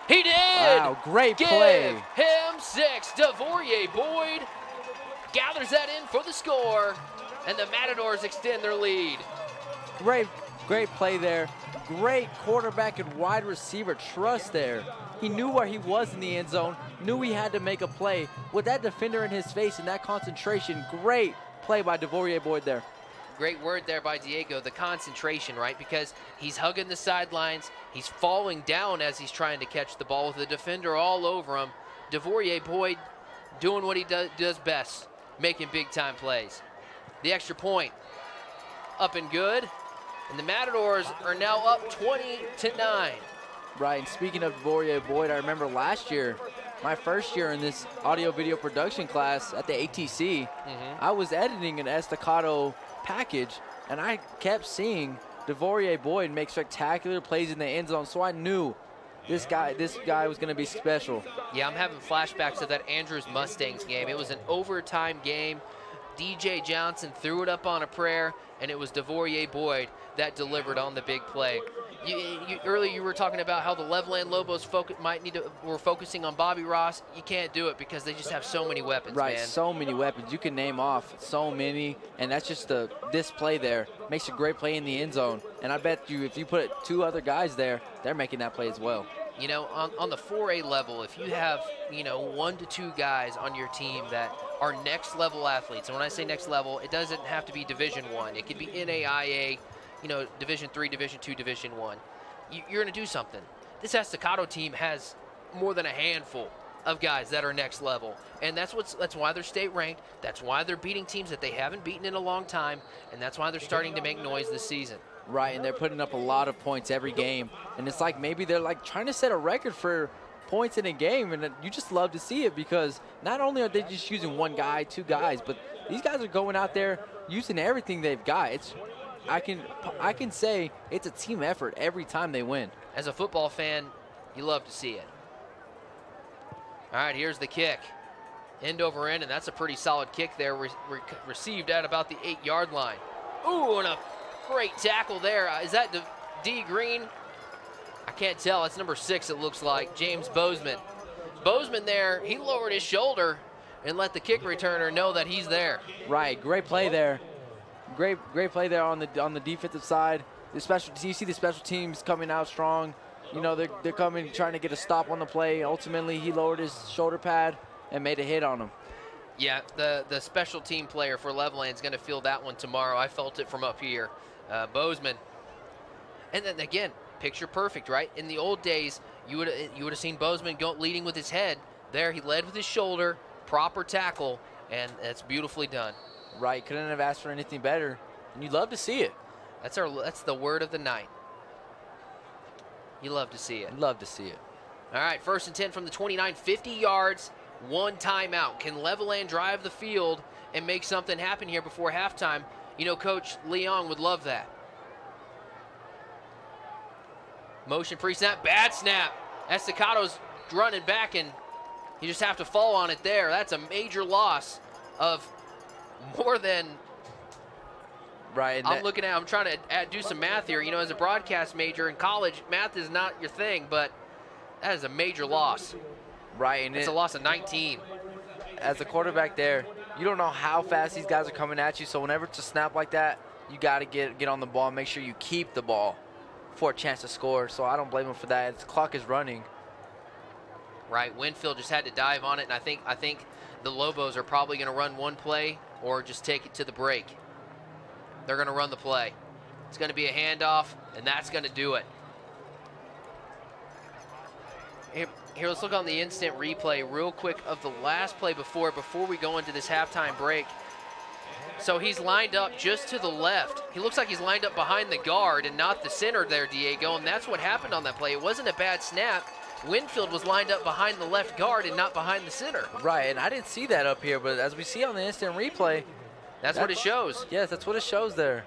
Speaker 4: He did!
Speaker 5: Wow, great play.
Speaker 4: Give him 6. DeVorier Boyd gathers that in for the score, and the Matadors extend their lead.
Speaker 5: Great play there. Great quarterback and wide receiver trust there. He knew where he was in the end zone, knew he had to make a play. With that defender in his face and that concentration, great play by DeVorier Boyd there.
Speaker 4: Great word there by Diego, the concentration, right? Because he's hugging the sidelines. He's falling down as he's trying to catch the ball with the defender all over him. DeVorier Boyd doing what he does best, making big-time plays. The extra point up and good. And the Matadors are now up 20-9.
Speaker 5: Right, and speaking of DeVorier Boyd, I remember last year, my first year in this audio-video production class at the ATC, I was editing an Estacado package, and I kept seeing DeVorier Boyd make spectacular plays in the end zone, so I knew this guy was going to be special.
Speaker 4: Yeah, I'm having flashbacks of that Andrews Mustangs game. It was an overtime game. DJ Johnson threw it up on a prayer, and it was DeVorier Boyd that delivered on the big play. Earlier you were talking about how the Levelland Lobos were focusing on Bobby Ross. You can't do it because they just have so many weapons,
Speaker 5: right,
Speaker 4: man.
Speaker 5: So many weapons. You can name off so many, and that's just this play there makes a great play in the end zone. And I bet you if you put 2 other guys there, they're making that play as well.
Speaker 4: You know, on the 4A level, if you have, 1 to 2 guys on your team that are next level athletes, and when I say next level, it doesn't have to be Division I. It could be NAIA, Division III, Division II, Division I. You're going to do something. This Estacado team has more than a handful of guys that are next level, and that's why they're state ranked. That's why they're beating teams that they haven't beaten in a long time, and that's why they're starting to make noise this season.
Speaker 5: Right, and they're putting up a lot of points every game, and it's like maybe they're like trying to set a record for points in a game, and you just love to see it because not only are they just using 1 guy, 2 guys, but these guys are going out there using everything they've got. I can say it's a team effort every time they win.
Speaker 4: As a football fan, you love to see it. All right, here's the kick. End over end, and that's a pretty solid kick there, received at about the 8-yard line. Ooh, and a great tackle there. Is that D. Green? I can't tell. It's number 6, it looks like. James Bozeman. Bozeman there, he lowered his shoulder and let the kick returner know that he's there.
Speaker 5: Right, great play there. Great play there on the defensive side. You see the special teams coming out strong. They're coming trying to get a stop on the play. Ultimately, he lowered his shoulder pad and made a hit on him.
Speaker 4: Yeah, the special team player for Levelland is going to feel that one tomorrow. I felt it from up here. Bozeman. And then again, picture perfect, right? In the old days, you would have seen Bozeman leading with his head. There, he led with his shoulder, proper tackle, and it's beautifully done.
Speaker 5: Right, couldn't have asked for anything better, and you love to see it.
Speaker 4: That's the word of the night. You love to see it.
Speaker 5: Love to see it.
Speaker 4: All right, 1st and 10 from the 29, 50 yards, 1 timeout. Can Levelland drive the field and make something happen here before halftime? Coach Leong would love that. Motion pre-snap, bad snap. Estacado's running back, and you just have to fall on it there. That's a major loss of more than.
Speaker 5: Right.
Speaker 4: I'm trying to do some math here. As a broadcast major in college, math is not your thing, but that is a major loss.
Speaker 5: Right. And
Speaker 4: it's a loss of 19.
Speaker 5: As a quarterback there, you don't know how fast these guys are coming at you, so whenever it's a snap like that, you got to get on the ball and make sure you keep the ball for a chance to score. So I don't blame him for that. The clock is running.
Speaker 4: Right. Winfield just had to dive on it, and I think the Lobos are probably going to run 1 play or just take it to the break. They're going to run the play. It's going to be a handoff, and that's going to do it. Here, let's look on the instant replay real quick of the last play before we go into this halftime break. So he's lined up just to the left. He looks like he's lined up behind the guard and not the center there, Diego, and that's what happened on that play. It wasn't a bad snap. Winfield was lined up behind the left guard and not behind the center.
Speaker 5: Right, and I didn't see that up here, but as we see on the instant replay,
Speaker 4: that's what it shows.
Speaker 5: Yes, that's what it shows there.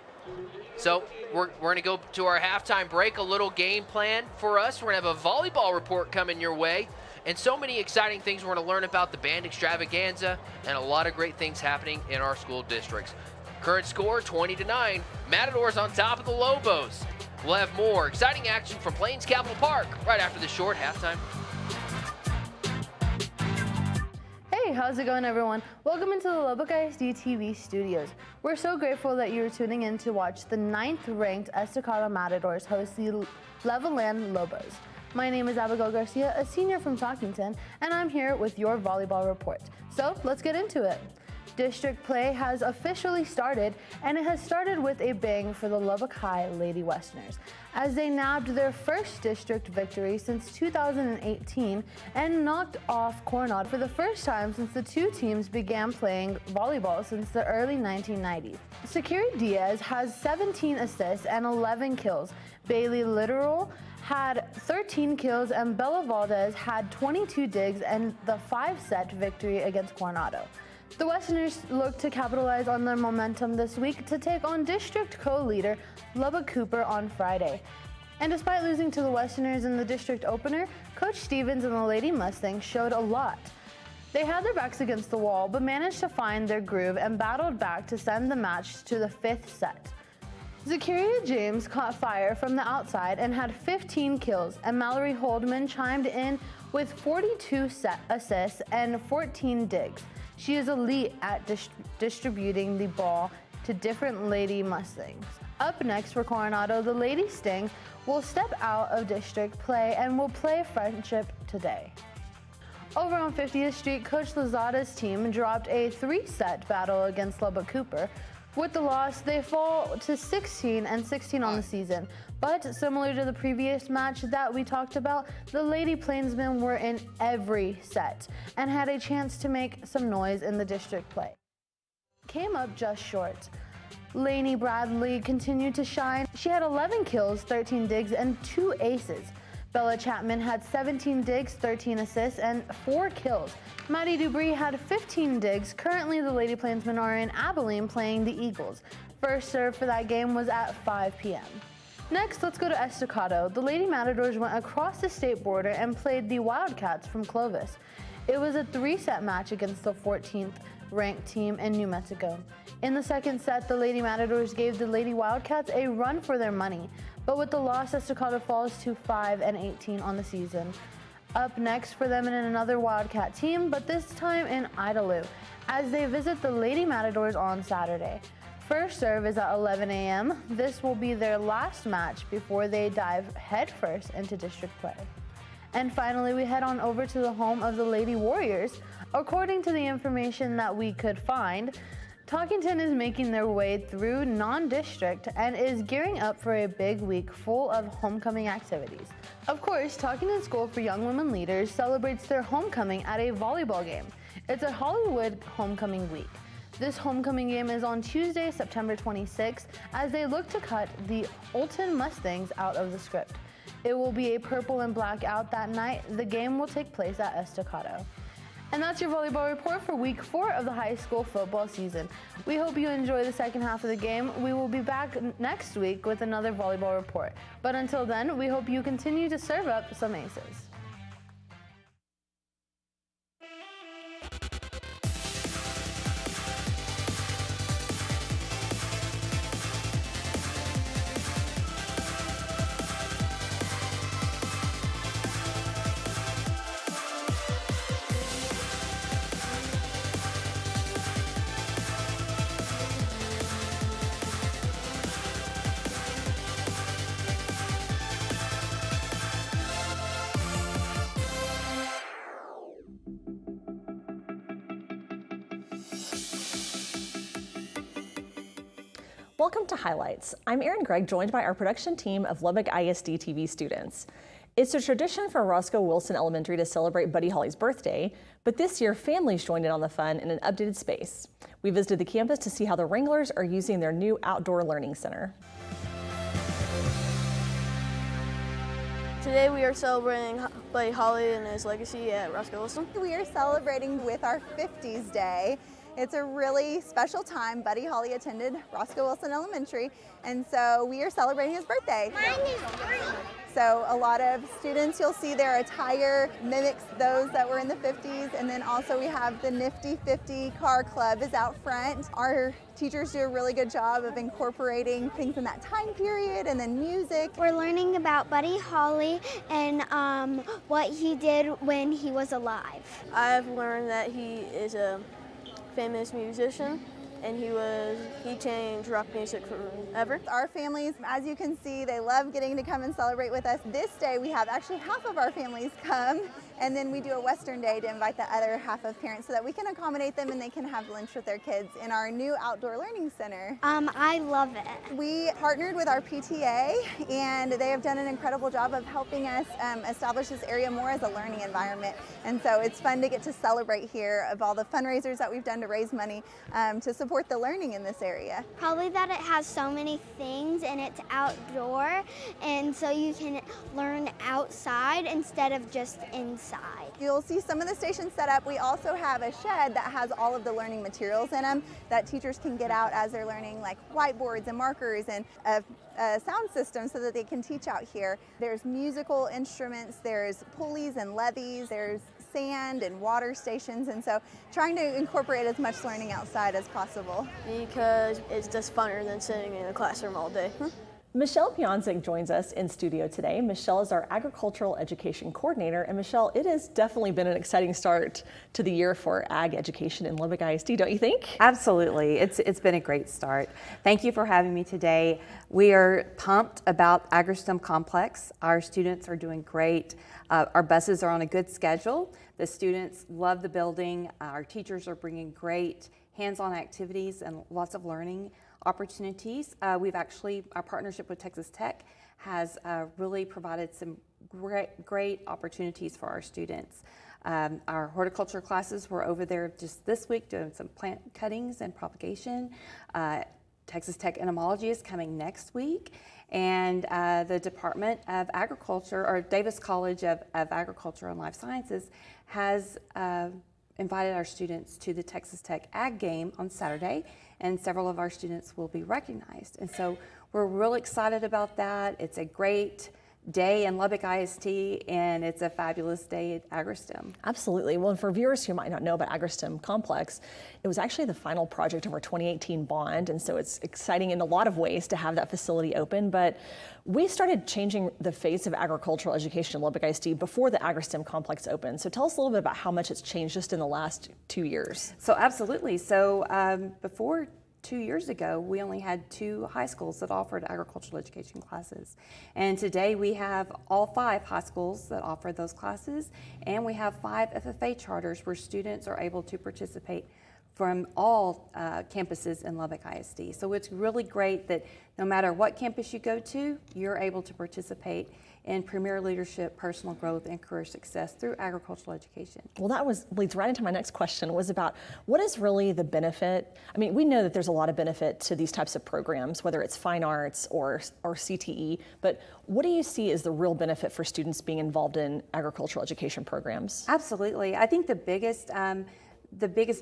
Speaker 4: So we're going to go to our halftime break, a little game plan for us. We're going to have a volleyball report coming your way, and so many exciting things. We're going to learn about the band extravaganza and a lot of great things happening in our school districts. Current score, 20-9. Matadors on top of the Lobos. We'll have more exciting action from Plains Capital Park right after the short halftime.
Speaker 10: Hey, how's it going, everyone? Welcome into the Lubbock ISD TV studios. We're so grateful that you're tuning in to watch the 9th-ranked Estacado Matadors host the Levelland Lobos. My name is Abigail Garcia, a senior from Talkington, and I'm here with your volleyball report. So let's get into it. District play has officially started, and it has started with a bang for the Lubbock High Lady Westerners, as they nabbed their first district victory since 2018 and knocked off Coronado for the first time since the 2 teams began playing volleyball since the early 1990s. Sakiri Diaz has 17 assists and 11 kills. Bailey Literal had 13 kills, and Bella Valdez had 22 digs and the 5-set victory against Coronado. The Westerners look to capitalize on their momentum this week to take on district co-leader Lubbock Cooper on Friday. And despite losing to the Westerners in the district opener, Coach Stevens and the Lady Mustangs showed a lot. They had their backs against the wall, but managed to find their groove and battled back to send the match to the 5th set. Zakaria James caught fire from the outside and had 15 kills, and Mallory Holdman chimed in with 42 assists and 14 digs. She is elite at distributing the ball to different Lady Mustangs. Up next for Coronado, the Lady Sting will step out of district play and will play Friendship today. Over on 50th Street, Coach Lozada's team dropped a 3-set battle against Lubbock Cooper. With the loss, they fall to 16-16 on the season. But similar to the previous match that we talked about, the Lady Plainsmen were in every set and had a chance to make some noise in the district play. Came up just short. Lainey Bradley continued to shine. She had 11 kills, 13 digs, and 2 aces. Bella Chapman had 17 digs, 13 assists, and 4 kills. Maddie Dubree had 15 digs. Currently, the Lady Plainsmen are in Abilene playing the Eagles. First serve for that game was at 5 p.m. Next, let's go to Estacado. The Lady Matadors went across the state border and played the Wildcats from Clovis. It was a 3-set match against the 14th ranked team in New Mexico. In the second set, the Lady Matadors gave the Lady Wildcats a run for their money, but with the loss, Estacado falls to 5-18 on the season. Up next for them in another Wildcat team, but this time in Idalou, as they visit the Lady Matadors on Saturday. First serve is at 11 a.m. This will be their last match before they dive headfirst into district play. And finally, we head on over to the home of the Lady Warriors. According to the information that we could find, Talkington is making their way through non-district and is gearing up for a big week full of homecoming activities. Of course, Talkington School for Young Women Leaders celebrates their homecoming at a volleyball game. It's a Hollywood homecoming week. This homecoming game is on Tuesday, September 26th, as they look to cut the Olton Mustangs out of the script. It will be a purple and black out that night. The game will take place at Estacado. And that's your volleyball report for week 4 of the high school football season. We hope you enjoy the second half of the game. We will be back next week with another volleyball report. But until then, we hope you continue to serve up some aces.
Speaker 17: Welcome to Highlights. I'm Erin Gregg, joined by our production team of Lubbock ISD TV students. It's a tradition for Roscoe Wilson Elementary to celebrate Buddy Holly's birthday, but this year families joined in on the fun in an updated space. We visited the campus to see how the Wranglers are using their new outdoor learning center.
Speaker 16: Today we are celebrating Buddy Holly and his legacy at Roscoe Wilson.
Speaker 18: We are celebrating with our 50s day. It's a really special time. Buddy Holly attended Roscoe Wilson Elementary, and so we are celebrating his birthday.
Speaker 19: Mine is 3.
Speaker 18: So a lot of students, you'll see their attire mimics those that were in the 50s, and then also we have the Nifty 50 Car Club is out front. Our teachers do a really good job of incorporating things in that time period and then music.
Speaker 19: We're learning about Buddy Holly and what he did when he was alive.
Speaker 16: I've learned that he is a famous musician, and he changed rock music forever.
Speaker 18: Our families, as you can see, they love getting to come and celebrate with us. This day we have actually half of our families come, and then we do a Western day to invite the other half of parents so that we can accommodate them and they can have lunch with their kids in our new outdoor learning center.
Speaker 19: I love it.
Speaker 18: We partnered with our PTA, and they have done an incredible job of helping us establish this area more as a learning environment. And so it's fun to get to celebrate here of all the fundraisers that we've done to raise money to support the learning in this area.
Speaker 19: Probably that it has so many things and it's outdoor, and so you can learn outside instead of just inside.
Speaker 18: You'll see some of the stations set up. We also have a shed that has all of the learning materials in them that teachers can get out as they're learning, like whiteboards and markers and a sound system so that they can teach out here. There's musical instruments, there's pulleys and levees, there's sand and water stations, and so trying to incorporate as much learning outside as possible.
Speaker 16: Because it's just funner than sitting in a classroom all day.
Speaker 17: Michelle Pionczek joins us in studio today. Michelle is our agricultural education coordinator. And Michelle, it has definitely been an exciting start to the year for ag education in Lubbock ISD, don't you think?
Speaker 20: Absolutely. It's been a great start. Thank you for having me today. We are pumped about AgriSTEM Complex. Our students are doing great. Our buses are on a good schedule. The students love the building. Our teachers are bringing great hands-on activities and lots of learning opportunities. Our partnership with Texas Tech has really provided some great opportunities for our students. Our horticulture classes were over there just this week doing some plant cuttings and propagation. Texas Tech Entomology is coming next week. And the Department of Agriculture, or Davis College of Agriculture and Life Sciences, has invited our students to the Texas Tech Ag Game on Saturday, and several of our students will be recognized. And so we're really excited about that. It's a great day in Lubbock ISD, and it's a fabulous day at AgriSTEM.
Speaker 17: Absolutely. Well, and for viewers who might not know about AgriSTEM Complex, it was actually the final project of our 2018 bond, and so it's exciting in a lot of ways to have that facility open. But we started changing the face of agricultural education in Lubbock ISD before the AgriSTEM Complex opened. So tell us a little bit about how much it's changed just in the last 2 years.
Speaker 20: So absolutely. So before 2 years ago, we only had 2 high schools that offered agricultural education classes. And today we have all 5 high schools that offer those classes, and we have 5 FFA charters where students are able to participate from all campuses in Lubbock ISD. So it's really great that no matter what campus you go to, you're able to participate in premier leadership, personal growth, and career success through agricultural education.
Speaker 17: Well, that leads right into my next question, was about what is really the benefit? I mean, we know that there's a lot of benefit to these types of programs, whether it's fine arts or CTE, but what do you see as the real benefit for students being involved in agricultural education programs?
Speaker 20: Absolutely. I think the biggest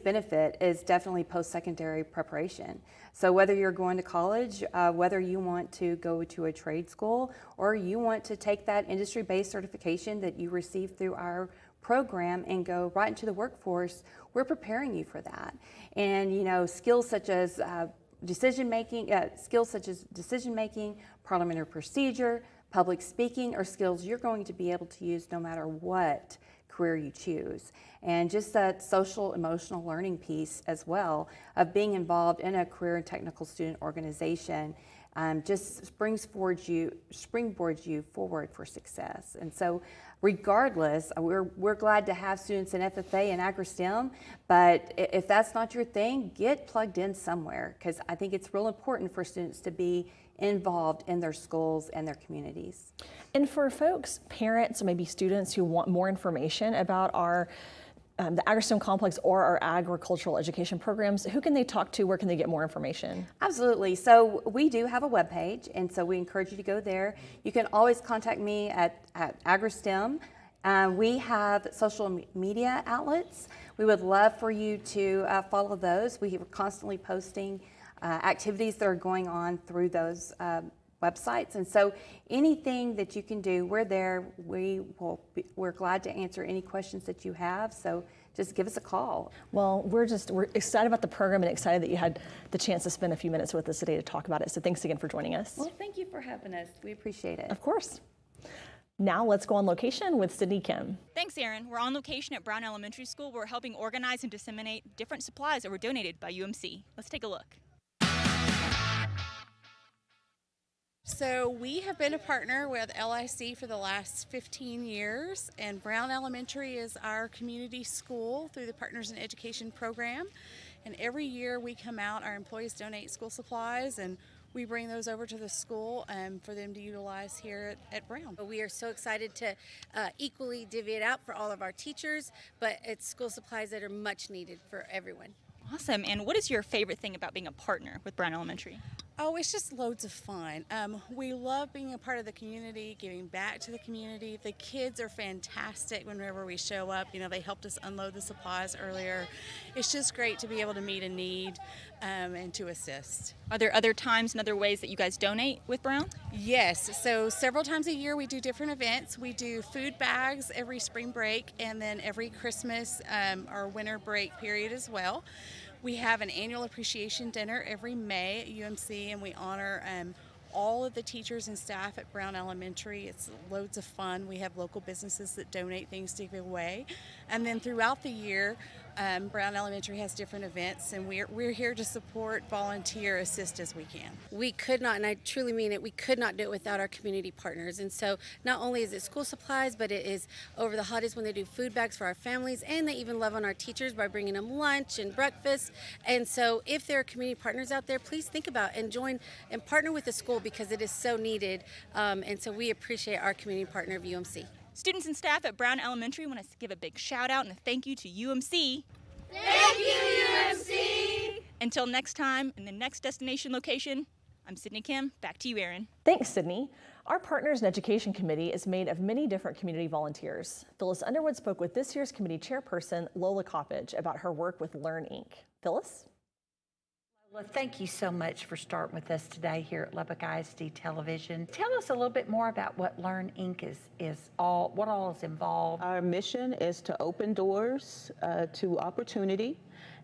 Speaker 20: benefit is definitely post-secondary preparation. So whether you're going to college, whether you want to go to a trade school, or you want to take that industry-based certification that you receive through our program and go right into the workforce, we're preparing you for that. And skills such as decision-making, parliamentary procedure, public speaking are skills you're going to be able to use no matter what career you choose. And just that social emotional learning piece as well of being involved in a career and technical student organization just springboards you forward for success. And so regardless, we're glad to have students in FFA and AgriSTEM, but if that's not your thing, get plugged in somewhere, because I think it's real important for students to be involved in their schools and their communities.
Speaker 17: And for folks, parents, or maybe students who want more information about our the AgriSTEM Complex or our agricultural education programs, who can they talk to? Where can they get more information?
Speaker 20: Absolutely. So we do have a webpage, and so we encourage you to go there. You can always contact me at AgriSTEM. We have social media outlets. We would love for you to follow those. We are constantly posting activities that are going on through those websites, and so anything that you can do, we're there. We're glad to answer any questions that you have, so just give us a call.
Speaker 17: Well, we're excited about the program and excited that you had the chance to spend a few minutes with us today to talk about it, so thanks again for joining us.
Speaker 20: Well, thank you for having us. We appreciate it.
Speaker 17: Of course. Now let's go on location with Sydney Kim.
Speaker 21: Thanks, Erin. We're on location at Brown Elementary School. We're helping organize and disseminate different supplies that were donated by UMC. Let's take a look.
Speaker 22: So we have been a partner with LIC for the last 15 years, and Brown Elementary is our community school through the Partners in Education program. And every year we come out, our employees donate school supplies, and we bring those over to the school for them to utilize here at Brown.
Speaker 23: We are so excited to equally divvy it out for all of our teachers, but it's school supplies that are much needed for everyone.
Speaker 21: Awesome. And what is your favorite thing about being a partner with Brown Elementary?
Speaker 22: Oh, it's just loads of fun. We love being a part of the community, giving back to the community. The kids are fantastic whenever we show up. You know, they helped us unload the supplies earlier. It's just great to be able to meet a need and to assist.
Speaker 21: Are there other times and other ways that you guys donate with Brown?
Speaker 22: Yes, so several times a year we do different events. We do food bags every spring break and then every Christmas or winter break period as well. We have an annual appreciation dinner every May at UMC, and we honor all of the teachers and staff at Brown Elementary. It's loads of fun. We have local businesses that donate things to give away. And then throughout the year, Brown Elementary has different events, and we're here to support, volunteer, assist as we can.
Speaker 23: We could not, and I truly mean it, we could not do it without our community partners. And so not only is it school supplies, but it is over the holidays when they do food bags for our families, and they even love on our teachers by bringing them lunch and breakfast. And so if there are community partners out there, please think about and join and partner with the school because it is so needed. And so we appreciate our community partner of UMC.
Speaker 21: Students and staff at Brown Elementary want to give a big shout out and a thank you to UMC.
Speaker 3: Thank you, UMC!
Speaker 21: Until next time, in the next destination location, I'm Sydney Kim. Back to you, Erin.
Speaker 17: Thanks, Sydney. Our Partners in Education Committee is made of many different community volunteers. Phyllis Underwood spoke with this year's committee chairperson, Lola Coppage, about her work with Learn Inc. Phyllis?
Speaker 7: Well, thank you so much for starting with us today here at Lubbock ISD Television. Tell us a little bit more about what Learn Inc. what all is involved.
Speaker 13: Our mission is to open doors to opportunity,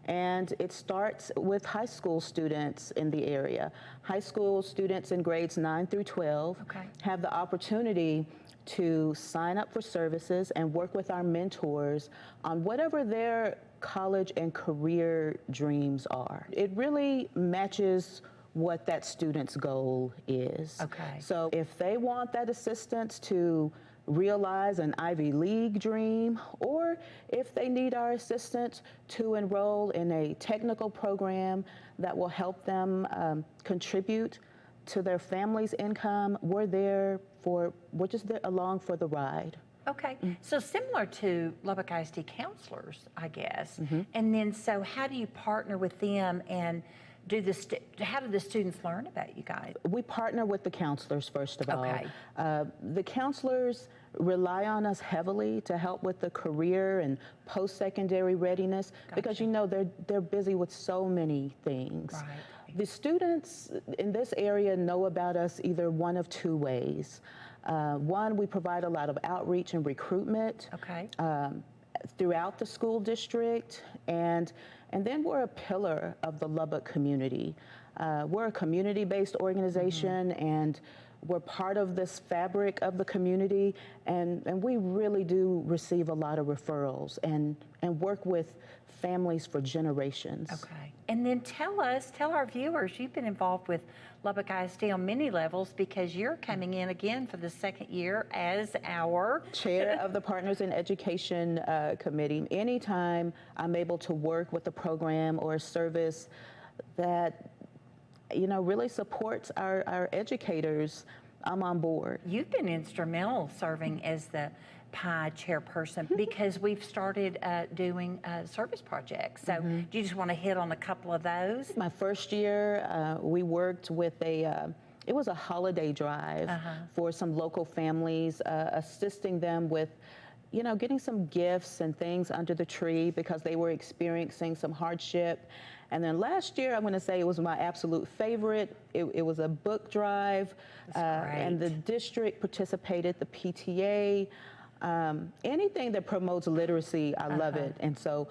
Speaker 13: and it starts with high school students in the area. High school students in grades 9 through 12 have the opportunity to sign up for services and work with our mentors on whatever their college and career dreams are. It really matches what that student's goal is. So if they want that assistance to realize an Ivy League dream, or if they need our assistance to enroll in a technical program that will help them contribute to their family's income, we're just there along for the ride.
Speaker 7: Okay, so similar to Lubbock ISD counselors, I guess. And then, so how do you partner with them and how do the students learn about you guys?
Speaker 13: We partner with the counselors first of all. The counselors rely on us heavily to help with the career and post-secondary readiness because you know they're busy with so many things. The students in this area know about us either one of two ways. One, we provide a lot of outreach and recruitment throughout the school district, and then we're a pillar of the Lubbock community. We're a community-based organization, and we're part of this fabric of the community, and we really do receive a lot of referrals and work with families for generations.
Speaker 7: And then tell our viewers, you've been involved with Lubbock ISD on many levels because you're coming in again for the second year as our
Speaker 13: chair of the Partners in Education Committee. Anytime I'm able to work with a program or a service that really supports our educators, I'm on board.
Speaker 7: You've been instrumental serving as the PI chairperson because we've started doing service projects. So do you just want to hit on a couple of those?
Speaker 13: My first year, we worked with it was a holiday drive for some local families, assisting them with getting some gifts and things under the tree because they were experiencing some hardship. And then last year, I'm going to say it was my absolute favorite. It was a book drive, and the district participated, the PTA. Anything that promotes literacy, I love it. And so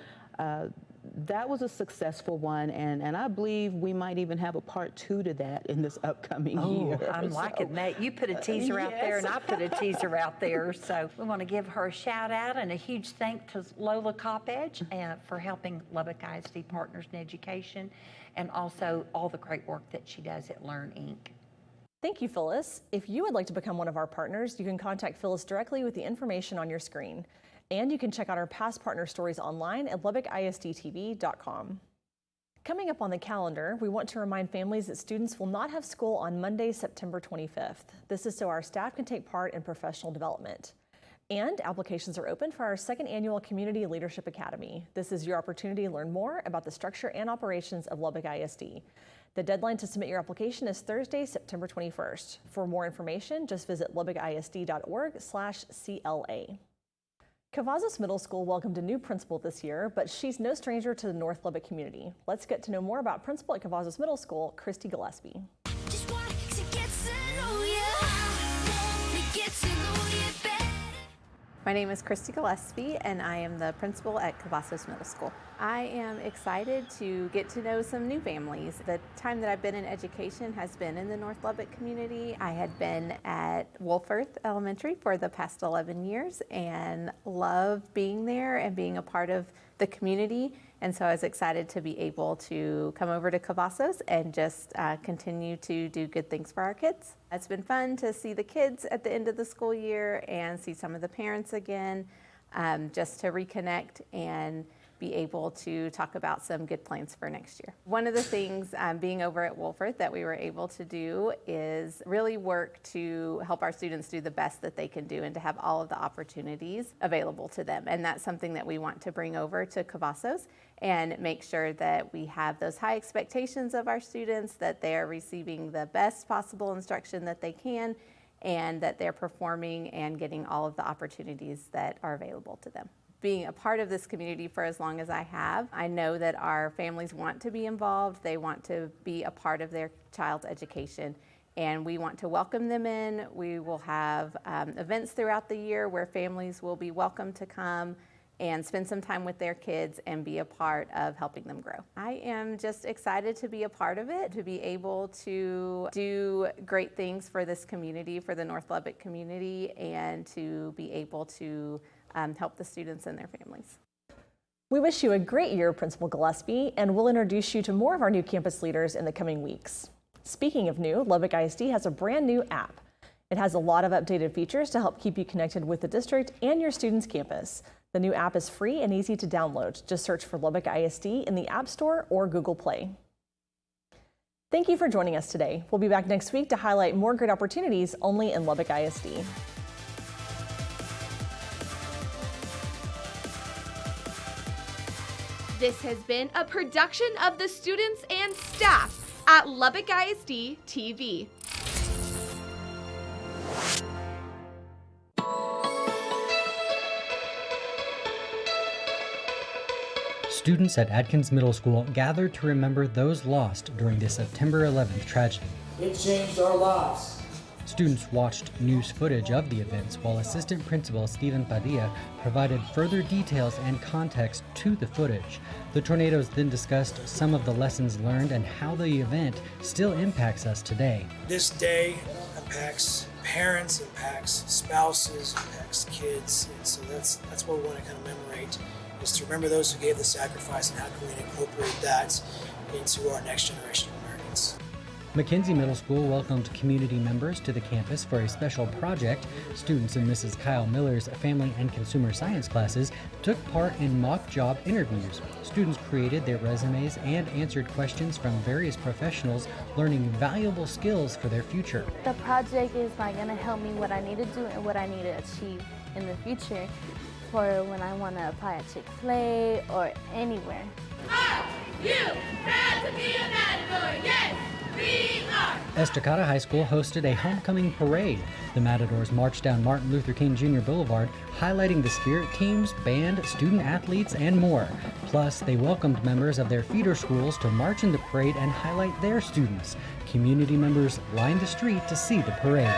Speaker 13: that was a successful one, and I believe we might even have a part 2 to that in this upcoming year.
Speaker 7: I'm liking that. You put a teaser out there, and I put a teaser out there. So we want to give her a shout out and a huge thank to Lola Coppage for helping Lubbock ISD Partners in Education, and also all the great work that she does at Learn Inc.
Speaker 17: Thank you, Phyllis. If you would like to become one of our partners, you can contact Phyllis directly with the information on your screen. And you can check out our past partner stories online at LubbockISDTV.com. Coming up on the calendar, we want to remind families that students will not have school on Monday, September 25th. This is so our staff can take part in professional development. And applications are open for our second annual Community Leadership Academy. This is your opportunity to learn more about the structure and operations of Lubbock ISD. The deadline to submit your application is Thursday, September 21st. For more information, just visit lubbockisd.org/CLA. Cavazos Middle School welcomed a new principal this year, but she's no stranger to the North Lubbock community. Let's get to know more about principal at Cavazos Middle School, Christy Gillespie.
Speaker 1: My name is Christy Gillespie, and I am the principal at Cavazos Middle School. I am excited to get to know some new families. The time that I've been in education has been in the North Lubbock community. I had been at Wolfforth Elementary for the past 11 years and love being there and being a part of the community. And so I was excited to be able to come over to Cavazos and just continue to do good things for our kids. It's been fun to see the kids at the end of the school year and see some of the parents again, just to reconnect and be able to talk about some good plans for next year. One of the things being over at Wolfforth that we were able to do is really work to help our students do the best that they can do and to have all of the opportunities available to them. And that's something that we want to bring over to Cavazos and make sure that we have those high expectations of our students, that they are receiving the best possible instruction that they can, and that they're performing and getting all of the opportunities that are available to them. Being a part of this community for as long as I have, I know that our families want to be involved. They want to be a part of their child's education, and we want to welcome them in. We will have events throughout the year where families will be welcome to come and spend some time with their kids and be a part of helping them grow. I am just excited to be a part of it, to be able to do great things for this community, for the North Lubbock community, and to be able to help the students and their families.
Speaker 17: We wish you a great year, Principal Gillespie, and we'll introduce you to more of our new campus leaders in the coming weeks. Speaking of new, Lubbock ISD has a brand new app. It has a lot of updated features to help keep you connected with the district and your students' campus. The new app is free and easy to download. Just search for Lubbock ISD in the App Store or Google Play. Thank you for joining us today. We'll be back next week to highlight more great opportunities only in Lubbock ISD.
Speaker 3: This has been a production of the students and staff at Lubbock ISD TV.
Speaker 2: Students at Adkins Middle School gathered to remember those lost during the September 11th tragedy.
Speaker 11: It changed our lives.
Speaker 2: Students watched news footage of the events while Assistant Principal Stephen Padilla provided further details and context to the footage. The tornadoes then discussed some of the lessons learned and how the event still impacts us today.
Speaker 11: This day impacts parents, impacts spouses, impacts kids, and so that's what we want to kind of commemorate, is to remember those who gave the sacrifice and how can we incorporate that into our next generation of Americans.
Speaker 2: McKenzie Middle School welcomed community members to the campus for a special project. Students in Mrs. Kyle Miller's Family and Consumer Science classes took part in mock job interviews. Students created their resumes and answered questions from various professionals, learning valuable skills for their future.
Speaker 10: The project is going to help me what I need to do and what I need to achieve in the future for when I want to apply at Chick-fil-A or anywhere.
Speaker 3: Are you proud to be a Matador? Yes!
Speaker 2: Estacado High School hosted a homecoming parade. The Matadors marched down Martin Luther King Jr. Boulevard, highlighting the spirit teams, band, student athletes, and more. Plus, they welcomed members of their feeder schools to march in the parade and highlight their students. Community members lined the street to see the parade.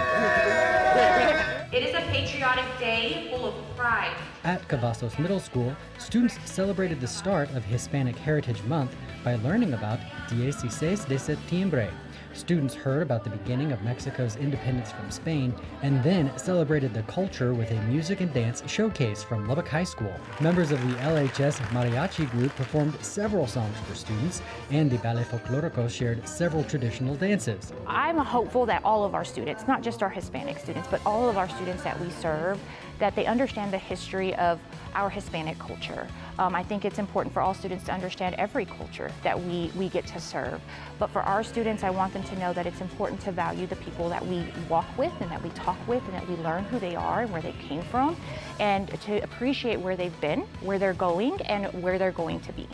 Speaker 3: It is a patriotic day full of pride.
Speaker 2: At Cavazos Middle School, students celebrated the start of Hispanic Heritage Month by learning about 16 de Septiembre. Students heard about the beginning of Mexico's independence from Spain and then celebrated the culture with a music and dance showcase from Lubbock High School. Members of the LHS Mariachi group performed several songs for students, and the Ballet Folklorico shared several traditional dances.
Speaker 24: I'm hopeful that all of our students, not just our Hispanic students, but all of our students that we serve,
Speaker 6: that they understand the history of our Hispanic culture. I think it's important for all students to understand every culture that we get to serve. But for our students, I want them to know that it's important to value the people that we walk with and that we talk with and that we learn who they are and where they came from, and to appreciate where they've been, where they're going, and where they're going to be.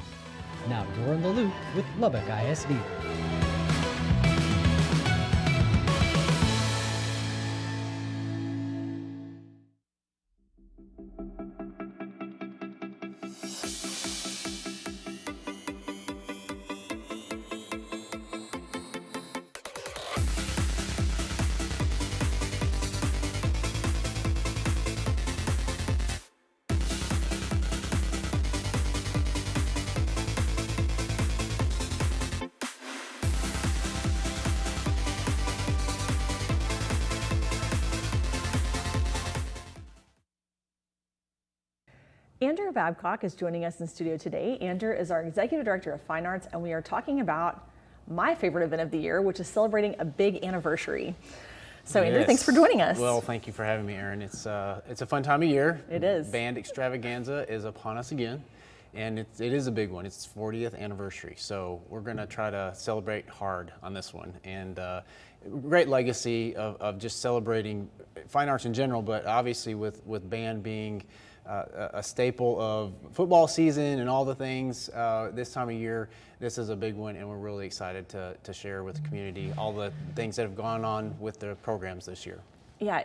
Speaker 2: Now you're in the loop with Lubbock ISD.
Speaker 17: Andrew Babcock is joining us in studio today. Andrew is our Executive Director of Fine Arts, and we are talking about my favorite event of the year, which is celebrating a big anniversary. So Andrew, thanks for joining us.
Speaker 9: Well, thank you for having me, Erin. It's a fun time of year.
Speaker 17: It is.
Speaker 9: Band extravaganza is upon us again, and it is a big one. It's its 40th anniversary, so we're going to try to celebrate hard on this one. And great legacy of just celebrating fine arts in general, but obviously with band being a staple of football season and all the things this time of year. This is a big one, and we're really excited to share with the community all the things that have gone on with the programs this year.
Speaker 17: Yeah,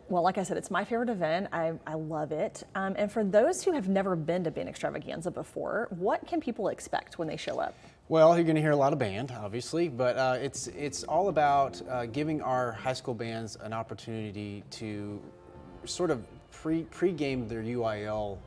Speaker 17: well, like I said, it's my favorite event. I love it. And for those who have never been to Band Extravaganza before, what can people expect when they show up?
Speaker 9: Well, you're going to hear a lot of band, obviously, but it's all about giving our high school bands an opportunity to sort of pre-game their UIL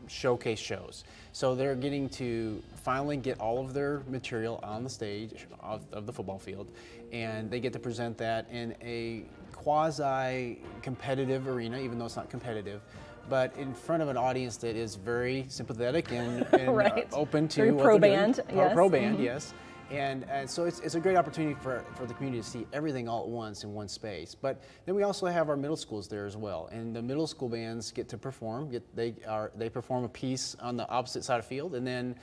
Speaker 9: showcase shows. So they're getting to finally get all of their material on the stage of the football field, and they get to present that in a quasi-competitive arena, even though it's not competitive, but in front of an audience that is very sympathetic and
Speaker 17: right.
Speaker 9: Open to
Speaker 17: very
Speaker 9: what
Speaker 17: pro
Speaker 9: they're
Speaker 17: band,
Speaker 9: doing.
Speaker 17: yes.
Speaker 9: Pro band, yes. And so it's a great opportunity for the community to see everything all at once in one space. But then we also have our middle schools there as well, and the middle school bands get to perform. They perform a piece on the opposite side of the field, and then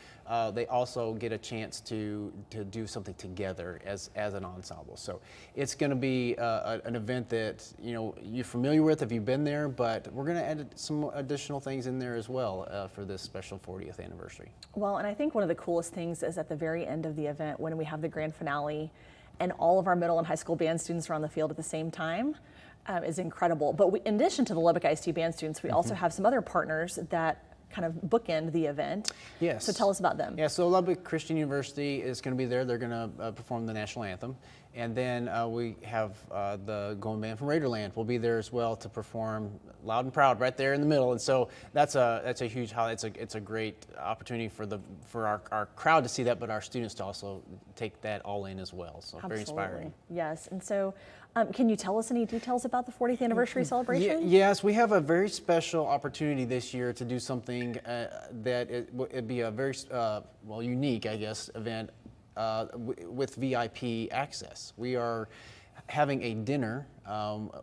Speaker 9: they also get a chance to do something together as an ensemble. So it's going to be an event that you're familiar with if you've been there, but we're going to add some additional things in there as well for this special 40th anniversary.
Speaker 17: Well, and I think one of the coolest things is at the very end of the event when we have the grand finale and all of our middle and high school band students are on the field at the same time is incredible. But in addition to the Lubbock ISD band students, we also have some other partners that kind of bookend the event.
Speaker 9: Yes.
Speaker 17: So tell us about them.
Speaker 9: Yeah, so Lubbock Christian University is going to be there. They're going to perform the national anthem. And then we have the Going Band from Raiderland will be there as well to perform loud and proud right there in the middle. And so that's a huge highlight. It's a great opportunity for our crowd to see that, but our students to also take that all in as well. So very inspiring.
Speaker 17: Yes. And so can you tell us any details about the 40th anniversary celebration?
Speaker 9: Yes, we have a very special opportunity this year to do something that it'd be a very unique, I guess, event. With VIP access. We are having a dinner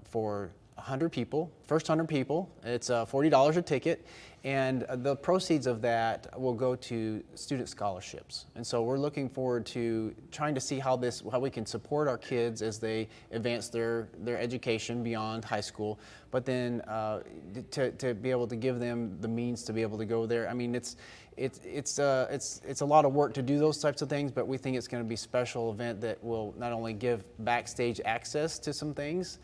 Speaker 9: for 100 people, first 100 people. It's $40 a ticket, and the proceeds of that will go to student scholarships. And so we're looking forward to trying to see how we can support our kids as they advance their education beyond high school, but then to be able to give them the means to be able to go there. I mean, it's a lot of work to do those types of things, but we think it's going to be a special event that will not only give backstage access to some things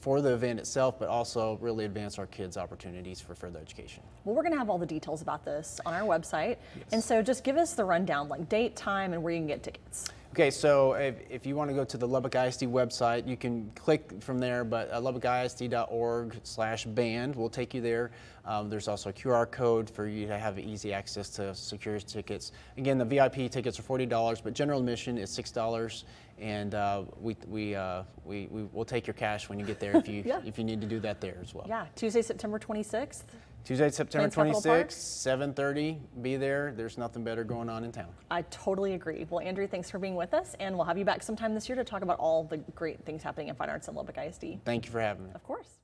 Speaker 9: for the event itself, but also really advance our kids' opportunities for further education.
Speaker 17: Well, we're going to have all the details about this on our website. Yes. And so just give us the rundown, like date, time, and where you can get tickets.
Speaker 9: Okay, so if you want to go to the Lubbock ISD website, you can click from there, but lubbockisd.org/band will take you there. There's also a QR code for you to have easy access to secure tickets. Again, the VIP tickets are $40, but general admission is $6, and we'll take your cash when you get there if you if you need to do that there as well.
Speaker 17: Yeah, Tuesday, September 26th.
Speaker 9: Tuesday, September 26th, 7:30, be there. There's nothing better going on in town.
Speaker 17: I totally agree. Well, Andrew, thanks for being with us, and we'll have you back sometime this year to talk about all the great things happening in Fine Arts in Lubbock ISD.
Speaker 9: Thank you for having me.
Speaker 17: Of course.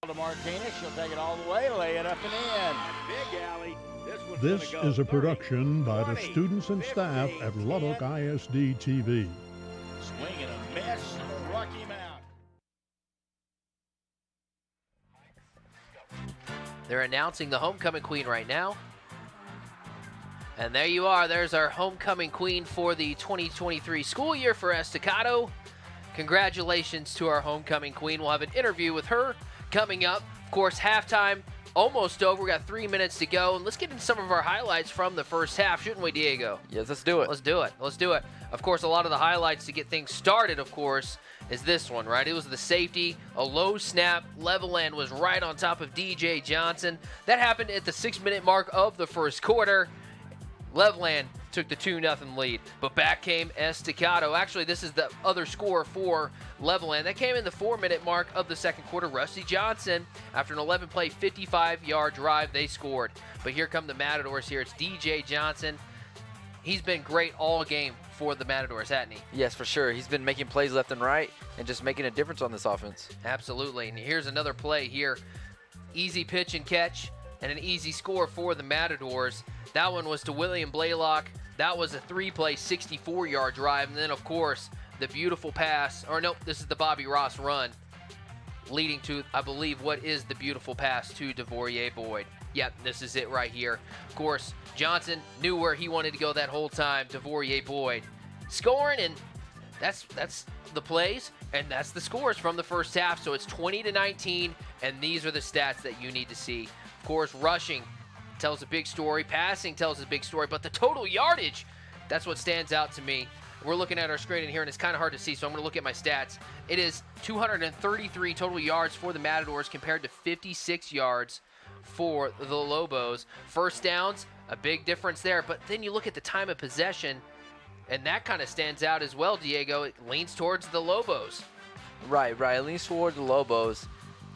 Speaker 8: To Martinez, she'll take it all the way, lay it up and in. Big alley.
Speaker 12: This is a production by the students and staff at Lubbock ISD TV.
Speaker 8: Swing and a miss, struck him out.
Speaker 4: They're announcing the homecoming queen right now. And there you are. There's our homecoming queen for the 2023 school year for Estacado. Congratulations to our homecoming queen. We'll have an interview with her coming up. Of course, halftime almost over. We got 3 minutes to go. And let's get into some of our highlights from the first half, shouldn't we, Diego?
Speaker 5: Yes, let's do it.
Speaker 4: Let's do it. Let's do it. Of course, a lot of the highlights to get things started, of course, is this one, right? It was the safety, a low snap. Levelland was right on top of DJ Johnson. That happened at the 6-minute mark of the first quarter. Levelland took the 2-0 lead, but back came Estacado. Actually, this is the other score for Levelland. That came in the 4-minute mark of the second quarter. Rusty Johnson, after an 11-play, 55-yard drive, they scored. But here come the Matadors here. It's DJ Johnson. He's been great all game for the Matadors, hasn't he?
Speaker 5: Yes, for sure. He's been making plays left and right and just making a difference on this offense.
Speaker 4: Absolutely. And here's another play here. Easy pitch and catch and an easy score for the Matadors. That one was to William Blaylock. That was a 3-play, 64-yard drive. And then, of course, the beautiful pass. Or, nope, this is the Bobby Ross run, leading to, I believe, what is the beautiful pass to DeVorier Boyd. Yep, this is it right here. Of course, Johnson knew where he wanted to go that whole time. DeVorier Boyd scoring, and that's the plays, and that's the scores from the first half. So it's 20-19, and these are the stats that you need to see. Of course, rushing tells a big story. Passing tells a big story. But the total yardage, that's what stands out to me. We're looking at our screen in here, and it's kind of hard to see, so I'm going to look at my stats. It is 233 total yards for the Matadors compared to 56 yards for the Lobos. First downs, a big difference there. But then you look at the time of possession, and that kind of stands out as well, Diego. It leans towards the Lobos.
Speaker 5: Right. It leans toward the Lobos.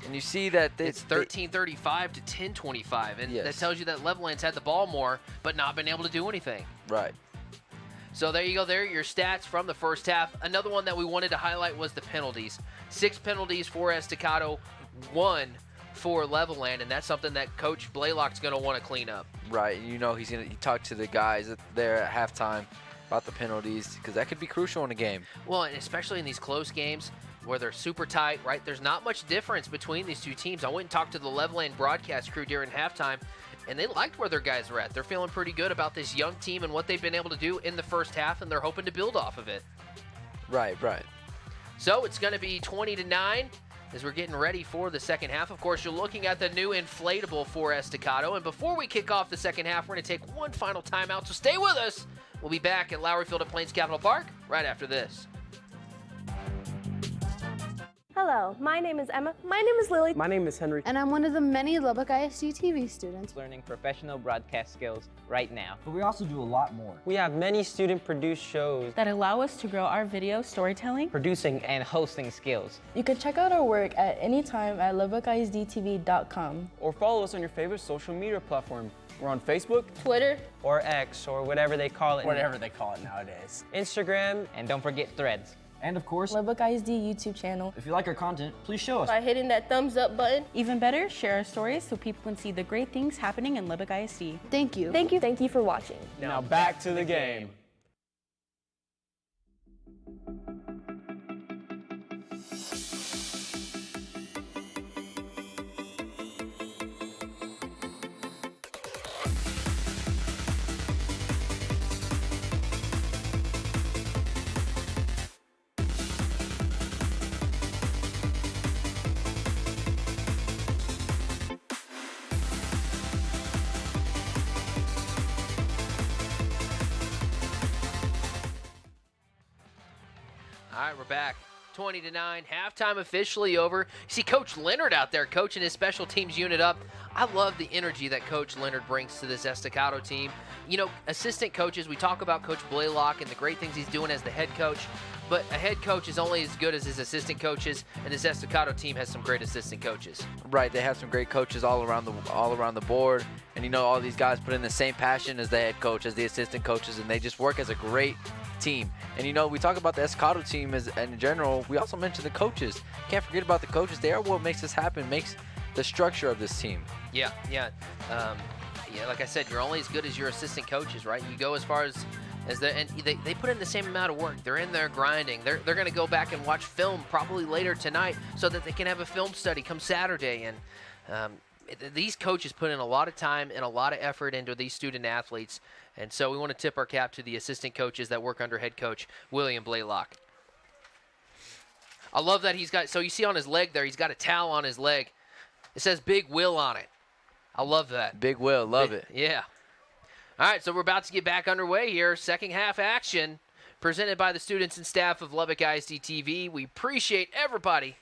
Speaker 5: And you see that
Speaker 4: it's 13:35 to 10:25, and
Speaker 5: yes,
Speaker 4: that tells you that Levelland's had the ball more, but not been able to do anything.
Speaker 5: Right.
Speaker 4: So there you go. There are your stats from the first half. Another one that we wanted to highlight was the penalties. 6 penalties for Estacado, 1 for Levelland, and that's something that Coach Blaylock's going to want to clean up.
Speaker 5: Right. You know, he talked to the guys there at halftime about the penalties, because that could be crucial in a game.
Speaker 4: Well, and especially in these close games where they're super tight, right? There's not much difference between these two teams. I went and talked to the Levelland broadcast crew during halftime, and they liked where their guys are at. They're feeling pretty good about this young team and what they've been able to do in the first half, and they're hoping to build off of it.
Speaker 5: Right.
Speaker 4: So it's going to be 20-9 as we're getting ready for the second half. Of course, you're looking at the new inflatable for Estacado. And before we kick off the second half, we're going to take one final timeout, so stay with us. We'll be back at Lowry Field at Plains Capital Park right after this.
Speaker 15: Hello, my name is Emma. My name is Lily.
Speaker 24: My name is Henry.
Speaker 10: And I'm one of the many Lubbock ISD TV students
Speaker 25: learning professional broadcast skills right now.
Speaker 24: But we also do a lot more. We have many student-produced shows
Speaker 26: that allow us to grow our video storytelling,
Speaker 25: producing, and hosting skills.
Speaker 15: You can check out our work at any time at LubbockISDTV.com.
Speaker 24: Or follow us on your favorite social media platform. We're on Facebook,
Speaker 15: Twitter,
Speaker 25: or X, or whatever they call it.
Speaker 24: Whatever they call it nowadays.
Speaker 25: Instagram, and don't forget Threads.
Speaker 24: And of course,
Speaker 15: Lubbock ISD YouTube channel.
Speaker 24: If you like our content, please show us
Speaker 15: by hitting that thumbs up button.
Speaker 26: Even better, share our stories so people can see the great things happening in Lubbock ISD.
Speaker 10: Thank you.
Speaker 15: Thank you for watching.
Speaker 24: Now back to the game.
Speaker 4: All right, we're back. 20-9, halftime officially over. You see Coach Leonard out there coaching his special teams unit up. I love the energy that Coach Leonard brings to this Estacado team. You know, assistant coaches, we talk about Coach Blaylock and the great things he's doing as the head coach, but a head coach is only as good as his assistant coaches, and this Estacado team has some great assistant coaches.
Speaker 5: Right, they have some great coaches all around the board, and you know, all these guys put in the same passion as the head coach, as the assistant coaches, and they just work as a great team. And you know, we talk about the Estacado team in general. We also mention the coaches. Can't forget about the coaches. They are what makes this happen, makes the structure of this team.
Speaker 4: Yeah. Like I said, you're only as good as your assistant coaches, right? You go as far as and they put in the same amount of work. They're in there grinding. They're going to go back and watch film probably later tonight so that they can have a film study come Saturday. And these coaches put in a lot of time and a lot of effort into these student athletes. And so we want to tip our cap to the assistant coaches that work under head coach William Blaylock. I love that he's got, so you see on his leg there, he's got a towel on his leg. It says Big Will on it. I love that.
Speaker 5: Big Will, love it.
Speaker 4: Yeah. All right, so we're about to get back underway here. Second half action presented by the students and staff of Lubbock ISD TV. We appreciate everybody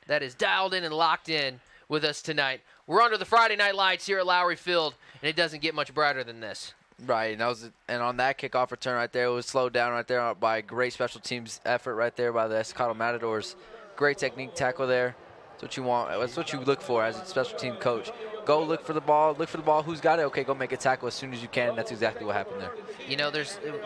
Speaker 4: that is dialed in and locked in with us tonight. We're under the Friday night lights here at Lowry Field, and it doesn't get much brighter than this.
Speaker 5: Right, and on that kickoff return right there, it was slowed down right there by a great special teams effort right there by the Estacado Matadors. Great technique tackle there. That's what you want. That's what you look for as a special team coach. Go look for the ball. Look for the ball. Who's got it? Okay, go make a tackle as soon as you can. And that's exactly what happened there.
Speaker 4: You know,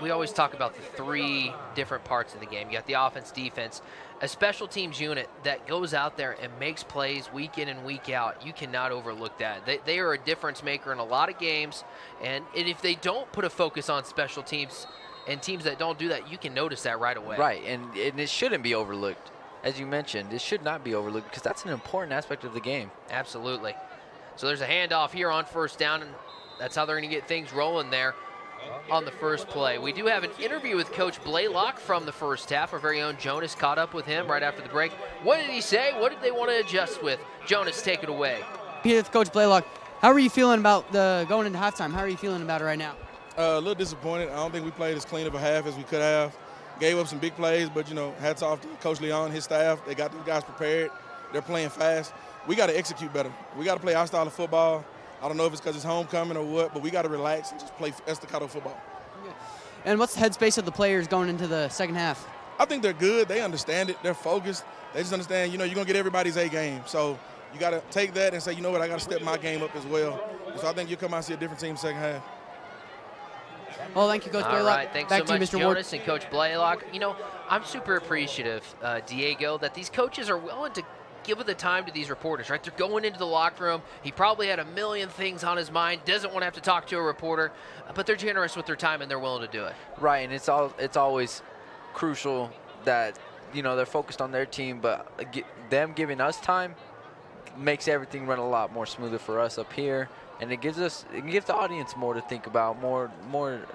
Speaker 4: we always talk about the three different parts of the game. You got the offense, defense, a special teams unit that goes out there and makes plays week in and week out. You cannot overlook that. They are a difference maker in a lot of games. And if they don't put a focus on special teams and teams that don't do that, you can notice that right away.
Speaker 5: Right, and it shouldn't be overlooked. As you mentioned, it should not be overlooked because that's an important aspect of the game.
Speaker 4: Absolutely. So there's a handoff here on first down, and that's how they're going to get things rolling there on the first play. We do have an interview with Coach Blaylock from the first half. Our very own Jonas caught up with him right after the break. What did he say? What did they want to adjust with? Jonas, take it away.
Speaker 14: Here with Coach Blaylock. How are you feeling about going into halftime? How are you feeling about it right now?
Speaker 16: A little disappointed. I don't think we played as clean of a half as we could have. Gave up some big plays, but, hats off to Coach Leon, his staff. They got the guys prepared. They're playing fast. We got to execute better. We got to play our style of football. I don't know if it's because it's homecoming or what, but we got to relax and just play Estacado football.
Speaker 14: Okay. And what's the headspace of the players going into the second half?
Speaker 16: I think they're good. They understand it. They're focused. They just understand, you're going to get everybody's A game. So you got to take that and say, you know what, I got to step my game up as well. So I think you'll come out and see a different team second half.
Speaker 14: Well, thank you, Coach Blaylock.
Speaker 4: All right, thanks
Speaker 14: Back
Speaker 4: so
Speaker 14: to
Speaker 4: much,
Speaker 14: you, Mr.
Speaker 4: Jonas
Speaker 14: Ward.
Speaker 4: and Coach Blaylock. I'm super appreciative, Diego, that these coaches are willing to give the time to these reporters, right? They're going into the locker room. He probably had a million things on his mind, doesn't want to have to talk to a reporter, but they're generous with their time and they're willing to do it.
Speaker 5: Right, and it's always crucial that, they're focused on their team, but them giving us time makes everything run a lot more smoother for us up here. And it gives the audience more to think about, more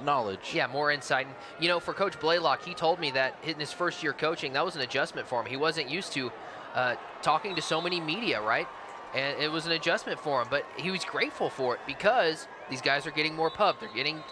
Speaker 5: knowledge.
Speaker 4: Yeah, more insight. And, for Coach Blaylock, he told me that in his first year coaching, that was an adjustment for him. He wasn't used to talking to so many media, right? And it was an adjustment for him, but he was grateful for it because these guys are getting more pub. They're getting,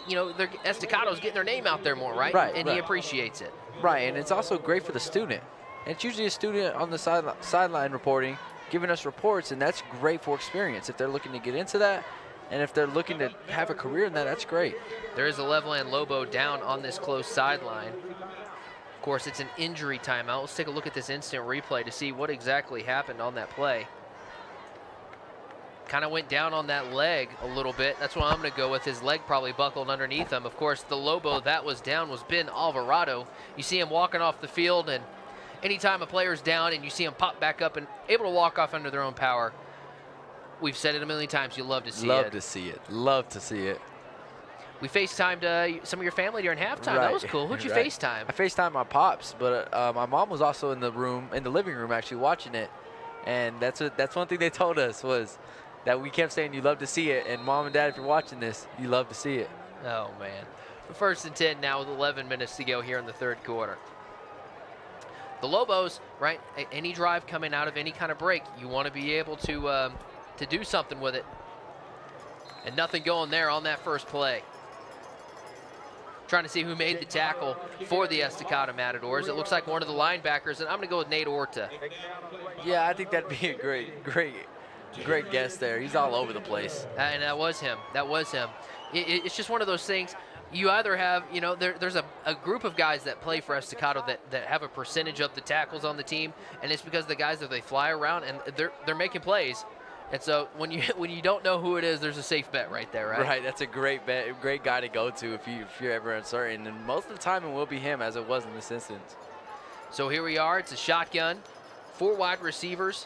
Speaker 4: Estacado's getting their name out there more, right?
Speaker 5: Right.
Speaker 4: And he appreciates it.
Speaker 5: Right, and it's also great for the student. And it's usually a student on the sideline reporting, giving us reports, and that's great for experience. If they're looking to get into that, and if they're looking to have a career in that, that's great.
Speaker 4: There is a Levelland Lobo down on this close sideline. Of course, it's an injury timeout. Let's take a look at this instant replay to see what exactly happened on that play. Kind of went down on that leg a little bit. That's what I'm going to go with. His leg probably buckled underneath him. Of course, the Lobo that was down was Ben Alvarado. You see him walking off the field, and anytime a player's down and you see him pop back up and able to walk off under their own power, we've said it a million times, you love to see it.
Speaker 5: Love to see it. Love to see it.
Speaker 4: We FaceTimed some of your family during halftime. That was cool. Who'd you FaceTime?
Speaker 5: I FaceTimed my pops, but my mom was also in the living room, actually watching it. And that's one thing they told us was that we kept saying you love to see it. And Mom and Dad, if you're watching this, you love to see it.
Speaker 4: Oh, man. First and 10 now with 11 minutes to go here in the third quarter. The Lobos, right, any drive coming out of any kind of break, you want to be able to do something with it. And nothing going there on that first play. Trying to see who made the tackle for the Estacado Matadors. It looks like one of the linebackers, and I'm going to go with Nate Orta.
Speaker 5: Yeah, I think that'd be a great guess there. He's all over the place.
Speaker 4: And that was him. That was him. It's just one of those things. You either have, there's a group of guys that play for Estacado that have a percentage of the tackles on the team, and it's because the guys that they fly around and they're making plays. And so when you don't know who it is, there's a safe bet right there, right?
Speaker 5: Right, that's a great bet, great guy to go to if you're ever uncertain. And most of the time it will be him, as it was in this instance.
Speaker 4: So here we are. It's a shotgun, 4 wide receivers.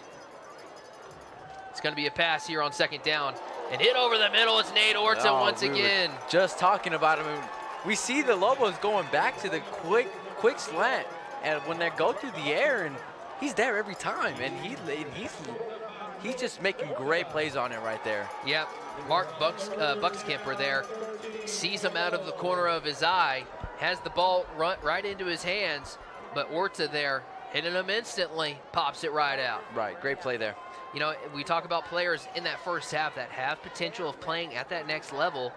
Speaker 4: It's going to be a pass here on second down. And hit over the middle. It's Nate Orta once again.
Speaker 5: Just talking about him. We see the Lobos going back to the quick slant. And when they go through the air, and he's there every time. And he's just making great plays on it right there.
Speaker 4: Yep. Mark Buckskemper there sees him out of the corner of his eye, has the ball run right into his hands, but Orta there hitting him instantly, pops it right out.
Speaker 5: Right, great play there.
Speaker 4: You know, we talk about players in that first half that have potential of playing at that next level.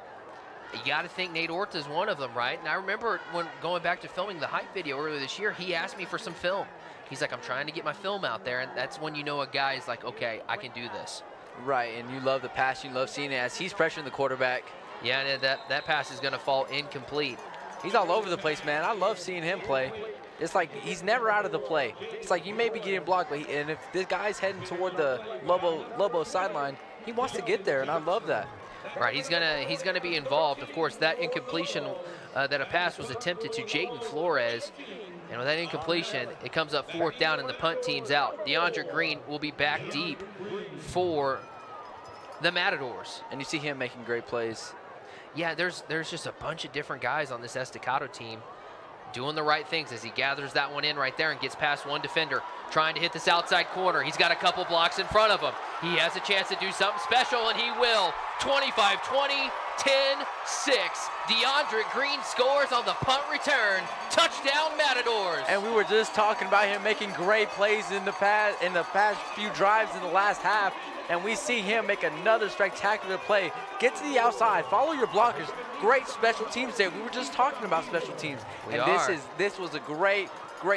Speaker 4: You got to think Nate Orta is one of them, right? And I remember when going back to filming the hype video earlier this year, he asked me for some film. He's like, I'm trying to get my film out there, and that's when you know a guy's like, okay, I can do this.
Speaker 5: Right, and you love the pass, you love seeing it as he's pressuring the quarterback.
Speaker 4: Yeah, and that pass is going to fall incomplete.
Speaker 5: He's all over the place, man. I love seeing him play. It's like he's never out of the play. It's like you may be getting blocked, but and if this guy's heading toward the Lobo sideline, he wants to get there, and I love that.
Speaker 4: Right, he's gonna be involved. Of course, that incompletion, that a pass was attempted to Jaden Flores, and with that incompletion, it comes up fourth down, and the punt team's out. DeAndre Green will be back deep for the Matadors.
Speaker 5: And you see him making great plays.
Speaker 4: Yeah, there's just a bunch of different guys on this Estacado team doing the right things as he gathers that one in right there and gets past one defender, trying to hit this outside corner. He's got a couple blocks in front of him. He has a chance to do something special, and he will. 25-20, 10-6. DeAndre Green scores on the punt return. Touchdown, Matadors.
Speaker 5: And we were just talking about him making great plays in the past few drives in the last half. And we see him make another spectacular play. Get to the outside, follow your blockers. Great special teams there. We were just talking about special teams. This was a great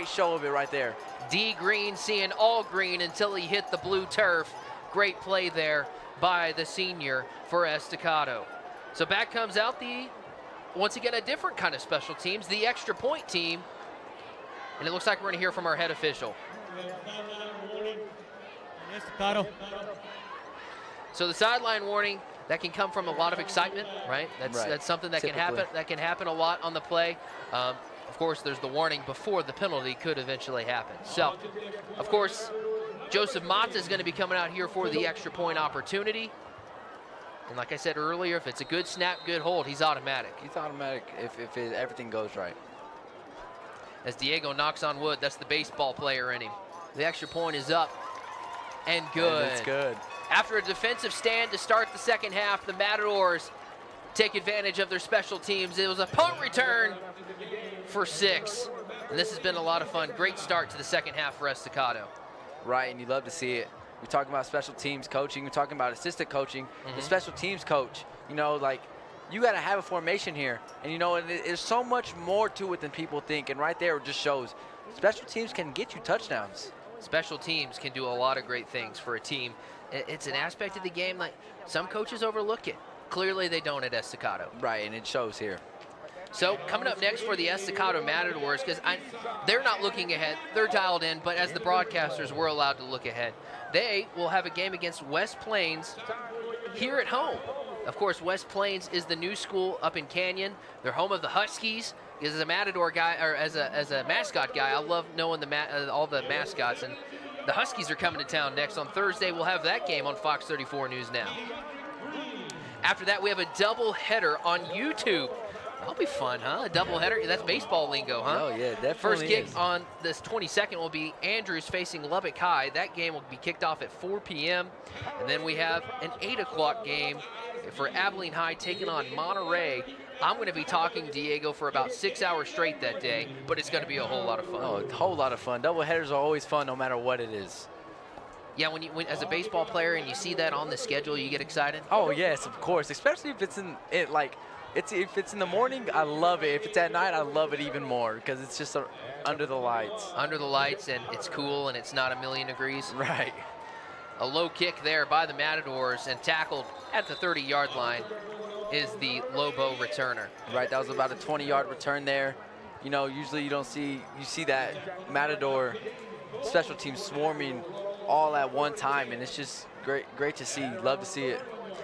Speaker 5: show of it right there.
Speaker 4: D Green seeing all green until he hit the blue turf. Great play there by the senior for Estacado. So back comes out once again, a different kind of special teams, the extra point team. And it looks like we're going to hear from our head official.
Speaker 18: Estacado.
Speaker 4: So the sideline warning, that can come from a lot of excitement, right? That's something that
Speaker 5: Typically
Speaker 4: can happen. That can happen a lot on the play. Of course, there's the warning before the penalty could eventually happen. So, of course, Joseph Mata is going to be coming out here for the extra point opportunity. And like I said earlier, if it's a good snap, good hold, he's automatic.
Speaker 5: He's automatic if everything goes right.
Speaker 4: As Diego knocks on wood, that's the baseball player in him. The extra point is up and good.
Speaker 5: And it's good.
Speaker 4: After a defensive stand to start the second half, the Matadors take advantage of their special teams. It was a punt return for 6. And this has been a lot of fun. Great start to the second half for Estacado.
Speaker 5: Right, and you love to see it. We're talking about special teams coaching. We're talking about assistant coaching. The special teams coach, you know, like, you got to have a formation here. And, you know, there's so much more to it than people think. And right there, it just shows special teams can get you touchdowns.
Speaker 4: Special teams can do a lot of great things for a team. It's an aspect of the game like some coaches overlook it. Clearly they don't at Estacado.
Speaker 5: Right, and it shows here.
Speaker 4: So coming up next for the Estacado Matadors, because they're not looking ahead, they're dialed in, but as the broadcasters, we're allowed to look ahead. They will have a game against West Plains here at home. Of course, West Plains is the new school up in Canyon. They're home of the Huskies. As a Matador guy, or as a mascot guy, I love knowing all the mascots. And the Huskies are coming to town next on Thursday. We'll have that game on Fox 34 News Now. After that, we have a doubleheader on YouTube. That'll be fun, huh? A doubleheader. That's baseball lingo, huh?
Speaker 5: Oh, yeah, definitely.
Speaker 4: First kick on this 22nd will be Andrews facing Lubbock High. That game will be kicked off at 4 p.m. And then we have an 8 o'clock game for Abilene High taking on Monterey. I'm going to be talking Diego for about 6 hours straight that day, but it's going to be a whole lot of fun.
Speaker 5: Oh, a whole lot of fun. Doubleheaders are always fun no matter what it is.
Speaker 4: Yeah, when as a baseball player and you see that on the schedule, you get excited?
Speaker 5: Oh, yes, of course, especially if it's if it's in the morning, I love it. If it's at night, I love it even more because it's just under the lights.
Speaker 4: Under the lights, and it's cool, and it's not a million degrees.
Speaker 5: Right.
Speaker 4: A low kick there by the Matadors, and tackled at the 30-yard line is the Lobo returner.
Speaker 5: Right, that was about a 20-yard return there. You know, usually you see that Matador special team swarming all at one time, and it's just great to see. Love to see it.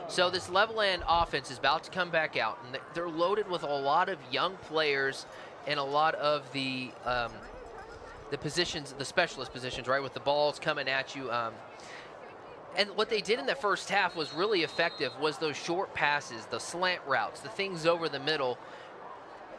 Speaker 4: So this Levelland offense is about to come back out, and they're loaded with a lot of young players and a lot of the positions, the specialist positions, right, with the balls coming at you. And what they did in the first half was really effective, was those short passes, the slant routes, the things over the middle.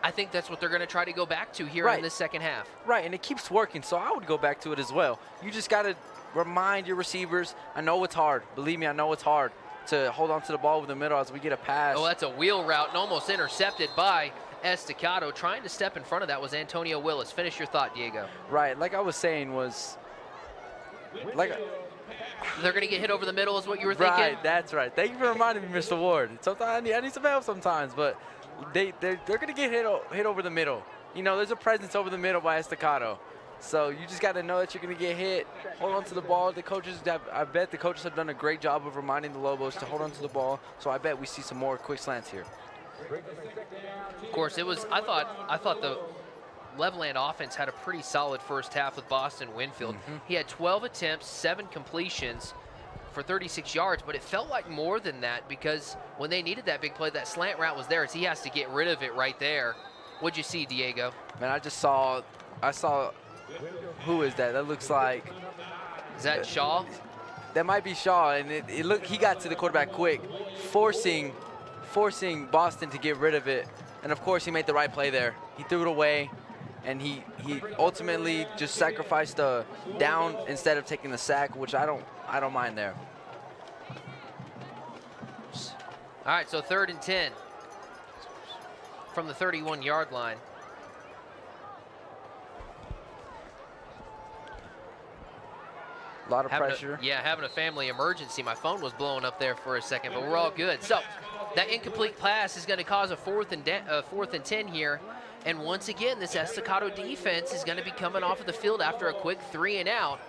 Speaker 4: I think that's what they're going to try to go back to here in this second half.
Speaker 5: Right, and it keeps working, so I would go back to it as well. You just got to remind your receivers, I know it's hard. Believe me, I know it's hard to hold on to the ball over the middle as we get a pass.
Speaker 4: Oh, that's a wheel route and almost intercepted by Estacado. Trying to step in front of that was Antonio Willis. Finish your thought, Diego.
Speaker 5: Right, like I was saying was,
Speaker 4: they're going to get hit over the middle is what you were thinking?
Speaker 5: Right, that's right. Thank you for reminding me, Mr. Ward. Sometimes I need some help sometimes, but they're going to get hit over the middle. You know, there's a presence over the middle by Estacado. So you just got to know that you're going to get hit. Hold on to the ball. I bet the coaches have done a great job of reminding the Lobos to hold on to the ball. So I bet we see some more quick slants here.
Speaker 4: Of course, I thought the Levelland offense had a pretty solid first half with Boston Winfield. He had 12 attempts, 7 completions for 36 yards, but it felt like more than that because when they needed that big play, that slant route was there, as he has to get rid of it right there. What'd you see, Diego?
Speaker 5: Man, I saw, who is that? That looks like.
Speaker 4: Is that Shaw?
Speaker 5: That might be Shaw, and he got to the quarterback quick, forcing Boston to get rid of it. And of course, he made the right play there. He threw it away, and he ultimately just sacrificed a down instead of taking the sack, which I don't mind there.
Speaker 4: All right, so 3rd and 10 from the 31-yard line.
Speaker 5: A lot of pressure.
Speaker 4: Having a family emergency. My phone was blowing up there for a second, but we're all good. So that incomplete pass is going to cause a 4th and 10 here. And once again, this Estacado defense is going to be coming off of the field after a quick 3 and out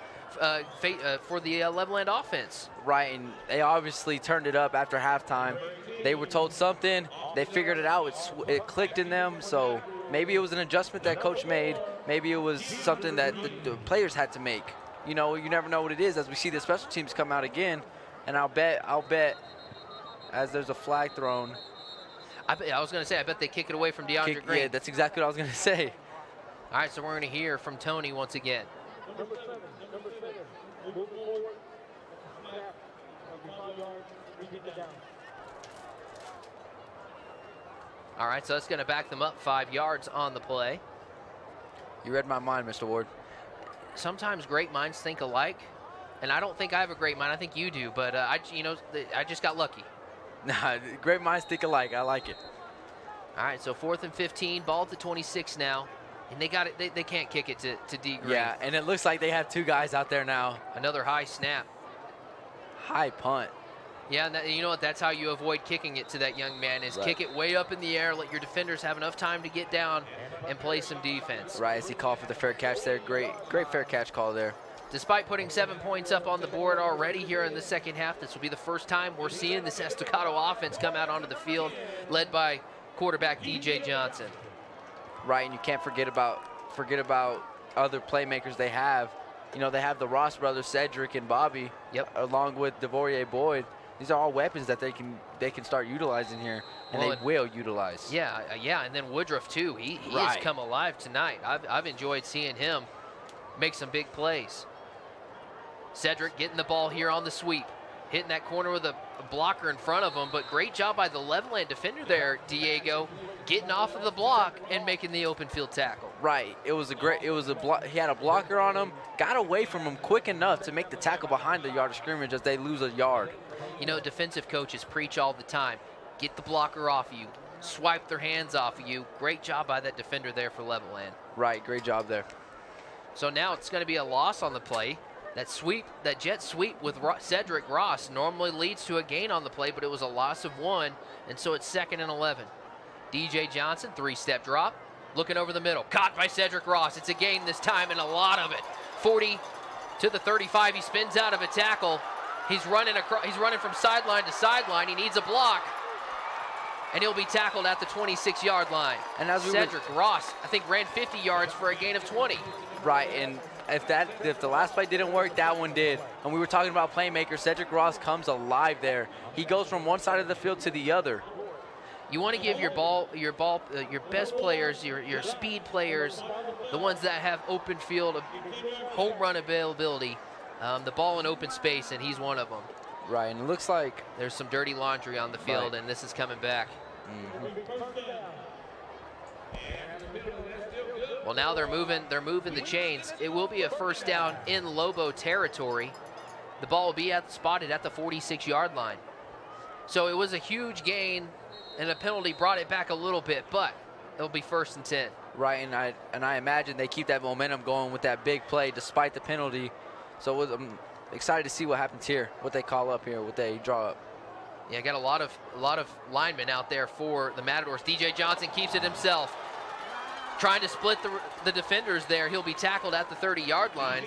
Speaker 4: for the Levelland offense.
Speaker 5: Right, and they obviously turned it up after halftime. They were told something. They figured it out. It clicked in them. So maybe it was an adjustment that coach made. Maybe it was something that the players had to make. You know, you never know what it is as we see the special teams come out again. And I'll bet as there's a flag thrown.
Speaker 4: I was going to say, I bet they kick it away from DeAndre Green.
Speaker 5: Yeah, that's exactly what I was going to say.
Speaker 4: All right, so we're going to hear from Tony once again. All right, so that's going to back them up 5 yards on the play.
Speaker 5: You read my mind, Mr. Ward.
Speaker 4: Sometimes great minds think alike, and I don't think I have a great mind. I think you do, but I just got lucky.
Speaker 5: Nah, great minds think alike. I like it.
Speaker 4: All right, so 4th and 15, ball at the 26 now, and they got it. They can't kick it to D. Green.
Speaker 5: Yeah, and it looks like they have 2 guys out there now.
Speaker 4: Another high snap.
Speaker 5: High punt.
Speaker 4: Yeah, and you know what? That's how you avoid kicking it to that young man is kick it way up in the air, let your defenders have enough time to get down and play some defense.
Speaker 5: Right, as he called for the fair catch there. Great fair catch call there.
Speaker 4: Despite putting 7 points up on the board already here in the second half, this will be the first time we're seeing this Estacado offense come out onto the field, led by quarterback DJ Johnson.
Speaker 5: Right, and you can't forget about other playmakers they have. You know, they have the Ross brothers, Cedric and Bobby, along with DeVorier Boyd. These are all weapons that they can start utilizing here, and they will utilize.
Speaker 4: Yeah, and then Woodruff too. He has come alive tonight. I've enjoyed seeing him make some big plays. Cedric getting the ball here on the sweep, hitting that corner with a blocker in front of him, but great job by the Levelland defender there, Diego, getting off of the block and making the open field tackle.
Speaker 5: Right, he had a blocker on him, got away from him quick enough to make the tackle behind the yard of scrimmage as they lose a yard.
Speaker 4: You know, defensive coaches preach all the time, get the blocker off of you, swipe their hands off of you. Great job by that defender there for Levelland.
Speaker 5: Right, great job there.
Speaker 4: So now it's going to be a loss on the play. That jet sweep with Cedric Ross normally leads to a gain on the play, but it was a loss of 1, and so it's 2nd and 11. DJ Johnson, 3-step drop, looking over the middle, caught by Cedric Ross. It's a gain this time, and a lot of it. 40 to the 35. He spins out of a tackle. He's running from sideline to sideline. He needs a block, and he'll be tackled at the 26-yard line.
Speaker 5: And as
Speaker 4: Cedric Ross, I think, ran 50 yards for a gain of 20.
Speaker 5: Right, and if the last play didn't work, that one did. And we were talking about playmakers. Cedric Ross comes alive there. He goes from one side of the field to the other.
Speaker 4: You want to give your best players, your speed players, the ones that have open field, home run availability. the ball in open space, and he's one of them.
Speaker 5: Right, and it looks like
Speaker 4: there's some dirty laundry on the field, and this is coming back. Well, now they're moving the chains. It will be a first down in Lobo territory. The ball will be spotted at the 46-yard line. So it was a huge gain, and a penalty brought it back a little bit, but it'll be 1st and 10.
Speaker 5: Right, and I imagine they keep that momentum going with that big play despite the penalty. So I'm excited to see what happens here, what they call up here, what they draw up.
Speaker 4: Yeah, got a lot of linemen out there for the Matadors. DJ Johnson keeps it himself. Trying to split the defenders there. He'll be tackled at the 30-yard line.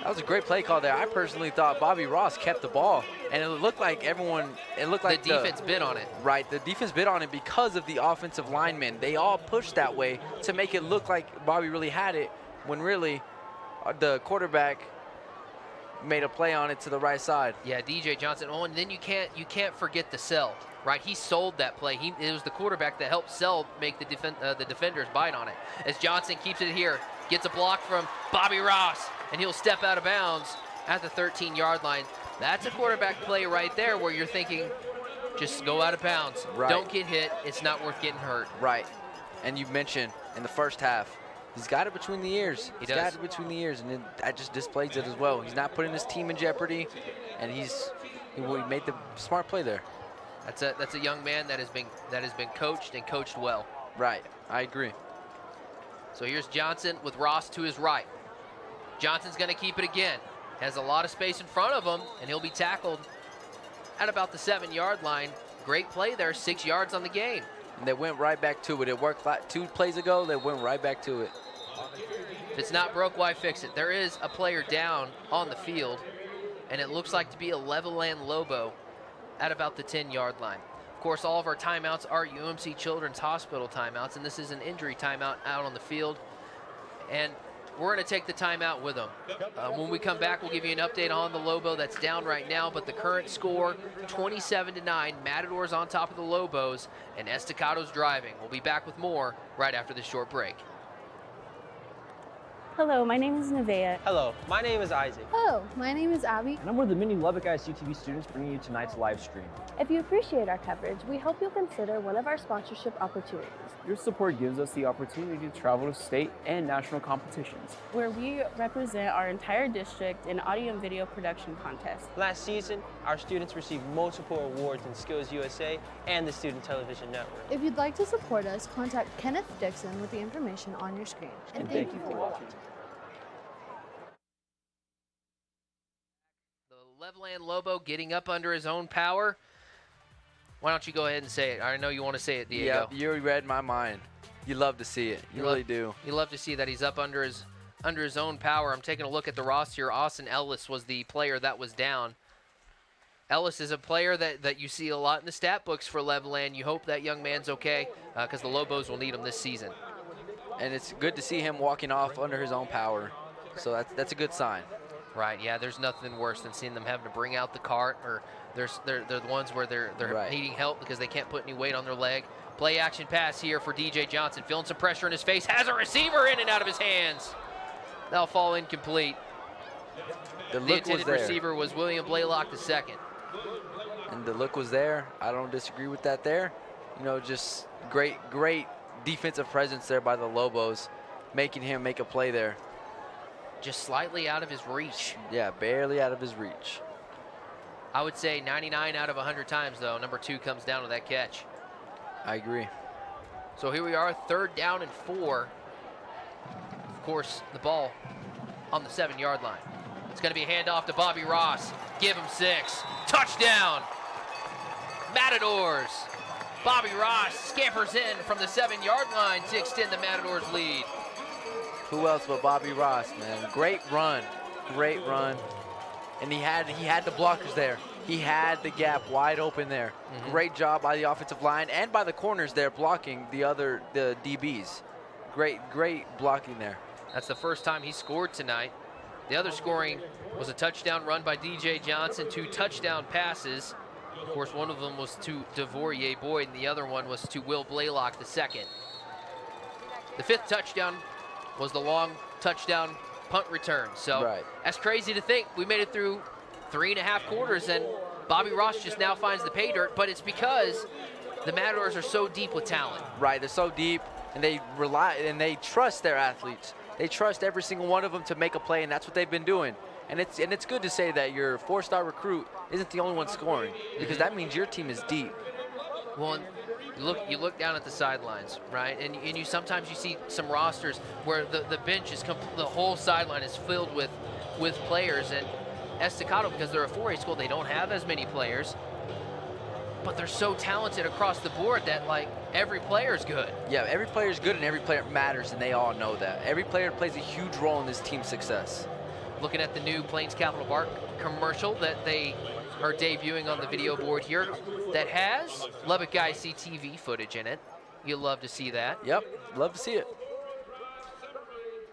Speaker 5: That was a great play call there. I personally thought Bobby Ross kept the ball, and it looked like the
Speaker 4: defense bid on it.
Speaker 5: Right, the defense bid on it because of the offensive linemen. They all pushed that way to make it look like Bobby really had it, when really the quarterback made a play on it to the right side.
Speaker 4: Yeah, DJ Johnson. Oh, and then you can't forget the sell. Right, he sold that play. It was the quarterback that helped Sell make the defenders bite on it. As Johnson keeps it here, gets a block from Bobby Ross, and he'll step out of bounds at the 13-yard line. That's a quarterback play right there where you're thinking, just go out of bounds.
Speaker 5: Right.
Speaker 4: Don't get hit. It's not worth getting hurt.
Speaker 5: Right, and you mentioned in the first half, he's got it between the ears. He's got it between the ears, and that just displays it as well. He's not putting his team in jeopardy, and he made the smart play there.
Speaker 4: That's a young man that has been coached and coached well.
Speaker 5: Right, I agree.
Speaker 4: So here's Johnson with Ross to his right. Johnson's going to keep it again. Has a lot of space in front of him, and he'll be tackled at about the 7-yard line. Great play there, 6 yards on the gain.
Speaker 5: And they went right back to it. It worked 2 plays ago. They went right back to it.
Speaker 4: If it's not broke, why fix it? There is a player down on the field, and it looks like to be a Levelland Lobo at about the 10-yard line. Of course, all of our timeouts are UMC Children's Hospital timeouts, and this is an injury timeout out on the field. And we're going to take the timeout with them. When we come back, we'll give you an update on the Lobo that's down right now, but the current score, 27-9, Matadors on top of the Lobos, and Estacado's driving. We'll be back with more right after this short break.
Speaker 15: Hello, my name is Nevaeh.
Speaker 24: Hello, my name is Isaac.
Speaker 10: Hello, my name is Abby.
Speaker 18: And I'm one of the many Lubbock ISD TV students bringing you tonight's live stream.
Speaker 15: If you appreciate our coverage, we hope you'll consider one of our sponsorship opportunities,
Speaker 18: Your support gives us the opportunity to travel to state and national competitions,
Speaker 15: where we represent our entire district in audio and video production contests.
Speaker 24: Last season, our students received multiple awards in Skills USA and the Student Television Network.
Speaker 10: If you'd like to support us, contact Kenneth Dixon with the information on your screen.
Speaker 18: And thank you for watching.
Speaker 4: The Levelland Lobo getting up under his own power. Why don't you go ahead and say it? I know you want to say it, Diego.
Speaker 5: Yeah, you read my mind. You love to see it. You really do.
Speaker 4: You love to see that he's up under his own power. I'm taking a look at the roster here. Austin Ellis was the player that was down. Ellis is a player that you see a lot in the stat books for Levelland. You hope that young man's okay because the Lobos will need him this season.
Speaker 5: And it's good to see him walking off under his own power. So that's a good sign.
Speaker 4: Right, yeah, there's nothing worse than seeing them having to bring out the cart, or they're the ones where they're
Speaker 5: Right.
Speaker 4: needing help because they can't put any weight on their leg. Play action pass here for DJ Johnson, feeling some pressure in his face, has a receiver in and out of his hands. That'll fall incomplete. The intended receiver was William Blaylock II.
Speaker 5: And the look was there. I don't disagree with that there. You know, just great defensive presence there by the Lobos, making him make a play there.
Speaker 4: Just slightly out of his reach.
Speaker 5: Yeah, barely out of his reach.
Speaker 4: I would say 99 out of 100 times, though, number 2 comes down to that catch.
Speaker 5: I agree.
Speaker 4: So here we are, 3rd down and 4. Of course, the ball on the 7-yard line. It's going to be a handoff to Bobby Ross. Give him 6. Touchdown! Matadors. Bobby Ross scampers in from the 7-yard line to extend the Matadors' lead.
Speaker 5: Who else but Bobby Ross, man? Great run. And he had the blockers there. He had the gap wide open there. Great job by the offensive line and by the corners there blocking the DBs. Great blocking there.
Speaker 4: That's the first time he scored tonight. The other scoring was a touchdown run by DJ Johnson, 2 touchdown passes. Of course, one of them was to DeVorier Boyd, and the other one was to Will Blaylock II. The 5th touchdown was the long touchdown punt return. So that's crazy to think. We made it through 3.5 quarters, and Bobby Ross just now finds the pay dirt, but it's because the Matadors are so deep with talent.
Speaker 5: Right, they're so deep, and they rely and they trust their athletes. They trust every single one of them to make a play, and that's what they've been doing. And it's good to say that your 4-star recruit isn't the only one scoring, because that means your team is deep.
Speaker 4: Well, you look down at the sidelines, right? And you sometimes you see some rosters where the bench is the whole sideline is filled with players. And Estacado, because they're a 4A school, they don't have as many players, but they're so talented across the board that like every player's good.
Speaker 5: Yeah, every player's good and every player matters, and they all know that. Every player plays a huge role in this team's success.
Speaker 4: Looking at the new Plains Capital Park commercial that they are debuting on the video board here that has Lubbock ISD TV footage in it. You'll love to see that.
Speaker 5: Yep, love to see it.